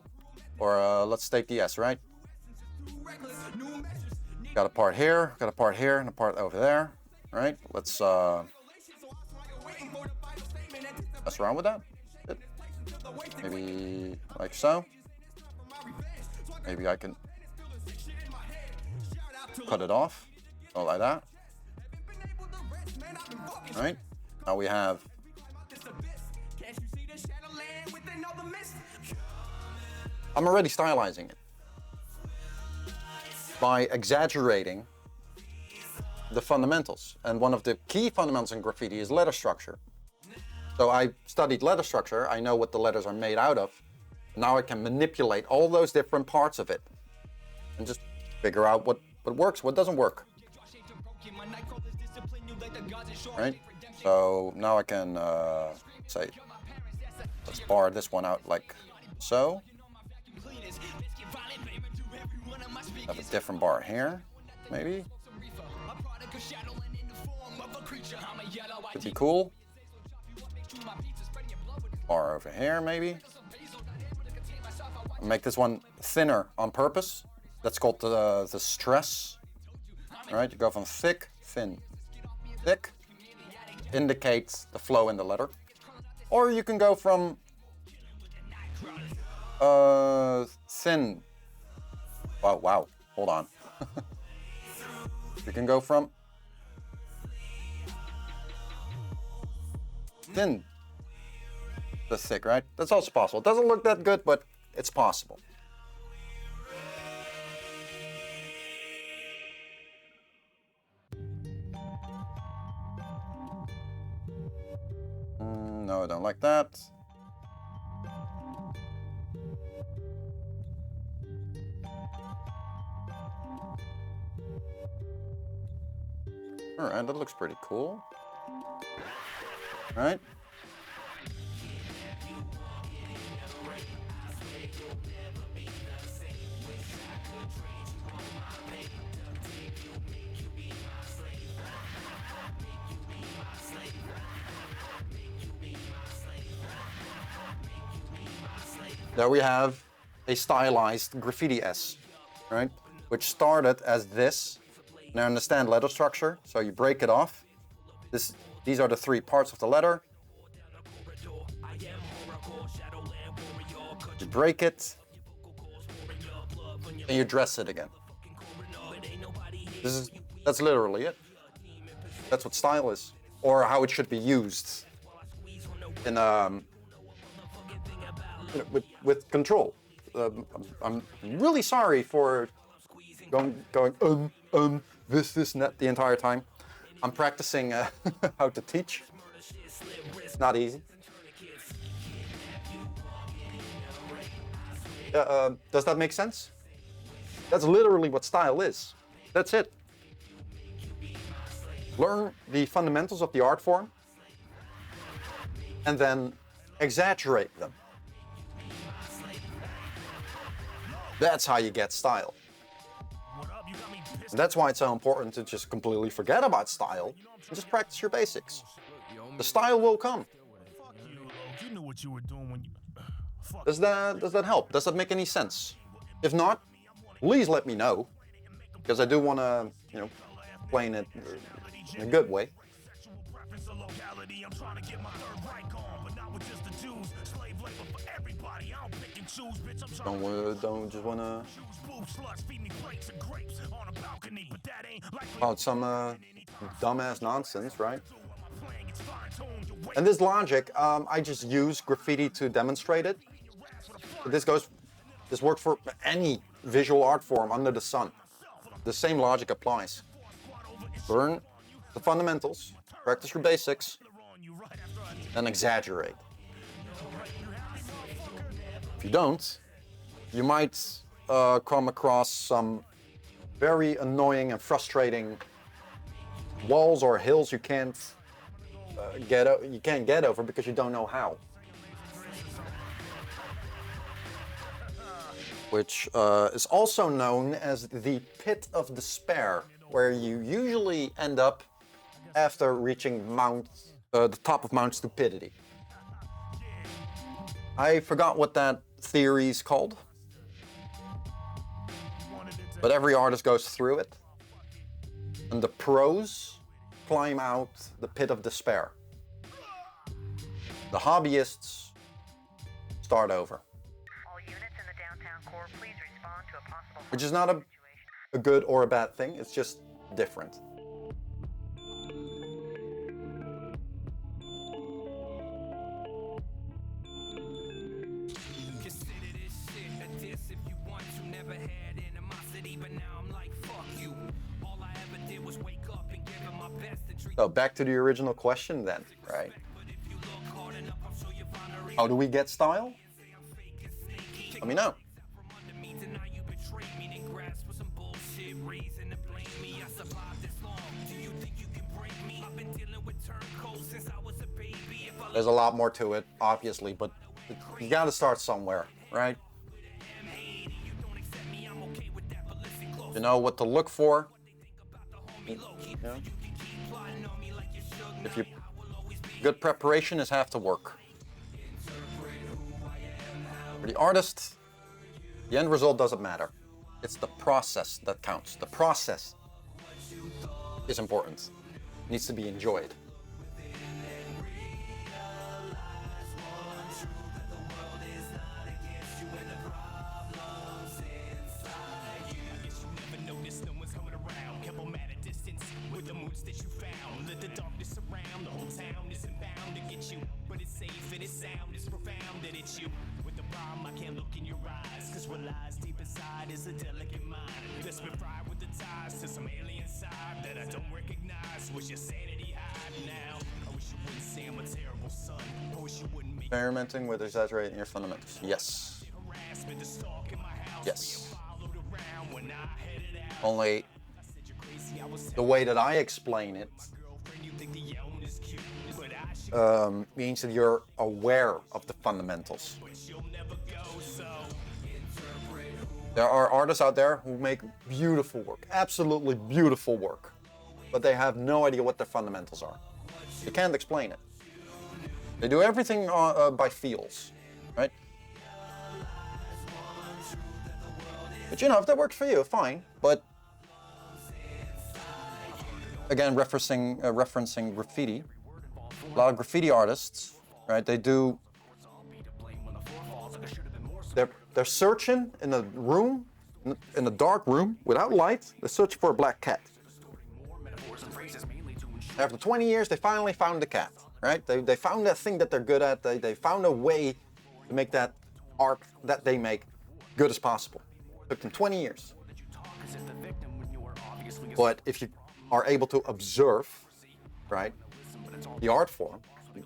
Or let's take the S, right? Got a part here, got a part here, and a part over there, right? Let's mess around with that. Good. Maybe like so. Maybe I can cut it off, or like that. All right, now we have I'm already stylizing it by exaggerating the fundamentals. And one of the key fundamentals in graffiti is letter structure. So I studied letter structure. I know what the letters are made out of. Now I can manipulate all those different parts of it and just figure out what works, what doesn't work. Right? So now I can say, let's bar this one out like so. Have a different bar here, maybe. Could be cool. Bar over here, maybe. Make this one thinner on purpose. That's called the stress. All right, you go from thick, thin, thick. Indicates the flow in the letter. Or you can go from thin. Oh, wow. Hold on. You can go from thin to thick, right? That's also possible. It doesn't look that good, but it's possible. No, I don't like that. All right, that looks pretty cool. All right. There we have a stylized graffiti S, right? Which started as this. Now understand letter structure, so you break it off. These are the three parts of the letter. You break it, and you dress it again. That's literally it. That's what style is, or how it should be used in with control. I'm really sorry for going this and that the entire time. I'm practicing how to teach. It's not easy. Does that make sense? That's literally what style is. That's it. Learn the fundamentals of the art form and then exaggerate them. That's how you get style. And that's why it's so important to just completely forget about style and just practice your basics. The style will come. Does that help? Does that make any sense? If not, please let me know, because I do want to, explain it in a good way. Don't just wanna about some dumbass nonsense, right? And this logic, I just use graffiti to demonstrate it. This works for any visual art form under the sun. The same logic applies. Learn the fundamentals, practice your basics, then exaggerate. If you don't, you might come across some very annoying and frustrating walls or hills you can't get over because you don't know how. Which is also known as the pit of despair, where you usually end up after reaching the top of Mount Stupidity. I forgot what that theory is called, but every artist goes through it, and the pros climb out the pit of despair. The hobbyists start over. Which is not a good or a bad thing, it's just different. So back to the original question then, right? How do we get style? Let me know. There's a lot more to it, obviously, but you gotta start somewhere, right? You know what to look for. If you good preparation is half the work. For the artist, the end result doesn't matter. It's the process that counts. The process is important. It needs to be enjoyed. Experimenting with exaggerating your fundamentals. Yes. Yes. Only the way that I explain it means that you're aware of the fundamentals. There are artists out there who make beautiful work, absolutely beautiful work, but they have no idea what their fundamentals are. You can't explain it. They do everything by feels, right? But if that works for you, fine. But again, referencing graffiti, a lot of graffiti artists, right? They do They're searching in a room, in a dark room without light. They're searching for a black cat. After 20 years, they finally found the cat, right? They found that thing that they're good at. They found a way to make that art that they make good as possible. It took them 20 years. But if you are able to observe, right, the art form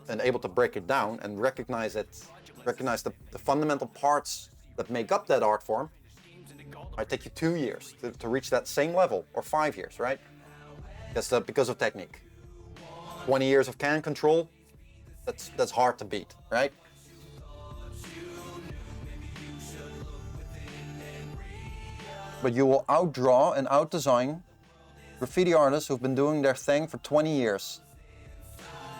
and able to break it down and recognize the fundamental parts that make up that art form, it might take you 2 years to reach that same level, or 5 years, right? That's because of technique. 20 years of can control, that's hard to beat, right? But you will outdraw and outdesign graffiti artists who've been doing their thing for 20 years.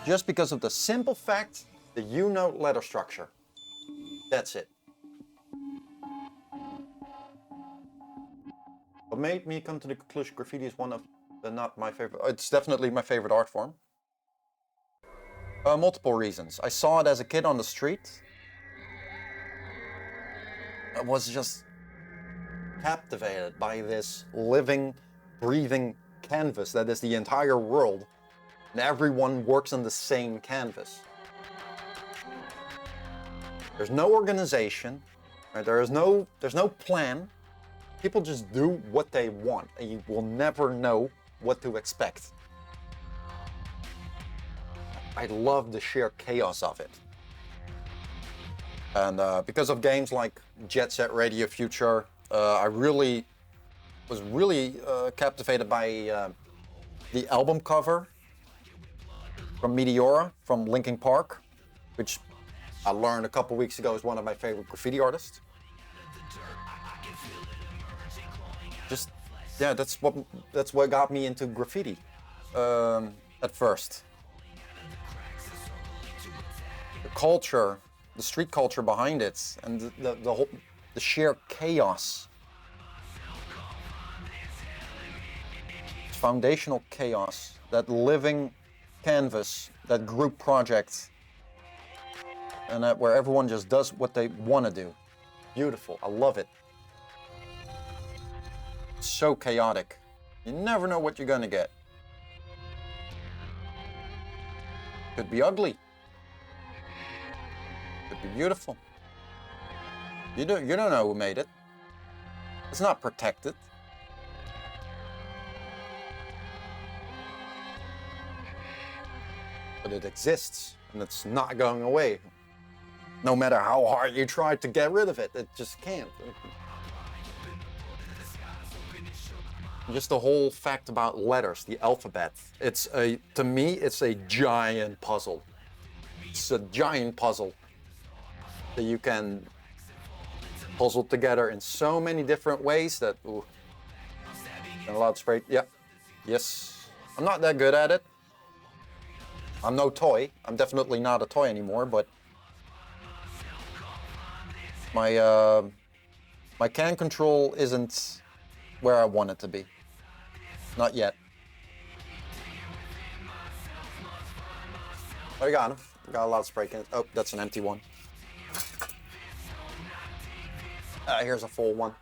Just because of the simple fact that you know letter structure. That's it. What made me come to the conclusion graffiti is one of the not my favorite. It's definitely my favorite art form. Multiple reasons. I saw it as a kid on the street. I was just captivated by this living, breathing canvas that is the entire world, and everyone works on the same canvas. There's no organization, right? There's no plan. People just do what they want, and you will never know what to expect. I love the sheer chaos of it. And because of games like Jet Set Radio Future, I was really captivated by the album cover from Meteora, from Linkin Park, which I learned a couple weeks ago is one of my favorite graffiti artists. Just, yeah, that's what got me into graffiti at first. The culture, the street culture behind it, and the sheer chaos. Foundational chaos, that living canvas, that group project, and that where everyone just does what they want to do. Beautiful, I love it. It's so chaotic. You never know what you're gonna get. Could be ugly. Could be beautiful. You don't know who made it. It's not protected. But it exists, and it's not going away. No matter how hard you try to get rid of it, it just can't. Just the whole fact about letters, the alphabet. To me, it's a giant puzzle. It's a giant puzzle that you can puzzle together in so many different ways that, ooh. And a lot of spray, yeah, yes. I'm not that good at it. I'm no toy. I'm definitely not a toy anymore, but my can control isn't where I want it to be. Not yet. Oh, you got him. Got a lot of spray cans. Oh, that's an empty one. Here's a full one.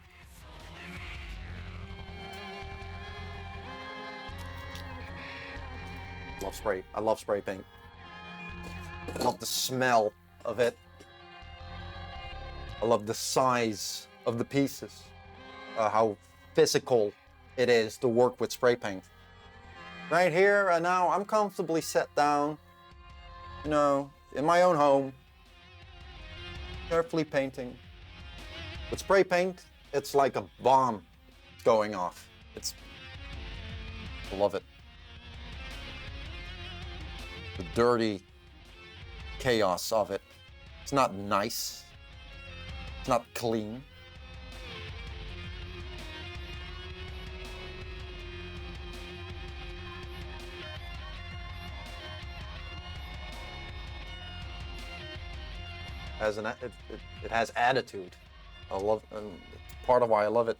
I love spray paint. I love the smell of it. I love the size of the pieces. How physical it is to work with spray paint. Right here and now, I'm comfortably set down, you know, in my own home, carefully painting. With spray paint, it's like a bomb going off. I love it. The dirty chaos of it. It's not nice. It's not clean. It has attitude. I love, and it's part of why I love it.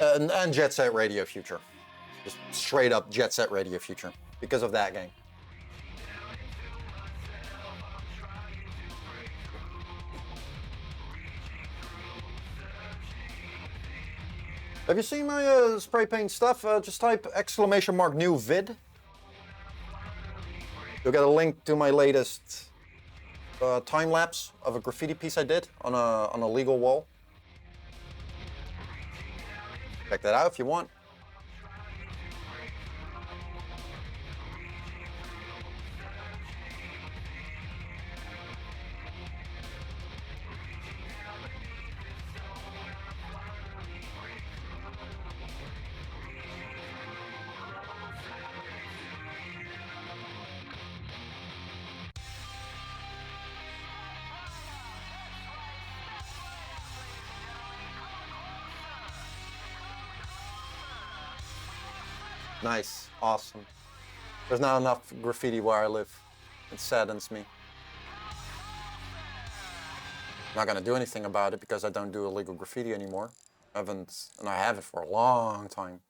And Jet Set Radio Future. Just straight up Jet Set Radio Future because of that game. Have you seen my spray paint stuff? Just type !new vid. You'll get a link to my latest time lapse of a graffiti piece I did on a legal wall. Check that out if you want. Nice, awesome. There's not enough graffiti where I live. It saddens me. I'm not gonna do anything about it because I don't do illegal graffiti anymore. I haven't for a long time.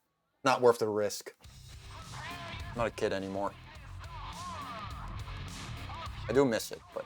Not worth the risk. I'm not a kid anymore. I do miss it, but.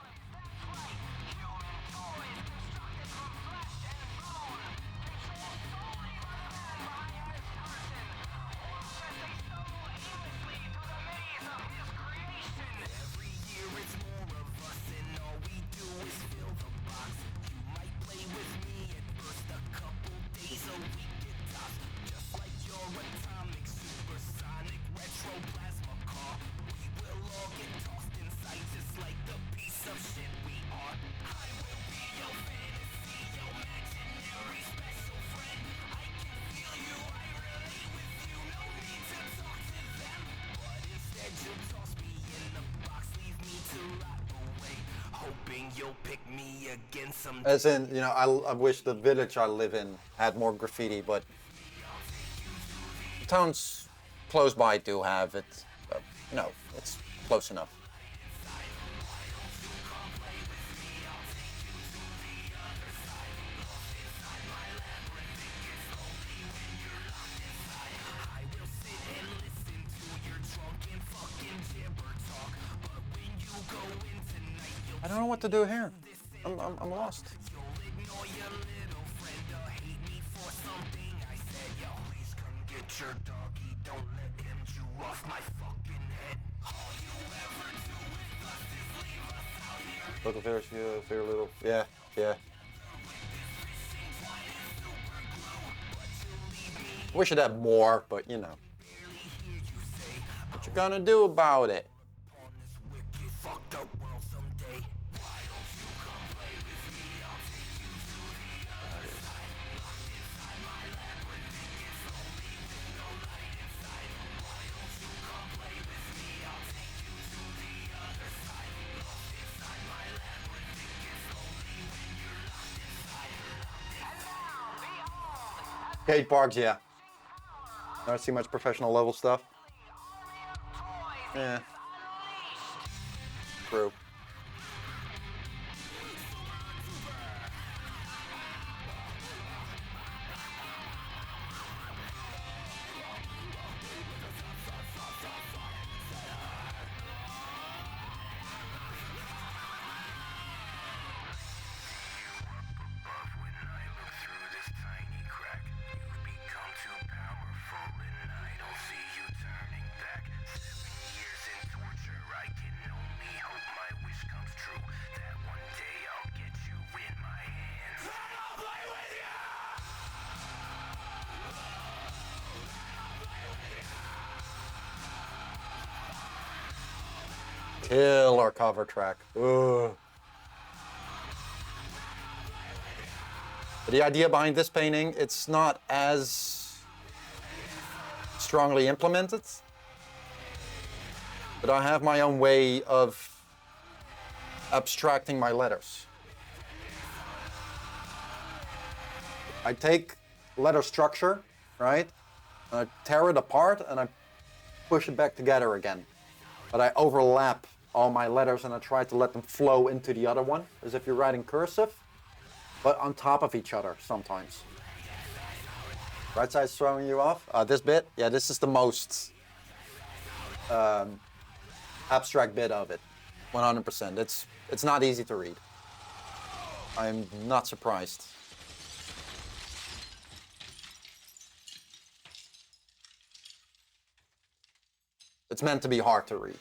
As in, you know, I wish the village I live in had more graffiti, but the towns close by do have it. You know, it's close enough. I don't know what to do here. I'm lost. Local fair little. Yeah. Wish it had more, but you know. What you gonna do about it? Skate parks, yeah. I don't see much professional level stuff. Yeah. True. Kill our cover track. Ugh. But the idea behind this painting, it's not as strongly implemented, but I have my own way of abstracting my letters. I take letter structure, right? And I tear it apart and I push it back together again. But I overlap all my letters and I try to let them flow into the other one, as if you're writing cursive, but on top of each other sometimes. Right side's throwing you off? This bit? Yeah, this is the most abstract bit of it, 100%. It's not easy to read. I'm not surprised. It's meant to be hard to read.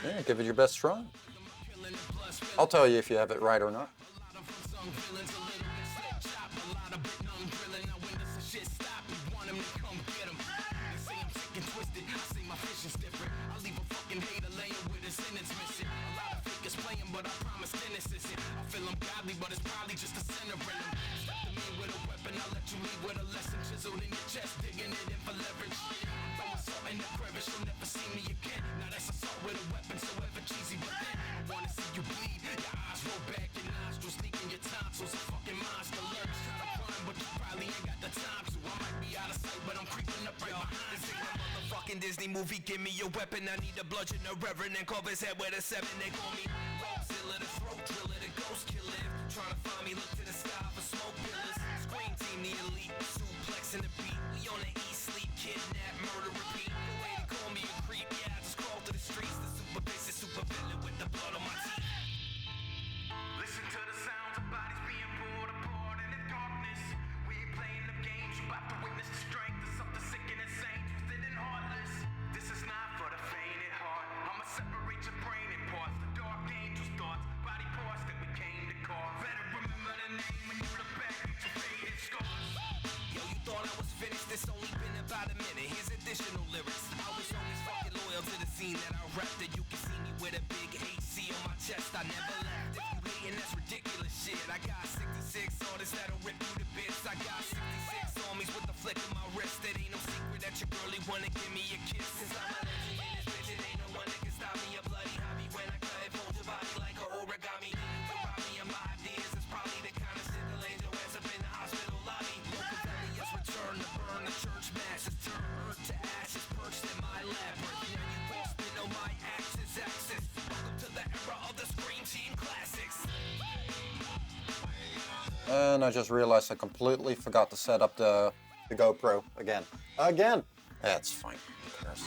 Yeah, give it your best try. I'll tell you if you have it right or not. Disney movie, give me a weapon. I need a bludgeon, a reverend, and carve his head with a 7. They call me Roguezilla, the throat driller, the ghost killer. Trying to find me, look to the sky for smoke pillars. Scream team, the elite, suplex in the beat. We on the eat, sleep, kidnap, murder, repeat. The way they call me a creep, yeah, I just crawl through the streets. The super basic, super villain with the blood on my teeth. Listen to the sounds of bodies being pulled apart in the darkness. We ain't playing the games, you about to witness the strength of something sick and insane, twisted and heartless. This is not for the faint at heart. I'ma separate your brain in parts. The dark angel's thoughts, body parts that we came to call. Better remember the name when you look back at your faded scars. Yo, you thought I was finished? It's only been about a minute. Here's additional lyrics. I was always fucking loyal to the scene that I repped. And you can see me with a big HC on my chest. I never left. If you hating, that's ridiculous shit. I got 66 artists that'll rip you to bits. I got 66 homies with the flick of my wrist. It ain't no secret that your girlie wanna give me a kiss. Cause I'm a legend in this bitch. It ain't no one that can stop me. A bloody hobby when I cut it, fold your body like a origami. To rob me of my ideas is probably the kind of shit that'll end your ass up in the hospital lobby. Local return to burn the church masses, turn earth to ashes, perched in my labyrinth. Now you won't spin on my axis. Welcome to the era of the Scream Team classics. And I just realized I completely forgot to set up the GoPro again. That's fine. Who cares?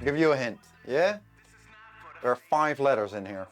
Give you a hint, yeah? There are 5 letters in here.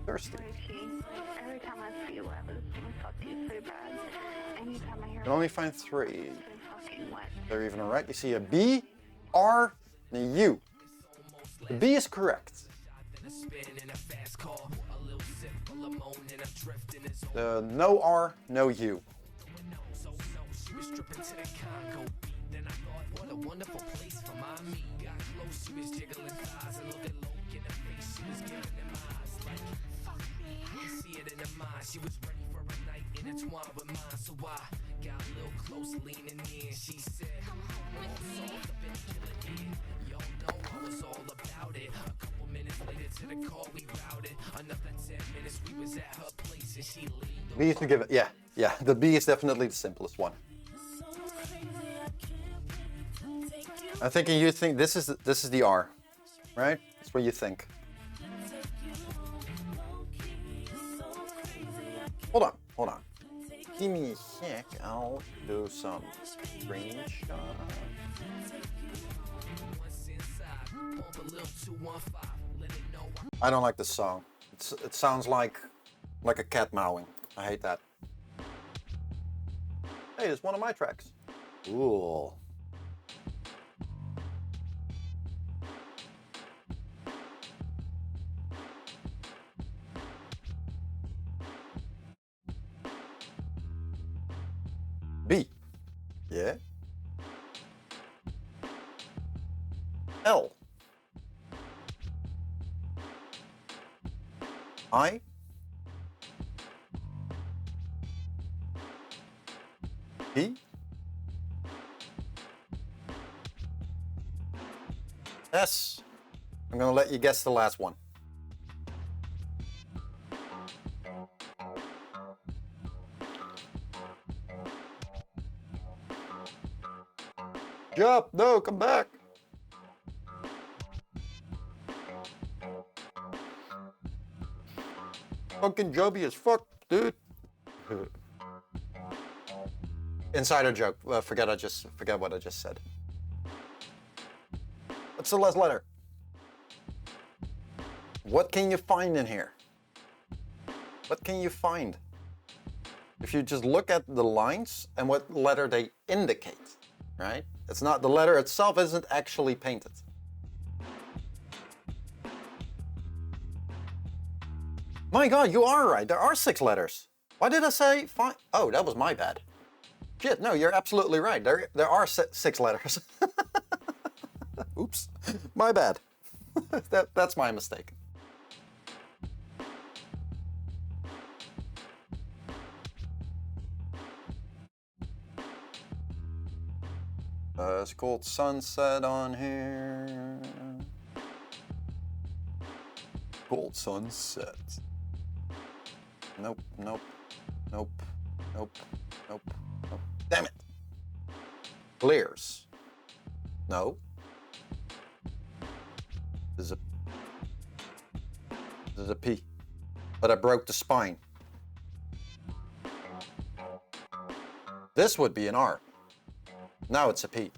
Thirsty. Every time I see you, I just want to talk to you so bad. Anytime I hear You can only find 3. fucking wet. They're even alright. You see a B, R, and a U. The B is correct. The no R, no U. What a wonderful place for my me. Got close, she was jiggling thighs and looking low in the face. She was giving them eyes like, fuck me. I can see it in her mind. She was ready for a night intertwined with mine. So I got a little close, leaning in. She said, come home with me. Y'all know I was all about it. A couple minutes later to the call we routed. Another 10 minutes we was at her place and she leaned. B is to give it, yeah. The B is definitely the simplest one. I'm thinking you think this is the R, right? That's what you think. Hold on. Give me a sec. I'll do some screenshot. I don't like this song. It sounds like a cat mowing. I hate that. Hey, it's one of my tracks. Ooh. B. Yeah. L. I. P. S. I'm gonna let you guess the last one. Jump! No, come back! Fucking Joby as fuck, dude. Insider joke. Forget what I just said. What's the last letter? What can you find in here? What can you find? If you just look at the lines and what letter they indicate, right? It's not, the letter itself isn't actually painted. My God, you are right. There are 6 letters. Why did I say 5? Oh, that was my bad. Shit, no, you're absolutely right. There are 6 letters. Oops, my bad. That's my mistake. It's called Sunset on here. Cold Sunset. Nope. Damn it. Clears. No. This is a P. But I broke the spine. This would be an R. Now it's a P.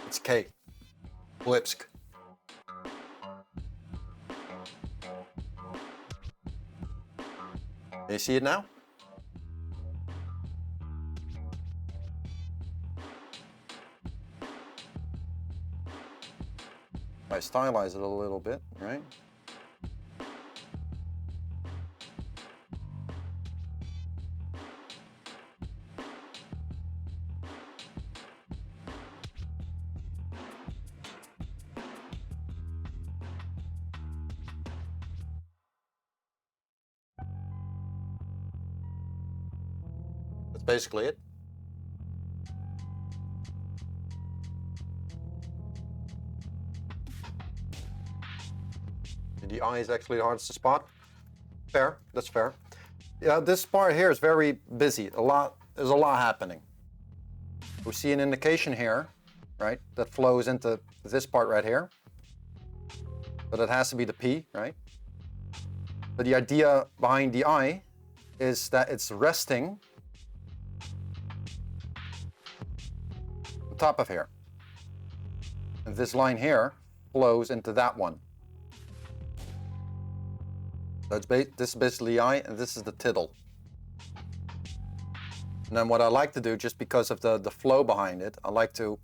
It's K. BlipSqueek. You see it now? I stylize it a little bit, right? That's basically it. The eye is actually the hardest to spot. Fair, that's fair. Yeah, this part here is very busy. There's a lot happening. We see an indication here, right, that flows into this part right here. But it has to be the P, right? But the idea behind the eye is that it's resting on top of here. And this line here flows into that one. So this is basically the eye, and this is the tittle. And then what I like to do, just because of the flow behind it, I like to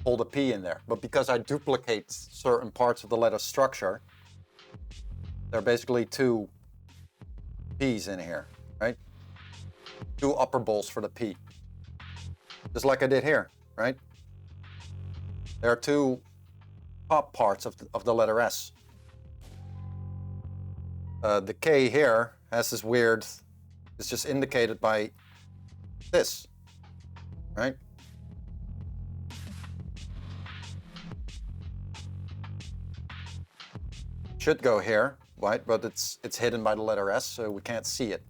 hold a P in there. But because I duplicate certain parts of the letter structure, there are basically 2 P's in here, right? 2 upper bowls for the P. Just like I did here, right? There are 2 top parts of the letter S. The K here has this weird, it's just indicated by this, right? Should go here, right? But it's hidden by the letter S, so we can't see it.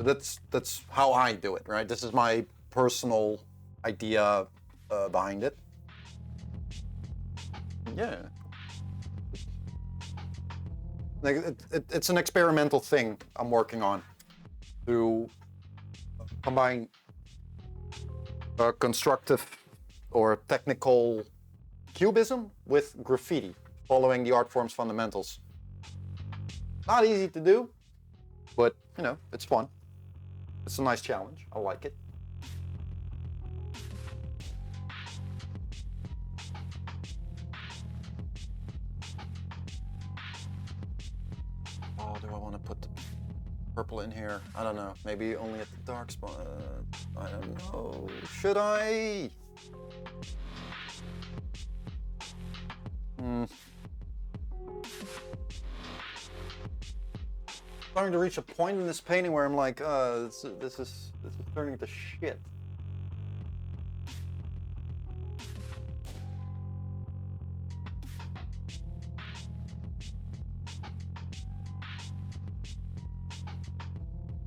But that's how I do it, right? This is my personal idea behind it. Yeah. Like it's an experimental thing I'm working on to combine constructive or technical cubism with graffiti, following the art form's fundamentals. Not easy to do, but you know, it's fun. It's a nice challenge. I like it. Oh, do I want to put the purple in here? I don't know. Maybe only at the dark spot. I don't know. Should I? Starting to reach a point in this painting where I'm like, this is turning to shit.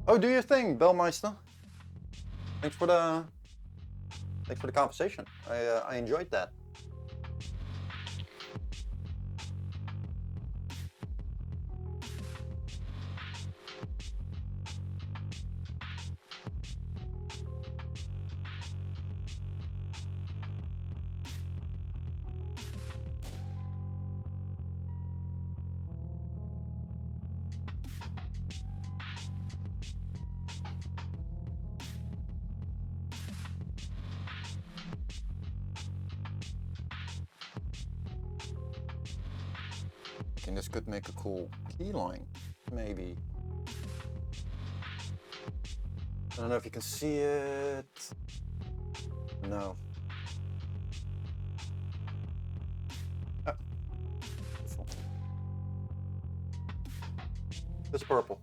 Oh, do your thing, Bellmeister. Thanks for the conversation. I enjoyed that. I think this could make a cool key line, maybe. I don't know if you can see it. No. Ah. This purple.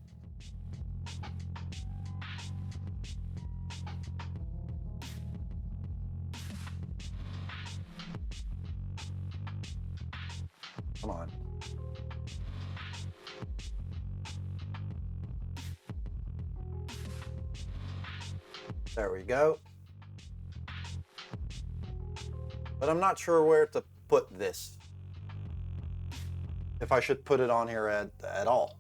Come on. There we go. But I'm not sure where to put this. If I should put it on here at all.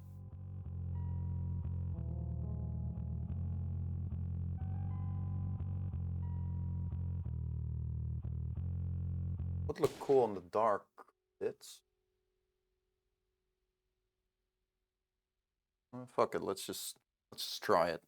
Would look cool in the dark bits. Oh, fuck it, let's just try it.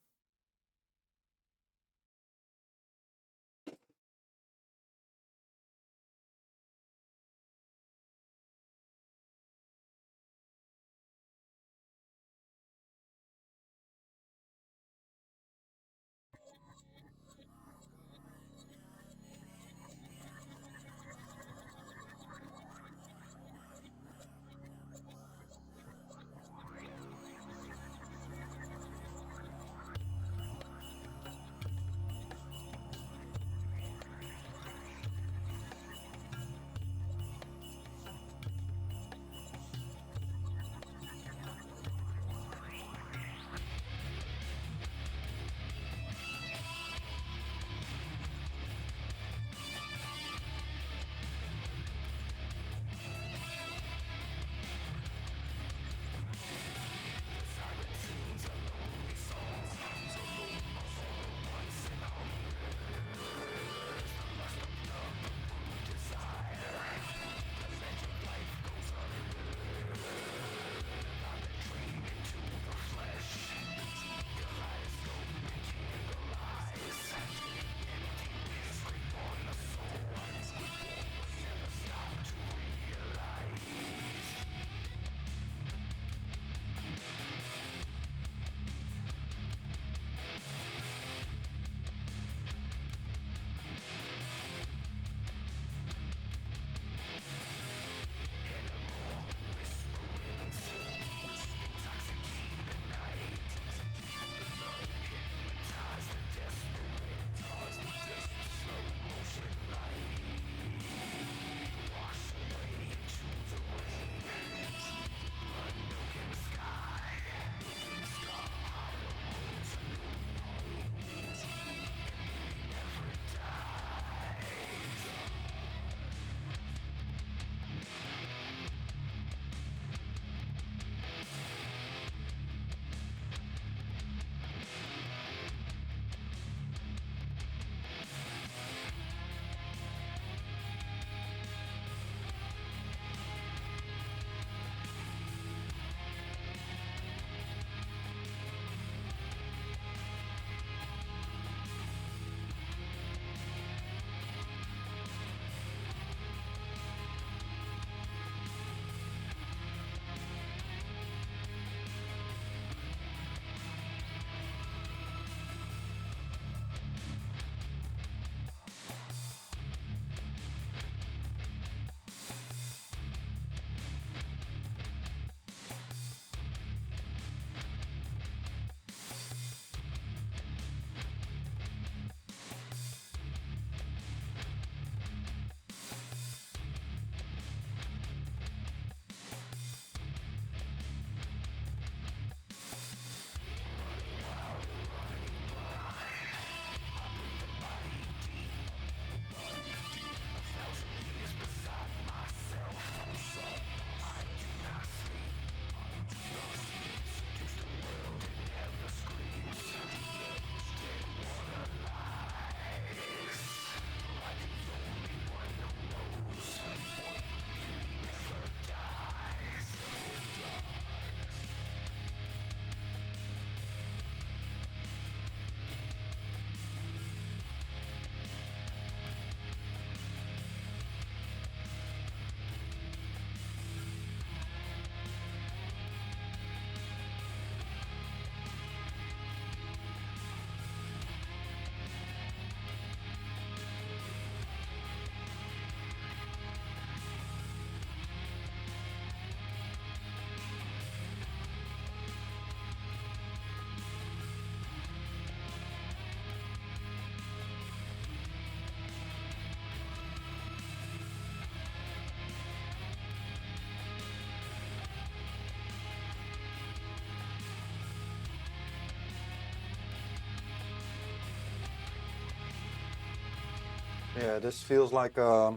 Yeah, this feels like a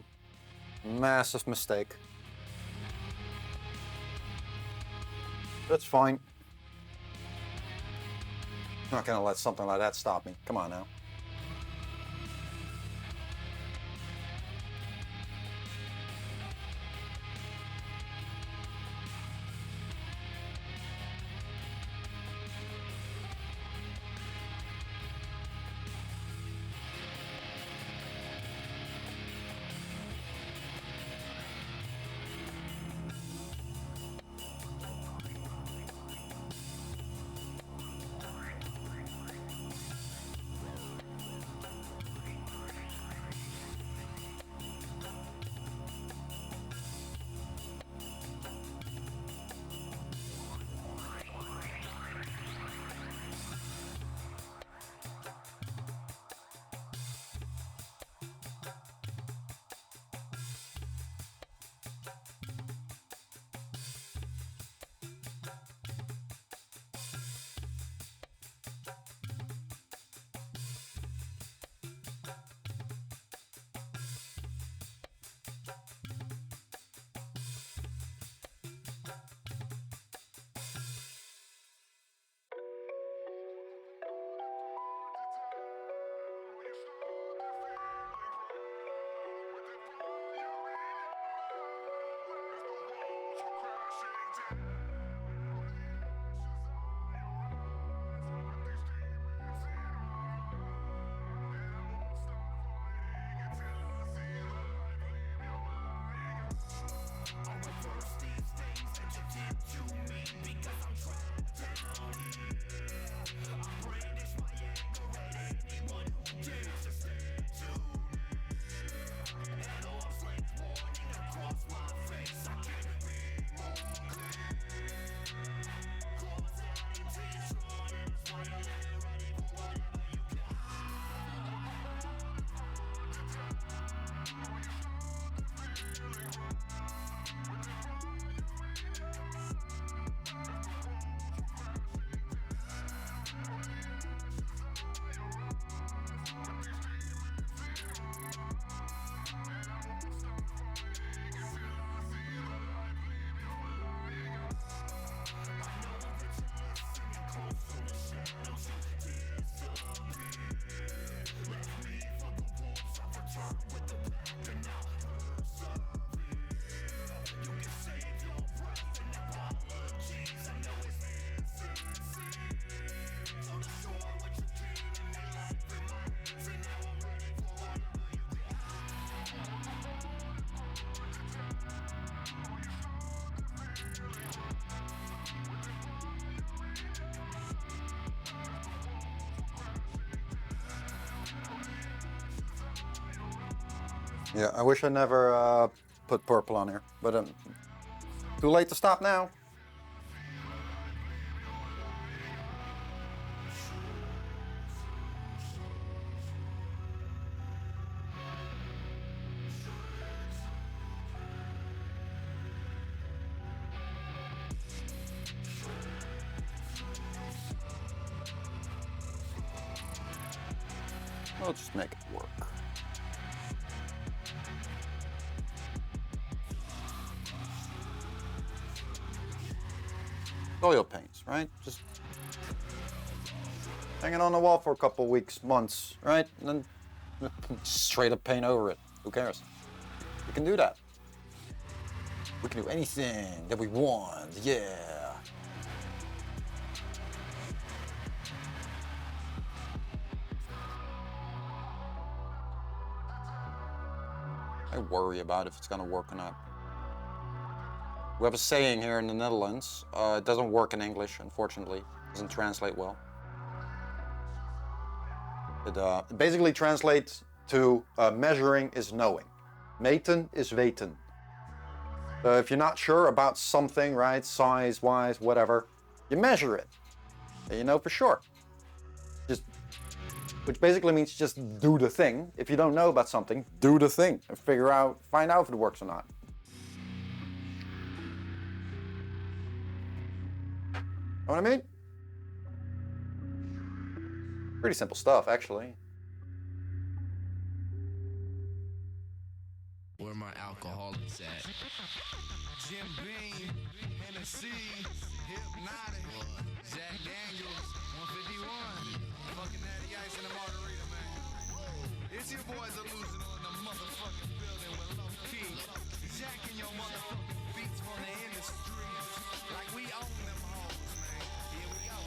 massive mistake. That's fine. I'm not gonna let something like that stop me. Come on now. Yeah, I wish I never put purple on here, but too late to stop now. We'll just make it work. Oil paints, right? Just hanging on the wall for a couple weeks, months, right? And then straight up paint over it. Who cares? We can do that. We can do anything that we want, yeah. I worry about if it's gonna work or not. We have a saying here in the Netherlands. It doesn't work in English, unfortunately. It doesn't translate well. It basically translates to measuring is knowing. Meten is weten. So if you're not sure about something, right, size-wise, whatever, you measure it. And you know for sure. Which basically means just do the thing. If you don't know about something, do the thing and find out if it works or not. Know what I mean? Pretty simple stuff, actually. at? Jim Beam, Hennessy, Hypnotic, Jack Daniels, 151. Fucking Natty Ice and the margarita, man. It's your boys Illusional in the motherfucking building with low key. Jacking your motherfucking beats from the industry. Like we own them hoes, man. Here we go.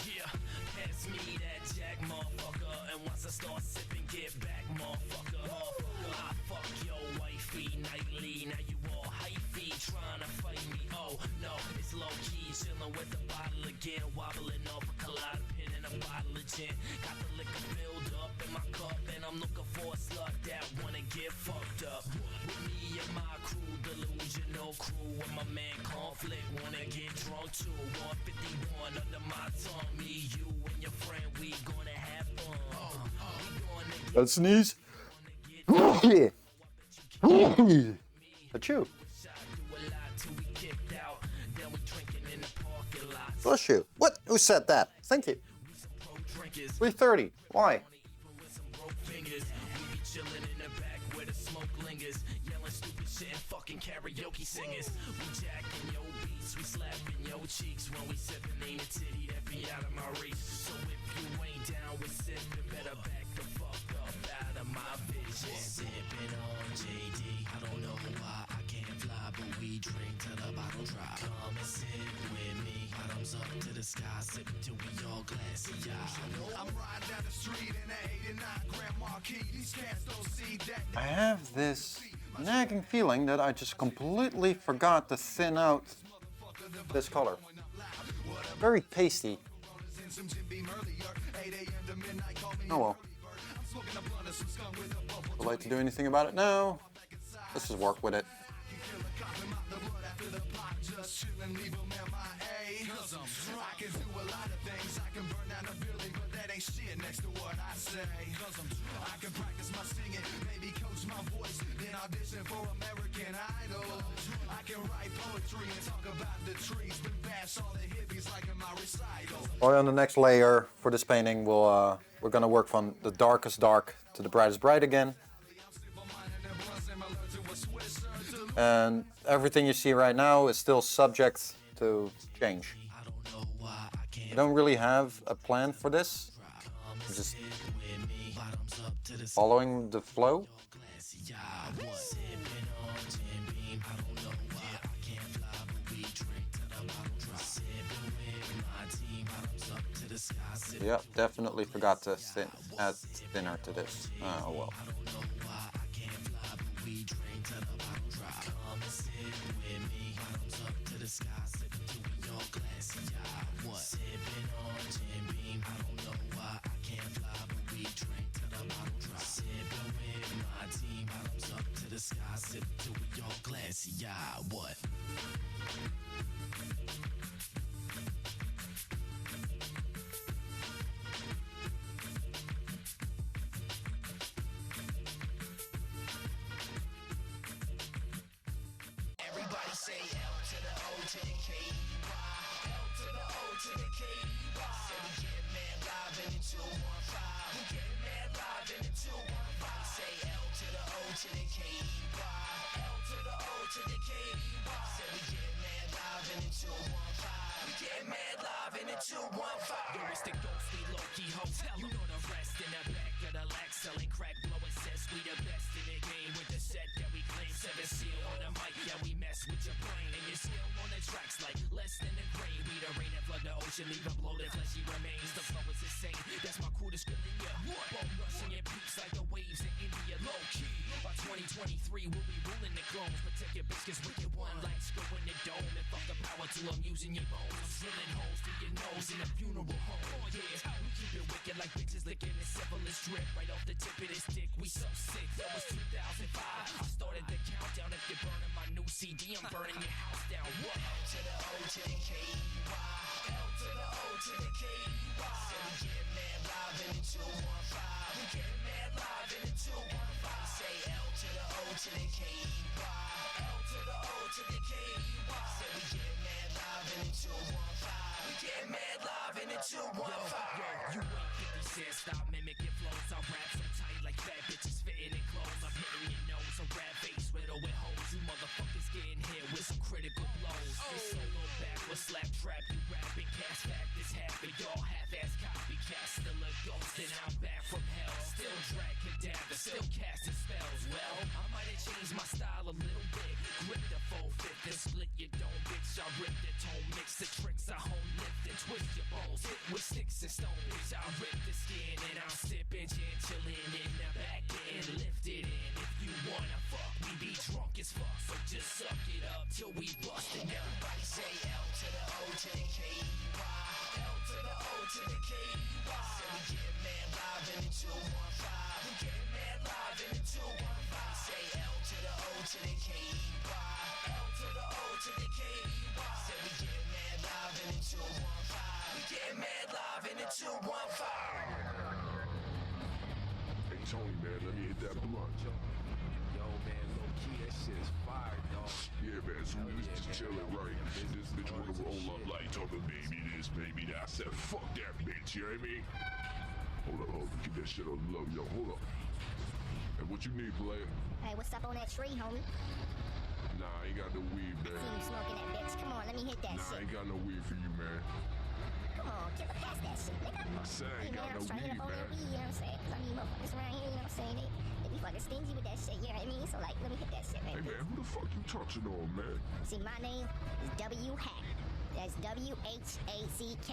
Yeah, pass me that jack, motherfucker. And once I start sipping, get back, motherfucker. I fuck your wifey nightly. Now you all hyphy, trying to fight me. Oh, no, it's low key, chilling with the bottle again. Wobbling off a collide pin and a bottle of gin. Got the liquor filled up in my cup, and I'm looking for a slut that wanna get fucked up. With me and my crew, delusional crew, and my man Conflict wanna get drunk too. 151 under my tongue. Me, you, and your friend, we gonna have fun. Let's sneeze. Achoo. Bless you. What? Who said that? Thank you. 3:30. Why? Fucking karaoke singers. We jacking your beats, we slapping your cheeks when we sipping. Ain't a titty that be out of my reach. So if you ain't down with sipping, better back the fuck up out of my vision. Sipping on JD, I don't know why I can't fly, but we drink till the bottle dry. Come and sip with me, bottoms up to the sky, sipping till we all glassy eye. I'm riding down the street in an 89 Grand Marquis. These cats don't see that. I have this nagging feeling that I just completely forgot to thin out this color. Very pasty. Oh well. Would like to do anything about it now? Let's just work with it. I can do a lot of things. I can burn down a building, but that ain't shit next to what I say. I can practice my singing, maybe coach my voice, then audition for American Idol. I can write poetry and talk about the trees, but bash all the hippies like in my recital. On the next layer for this painting, we're gonna work from the darkest dark to the brightest bright again. And everything you see right now is still subject to change. I don't really have a plan for this. I'm just following the flow. Yep, definitely forgot to add thinner to this. Oh well. What? Everybody say L to the O to the K E Y. L to the O to the K E Y. Say we get mad live in the 215. We get mad live in the 215. Say L to the O to the K E Y. L to the O to the K E Y. Say we get mad live in the 215. We get mad live in the 215. Yo, it's the ghostly low-key hotel. You know the rest in the back of the Lex, selling crack, blowing sets. We the best in the game with the set that we claim. 7 seal on the mic, yeah, we mess with your brain. And you're still on the tracks like less than a grain. We the rain and flood the ocean, leave a bloated fleshy remains. The flow is insane, that's my crew description, yeah. Bone rushing your peaks like the waves in India, low-key. By 2023, we'll be ruling the clones. Protect your bitch, cause wicked one lights go in the dome. And fuck the power till I'm using your bones. Drilling holes through your nose in a funeral home. Oh yeah, we keep it wicked like bitches licking the syphilis drip. Right off the tip of this dick, we so sick. That was 2005. I started the countdown. If you're burning my new CD, I'm burning your house down. What? L to the O to the K E Y. L to the O to the K E Y. Say we get mad live in the 215. We get mad live in the 215. Say L to the O to the K E Y. L to the O to the K E Y. Say we get mad live in the 215. We get mad live in the 215. Yo, you ain't 50 Cent, stop mimicking flows. I rap so tight like fat bitches fitting in clothes. I'm hitting your nose, a rap face riddle with holes. You motherfuckers critical blows. This solo backwards slap trap, you rapping, cast fact is happy. Y'all half-ass copycats, still a ghost, and I'm back from hell. Still drag cadavers, still casting spells. Well, I might have changed my style a little bit. Grip the full fifth and split your dome, bitch. I rip the tone, mix the tricks, I hone lift and twist your bones. Hit with sticks and stone, bitch. I rip the skin and I'm sipping gin, chillin' in the back end, lift it in. If you wanna fuck, we be drunk as fuck, so just suck it up till we bust it. Everybody say L to the O to the K-E-Y. L to the O to the K-E-Y. Say we get mad live in the 215. We get mad live in the 215. Say L to the O to the K-E-Y. L to the O to the K-E-Y. Say we get mad live in the 215. We get mad live in the 215. Hey Tony, man, let me hit that blunt. Yo, man, low key, that shit is fire, dog. Yeah, man, so we was just chilling, right? This bitch wanna roll up like talking baby this, baby that. I said, fuck that bitch, you know what I mean? Hold up, get that shit on low, yo, hold up. And what you need, player? Hey, what's up on that tree, homie? Nah, I ain't got no weed, See man. you smoking that bitch. Come on, let me hit that Nah, I shit. ain't got no weed for you, man. Come on, get past that shit, nigga. I said I ain't Hey, got man, no I'm trying to hit weed, up on that man. weed, you know what I'm saying? Cause I mean, motherfuckers around here, you know what I'm saying? They be fucking stingy with that shit, you know what I mean? So, like, let me hit that shit, man. Hey, man, who the fuck you touching on, man? See, my name is W Hack. That's W-H-A-C-K.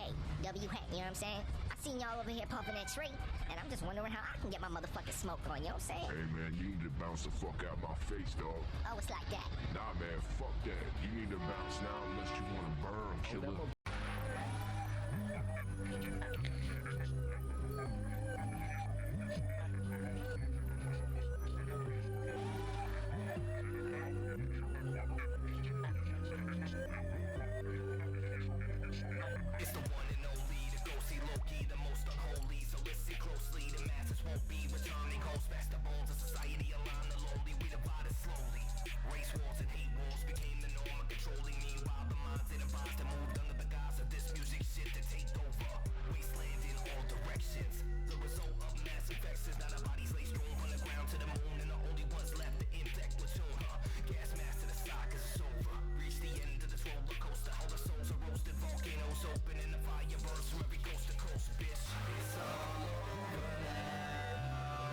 W Hack, you know what I'm saying? I seen y'all over here puffing that tree, and I'm just wondering how I can get my motherfucking smoke on, you know what I'm saying? Hey, man, you need to bounce the fuck out my face, dog. Oh, it's like that. Nah, man, fuck that. You need to bounce now unless you want to burn, killer. It's the one and only, the ghosty Loki, the most unholy. So listen closely, the masses won't be returning home. Smash the bones of society, align the lonely, we divide it slowly. Race wars and hate wars became the norm of controlling. Meanwhile, the minds that advised and moved under the guise of this music shit to take over. Wasteland in all directions. The result of mass infections. Now the bodies lay strong on the ground to the moon, and the only ones left to infect platoon, huh? Gas mask to the sock is over. Reach the end of this roller coaster. All the souls are roasted, volcanoes open, and the fire burns from every coast to coast, bitch. It's all over now.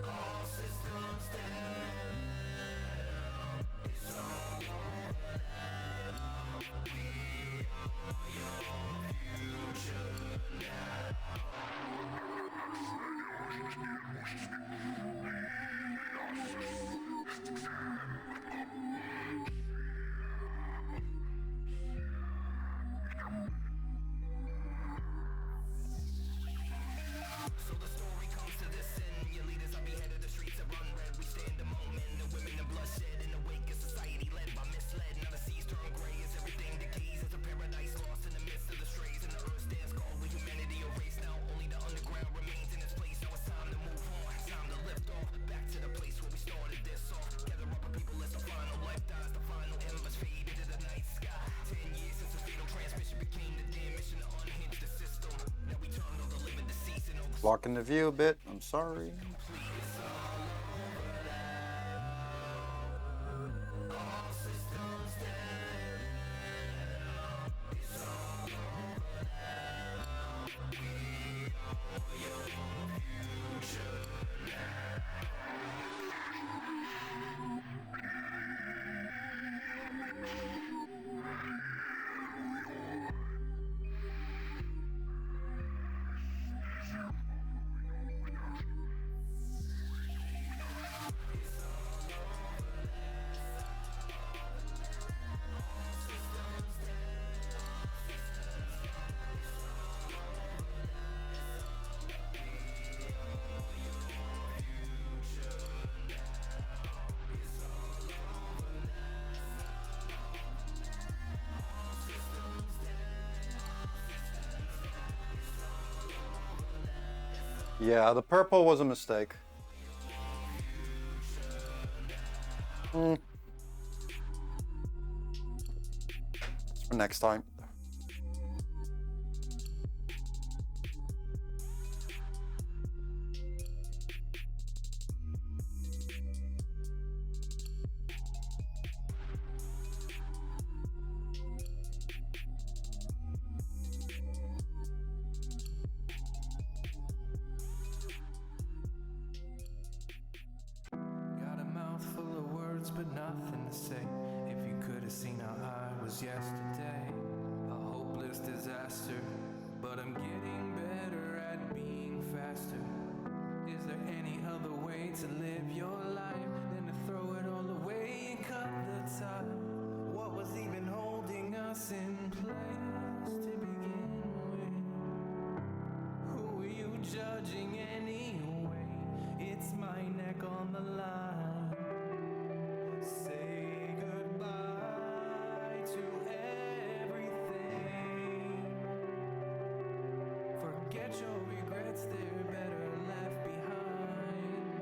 All systems down. It's all over now. We are your future now. So the story comes to this end. Your leaders are beheaded, the streets are run red. We stand among men, the women, the bloodshed. In the wake of society led by misled. Now the seas turn gray as everything decays. It's a paradise lost in the midst of the strays. And the earth stands gone with humanity erased. Now only the underground remains in its place. Now it's time to move on, time to lift off. Back to the place where we started this off. Gather up our people as the final life dies. The final embers fade into the night sky. 10 years since the fatal transmission became the damn mission to unhinge the system. Now we turn all the living deceased and all the Blocking the view a bit. I'm sorry. Yeah, the purple was a mistake. It's for next time. was yesterday, a hopeless disaster. But I'm getting better at being faster. Is there any other way to live your life than to throw it all away and cut the tie? What was even holding us in place to begin with? Who are you judging anyway? It's my neck on the line. Say goodbye to everything. Forget your regrets, they're better left behind.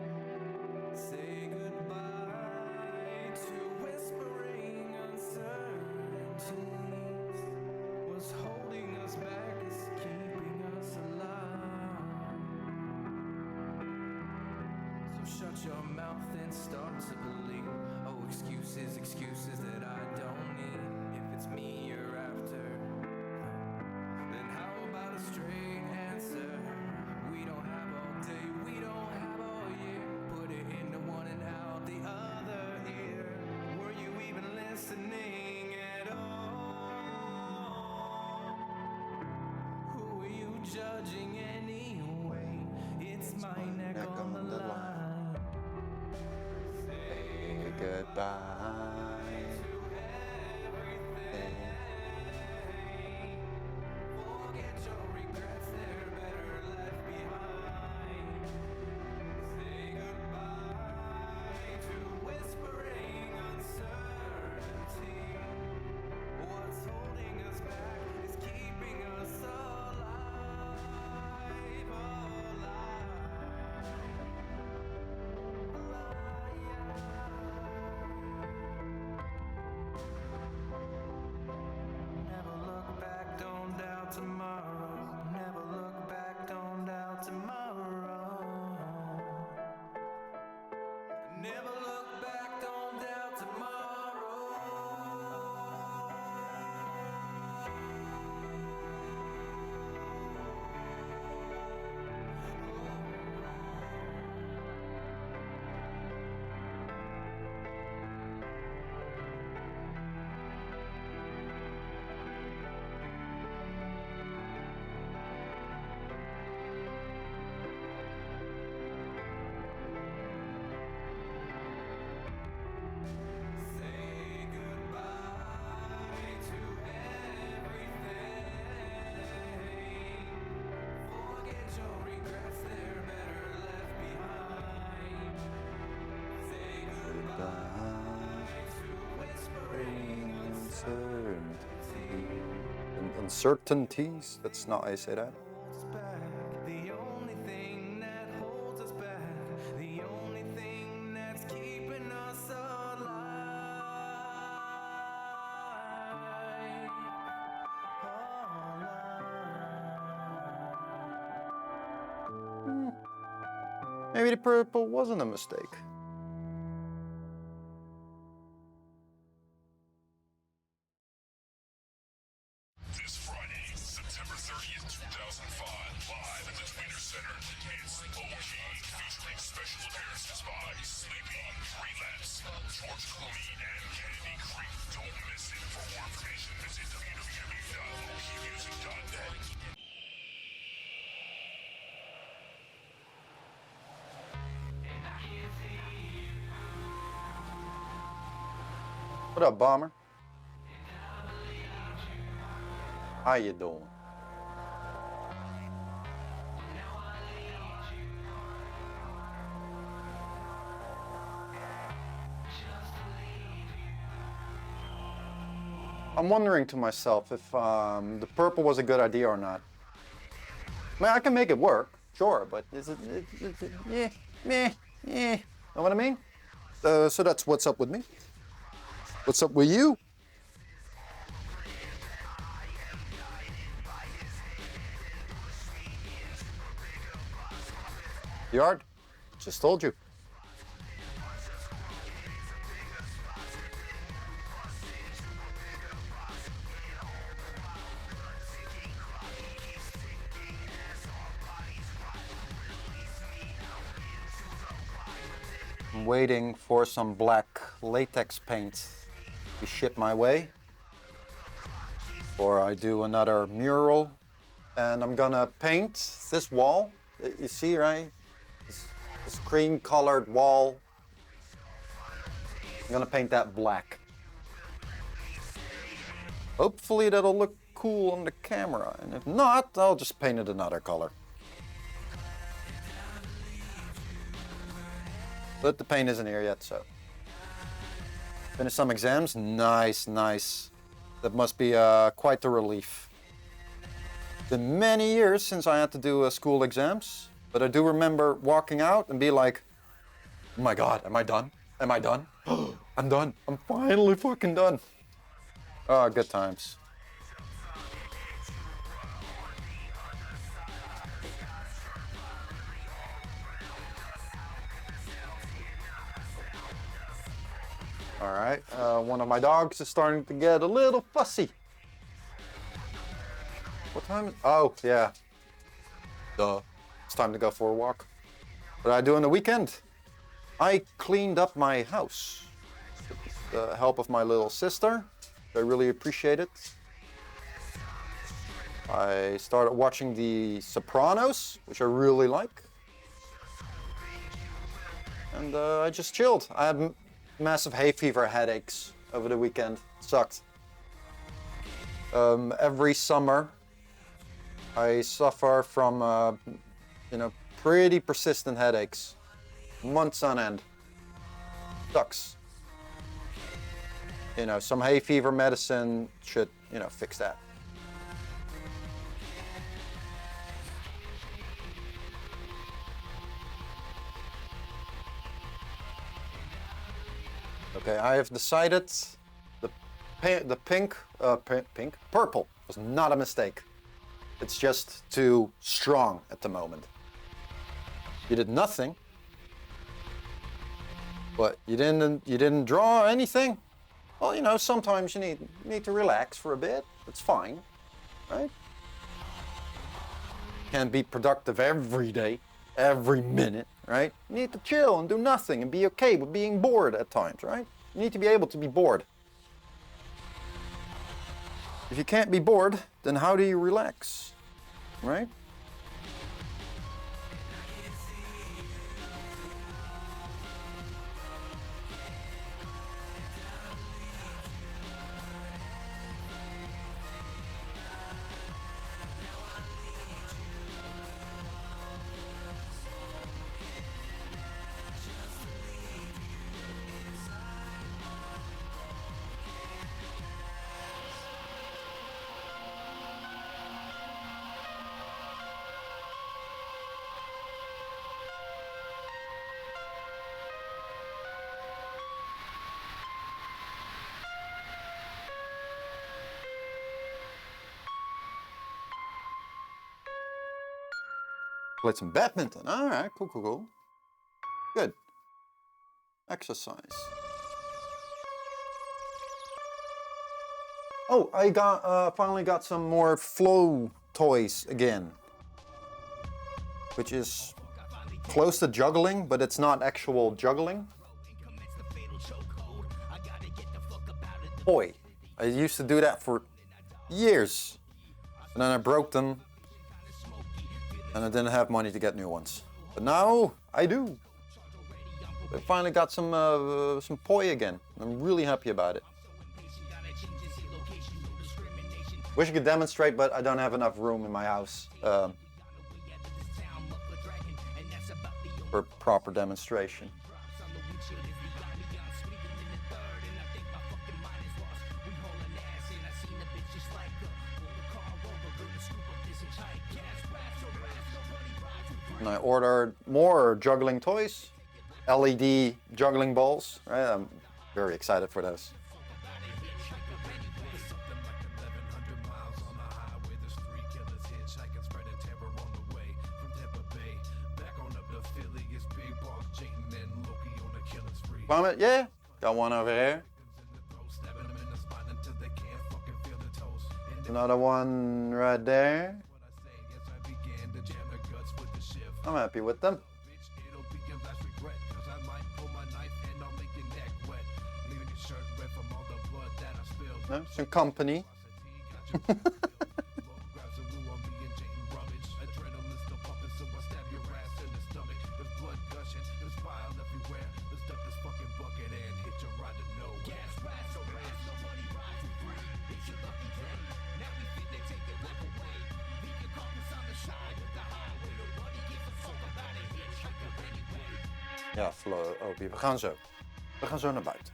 Say goodbye to whispering uncertainties. What's holding us back is keeping us alive. So shut your mouth and start to believe. Oh, excuses, excuses that I don't need. If it's me you're after, then how about a straight answer? We don't have all day, we don't have all year. Put it into one and out the other ear. Were you even listening at all? Who are you judging anyway? It's my neck on the line. Say goodbye. Forget your regrets, they're better left behind. Say goodbye to whispering uncertainty. What's holding us back is keeping us alive, Never look back, don't doubt tomorrow. Never look back, don't doubt tomorrow. Never look back, don't doubt tomorrow. Say goodbye to everything. Forget your regrets, they're better left behind. Say goodbye to whispering Uncertainties? That's not how I say that. holds back. The only thing that holds us back. The only thing that's keeping us alive. Maybe the purple wasn't a mistake. This Friday, September 30th, 2005, live at the Twitter Center, it's low-key, featuring special appearances by Sleepy, Relapse, George Clooney, and Kennedy Creek. Don't miss it. For more information, visit www.lowkeymusic.net. What up, Bomber? How you doing? I'm wondering to myself if the purple was a good idea or not. I mean, I can make it work, sure, but is it meh. Know what I mean? So that's what's up with me. What's up with you? Yard? Just told you. I'm waiting for some black latex paint to be shipped my way. before I do another mural. And I'm gonna paint this wall. You see, right? This cream colored wall. I'm gonna paint that black. Hopefully that'll look cool on the camera. And if not, I'll just paint it another color. But the paint isn't here yet, so. Finished some exams. Nice, nice. That must be quite a relief. It's been many years since I had to do school exams, but I do remember walking out and be like, oh my god, am I done? Am I done? I'm done. I'm finally fucking done. Oh, good times. All right, one of my dogs is starting to get a little fussy. What time is, oh yeah. Duh, it's time to go for a walk. What did I do on the weekend? I cleaned up my house. With the help of my little sister. I really appreciate it. I started watching The Sopranos, which I really like. And I just chilled. I had massive hay fever headaches over the weekend. Sucked. Every summer I suffer from, pretty persistent headaches. Months on end. Sucks. Some hay fever medicine should, fix that. Okay, I have decided purple was not a mistake. It's just too strong at the moment. You did nothing, but you didn't draw anything. Well, sometimes you need to relax for a bit. It's fine, right? Can't be productive every day, every minute, right? You need to chill and do nothing and be okay with being bored at times, right? You need to be able to be bored. If you can't be bored, then how do you relax, right? Played some badminton. All right, cool. Good. Exercise. Oh, I finally got some more flow toys again, which is close to juggling, but it's not actual juggling. Boy, I used to do that for years, and then I broke them. And I didn't have money to get new ones. But now I do. I finally got some poi again. I'm really happy about it. Wish I could demonstrate, but I don't have enough room in my house for proper demonstration. And I ordered more juggling toys, LED juggling balls. Right? I'm very excited for those. Vomit, yeah, got one over here. Another one right there. I'm happy with them. No, some company. Ja, flow, Opie. We gaan zo. We gaan zo naar buiten.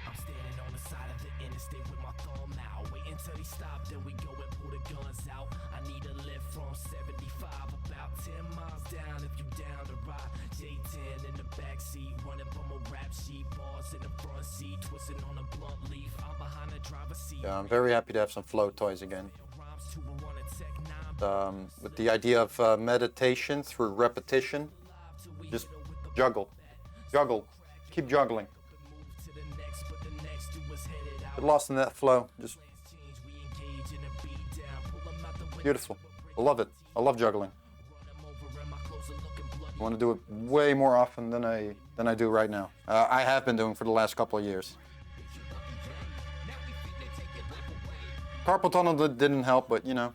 I'm standing on the side of the interstate with my thumb out. Wait until he stop, then we go and pull the guns out. I need a lift from 75, about 10 miles down if you down to ride. J10 in the back seat, running from a rap sheet. Bars in the front seat, twisting on a blunt leaf. I'm behind the driver's seat. Yeah, I'm very happy to have some flow toys again. With the idea of meditation through repetition. Just juggle. Juggle. Keep juggling. Get lost in that flow. Just beautiful. I love it. I love juggling. I want to do it way more often than I do right now. I have been doing for the last couple of years. Carpal tunnel didn't help, but you know.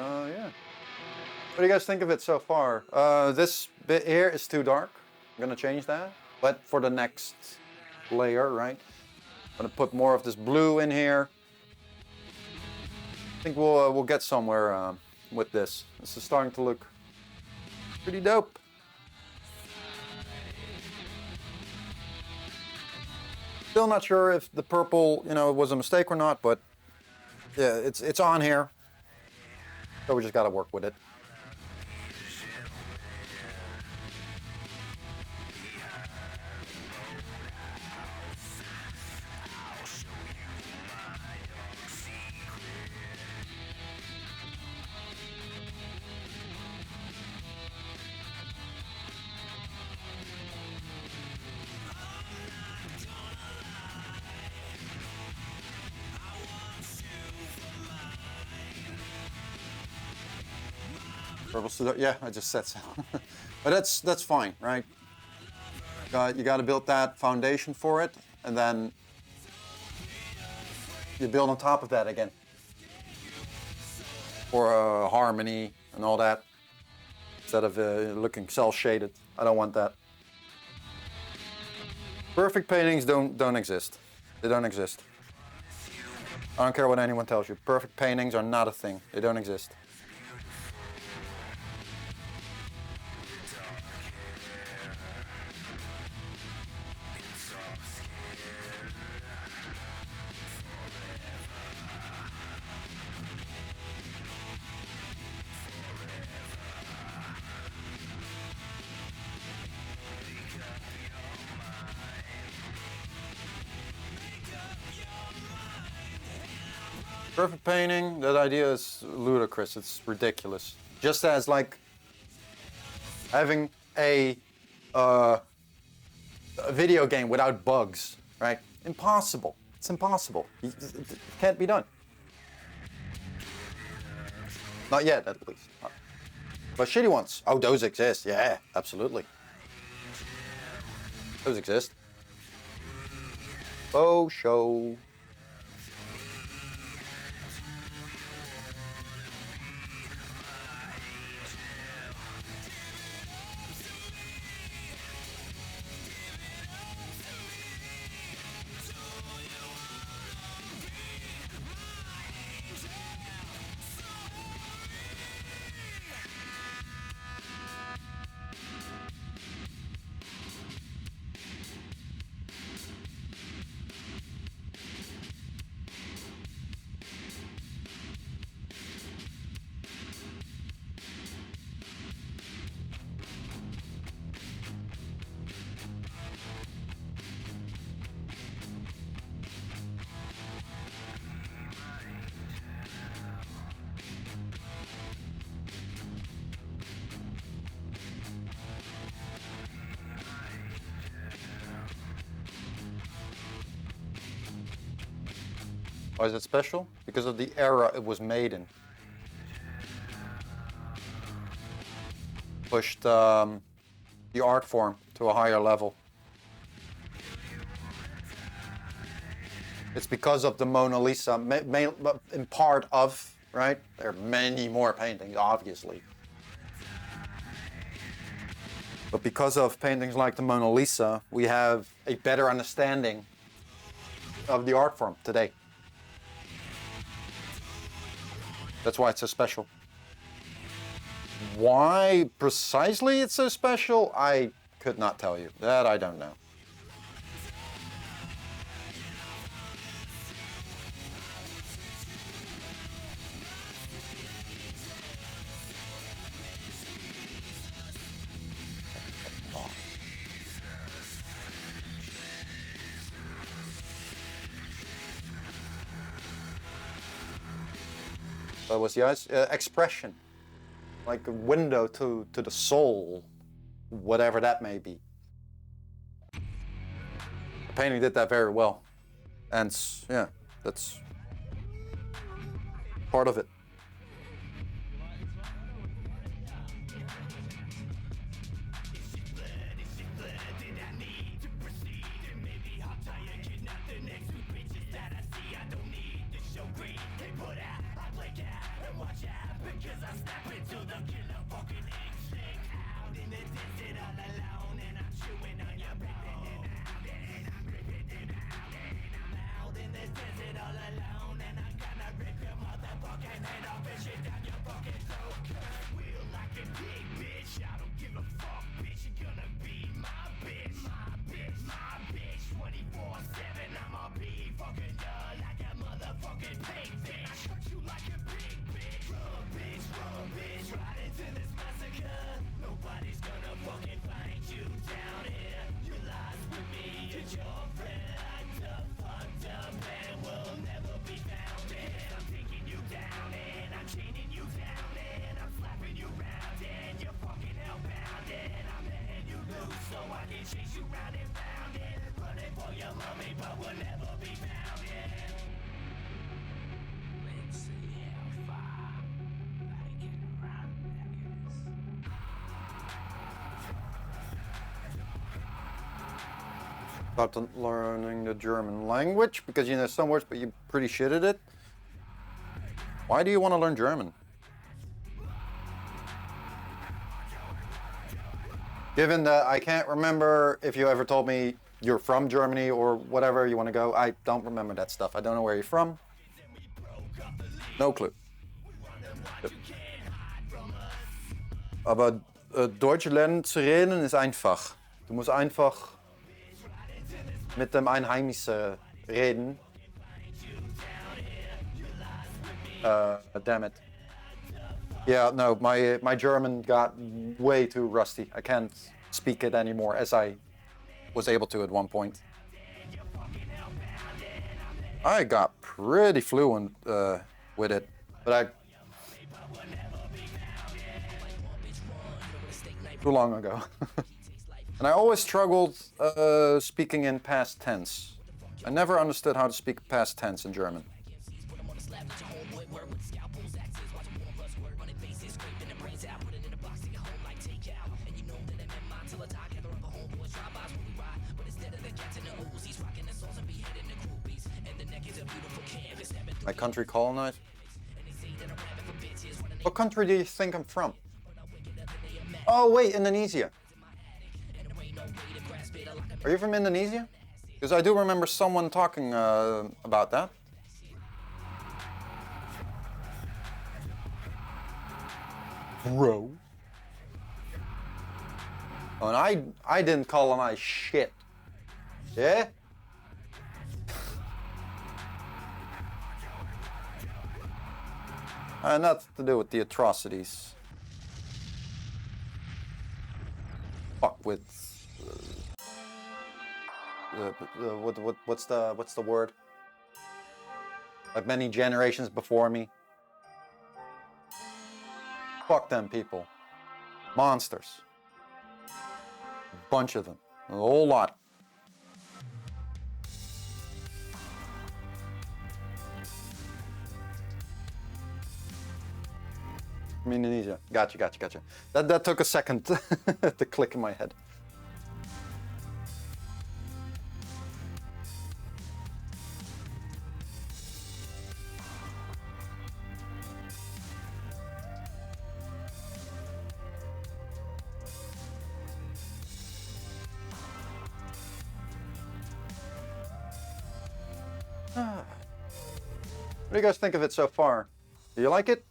Yeah. What do you guys think of it so far? This bit here is too dark. I'm gonna change that. But for the next layer, right? I'm gonna put more of this blue in here. I think we'll get somewhere with this. This is starting to look pretty dope. Still not sure if the purple, was a mistake or not, but yeah, it's on here. So we just gotta work with it. Yeah, I just said so. But that's fine, right? You got to build that foundation for it, and then you build on top of that again for harmony and all that. Instead of looking cel shaded, I don't want that. Perfect paintings don't exist. They don't exist. I don't care what anyone tells you. Perfect paintings are not a thing. They don't exist. Perfect painting, that idea is ludicrous, it's ridiculous. Just as like having a video game without bugs, right? Impossible, it's impossible. It can't be done. Not yet, at least. But shitty ones, oh, those exist, yeah, absolutely. Those exist. Oh, show. Why is it special? Because of the era it was made in. Pushed the art form to a higher level. It's because of the Mona Lisa, in part of, right? There are many more paintings, obviously. But because of paintings like the Mona Lisa, we have a better understanding of the art form today. That's why it's so special. Why precisely it's so special, I could not tell you. That I don't know. That was the expression, like a window to the soul, whatever that may be. The painting did that very well, and yeah, that's part of it. About learning the German language because you know some words, but you're pretty shit at it. Why do you want to learn German? Given that I can't remember if you ever told me you're from Germany or whatever you want to go, I don't remember that stuff. I don't know where you're from. No clue. Aber Deutsch lernen zu reden ist einfach. Du musst einfach mit dem Einheimischen reden. Damn it. Yeah, no, my German got way too rusty. I can't speak it anymore as I was able to at one point. I got pretty fluent with it, but too long ago. And I always struggled speaking in past tense. I never understood how to speak past tense in German. My country colonized? What country do you think I'm from? Oh wait, Indonesia. Are you from Indonesia? Because I do remember someone talking about that. Bro. Oh, and I didn't colonize shit. Yeah? Nothing to do with the atrocities. Fuck with what's the word? Like many generations before me. Fuck them people. Monsters. A bunch of them. A whole lot. From Indonesia. Gotcha, gotcha, gotcha. That took a second to click in my head. What do you guys think of it so far? Do you like it?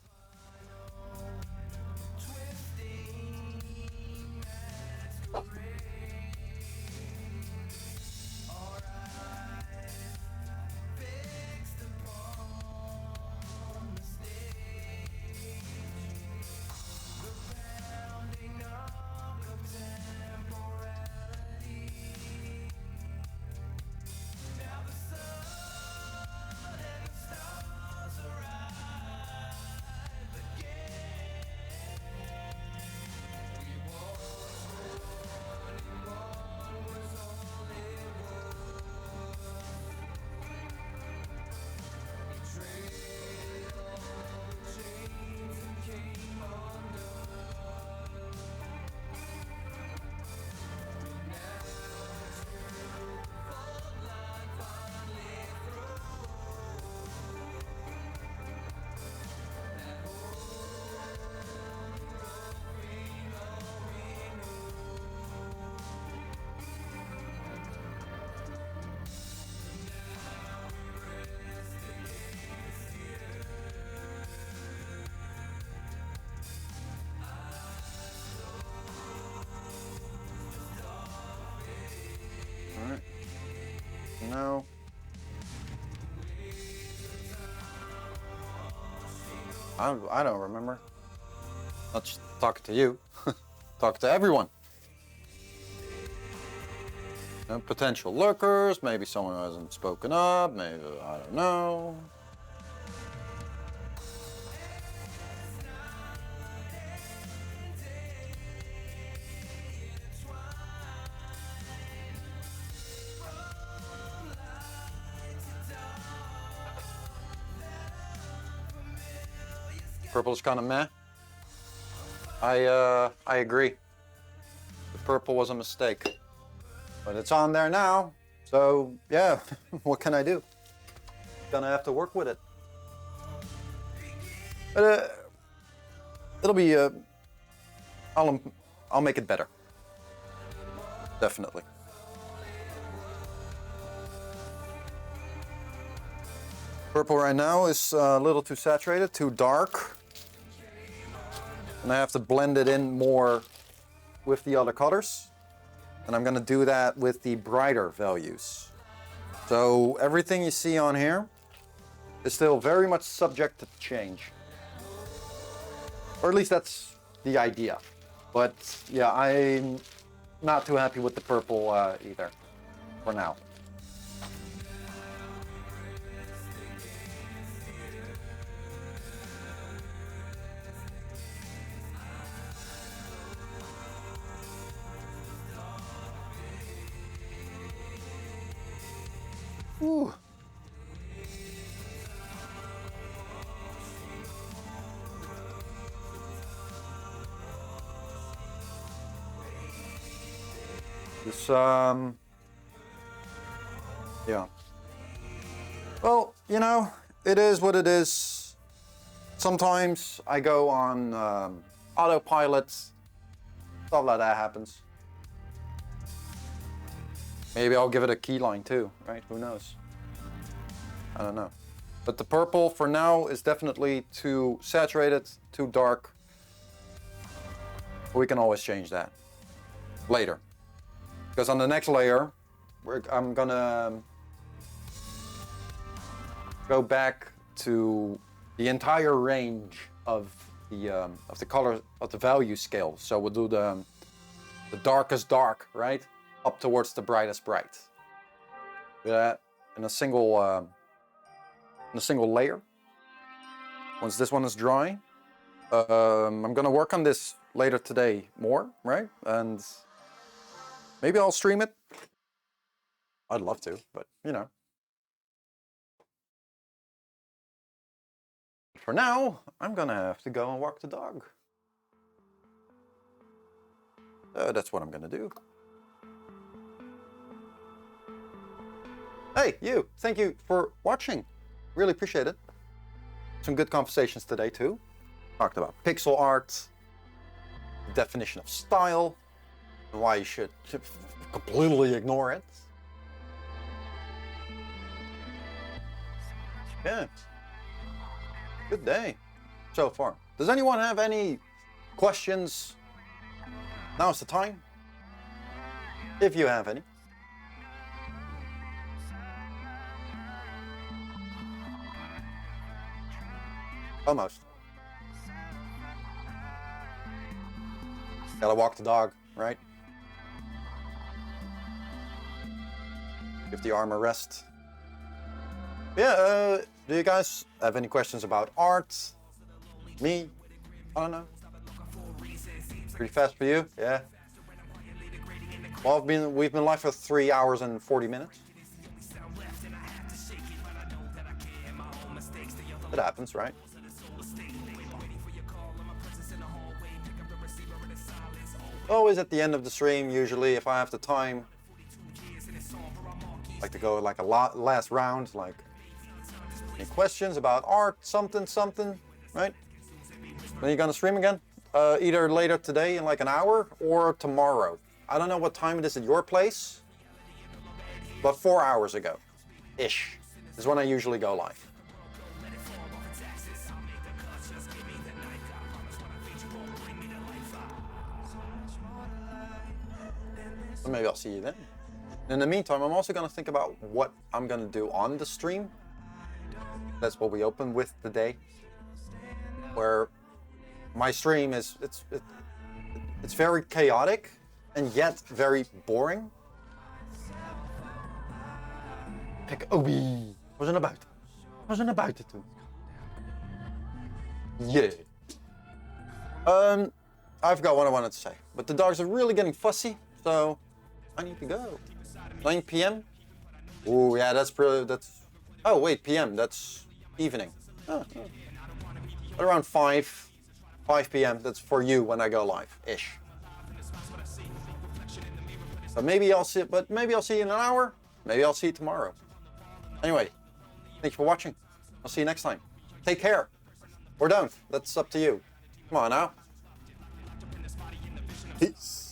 Alright. No. I don't remember. Not just talking to you. Talking to everyone. Potential lurkers, maybe someone who hasn't spoken up, maybe, I don't know. Purple is kind of meh. I agree. The purple was a mistake. But it's on there now, so yeah, what can I do? Gonna have to work with it. But it'll be I'll make it better. Definitely. Purple right now is a little too saturated, too dark. And I have to blend it in more with the other colors. And I'm gonna do that with the brighter values. So everything you see on here is still very much subject to change. Or at least that's the idea. But yeah, I'm not too happy with the purple either, for now. Ooh. This, yeah. Well, you know, it is what it is. Sometimes I go on autopilot. Stuff like that happens. Maybe I'll give it a keyline too, right? Who knows? I don't know. But the purple for now is definitely too saturated, too dark. We can always change that later. Because on the next layer, I'm gonna go back to the entire range of the color of the value scale. So we'll do the darkest dark, right? Up towards the brightest bright. Do that in a single layer. Once this one is dry, I'm gonna work on this later today more, right? And maybe I'll stream it. I'd love to, but you know. For now, I'm gonna have to go and walk the dog. That's what I'm gonna do. Hey, you! Thank you for watching. Really appreciate it. Some good conversations today too. Talked about pixel art, the definition of style, and why you should completely ignore it. Yeah. Good day so far. Does anyone have any questions? Now's the time. If you have any. Almost. Gotta walk the dog, right? Give the arm a rest. Yeah, do you guys have any questions about art? Me? I don't know. Pretty fast for you? Yeah. Well, we've been live for 3 hours and 40 minutes. It happens, right? Always at the end of the stream, usually, if I have the time. I like to go like a last round, like any questions about art, something, right? When are you gonna stream again? Either later today in like an hour or tomorrow. I don't know what time it is at your place, but 4 hours ago, ish, is when I usually go live. So maybe I'll see you then. In the meantime, I'm also gonna think about what I'm gonna do on the stream. That's what we open with today. Where my stream is, it's very chaotic and yet very boring. Kijk, oei, we zijn naar buiten. We zijn naar buiten toe. Yeah. I forgot what I wanted to say, but the dogs are really getting fussy, so I need to go. 9 p.m. Oh yeah, that's. Oh wait, p.m. That's evening. Oh. But around 5 p.m. That's for you when I go live, ish. But maybe I'll see. But maybe I'll see you in an hour. Maybe I'll see you tomorrow. Anyway, thank you for watching. I'll see you next time. Take care. Or don't. That's up to you. Come on now. Peace.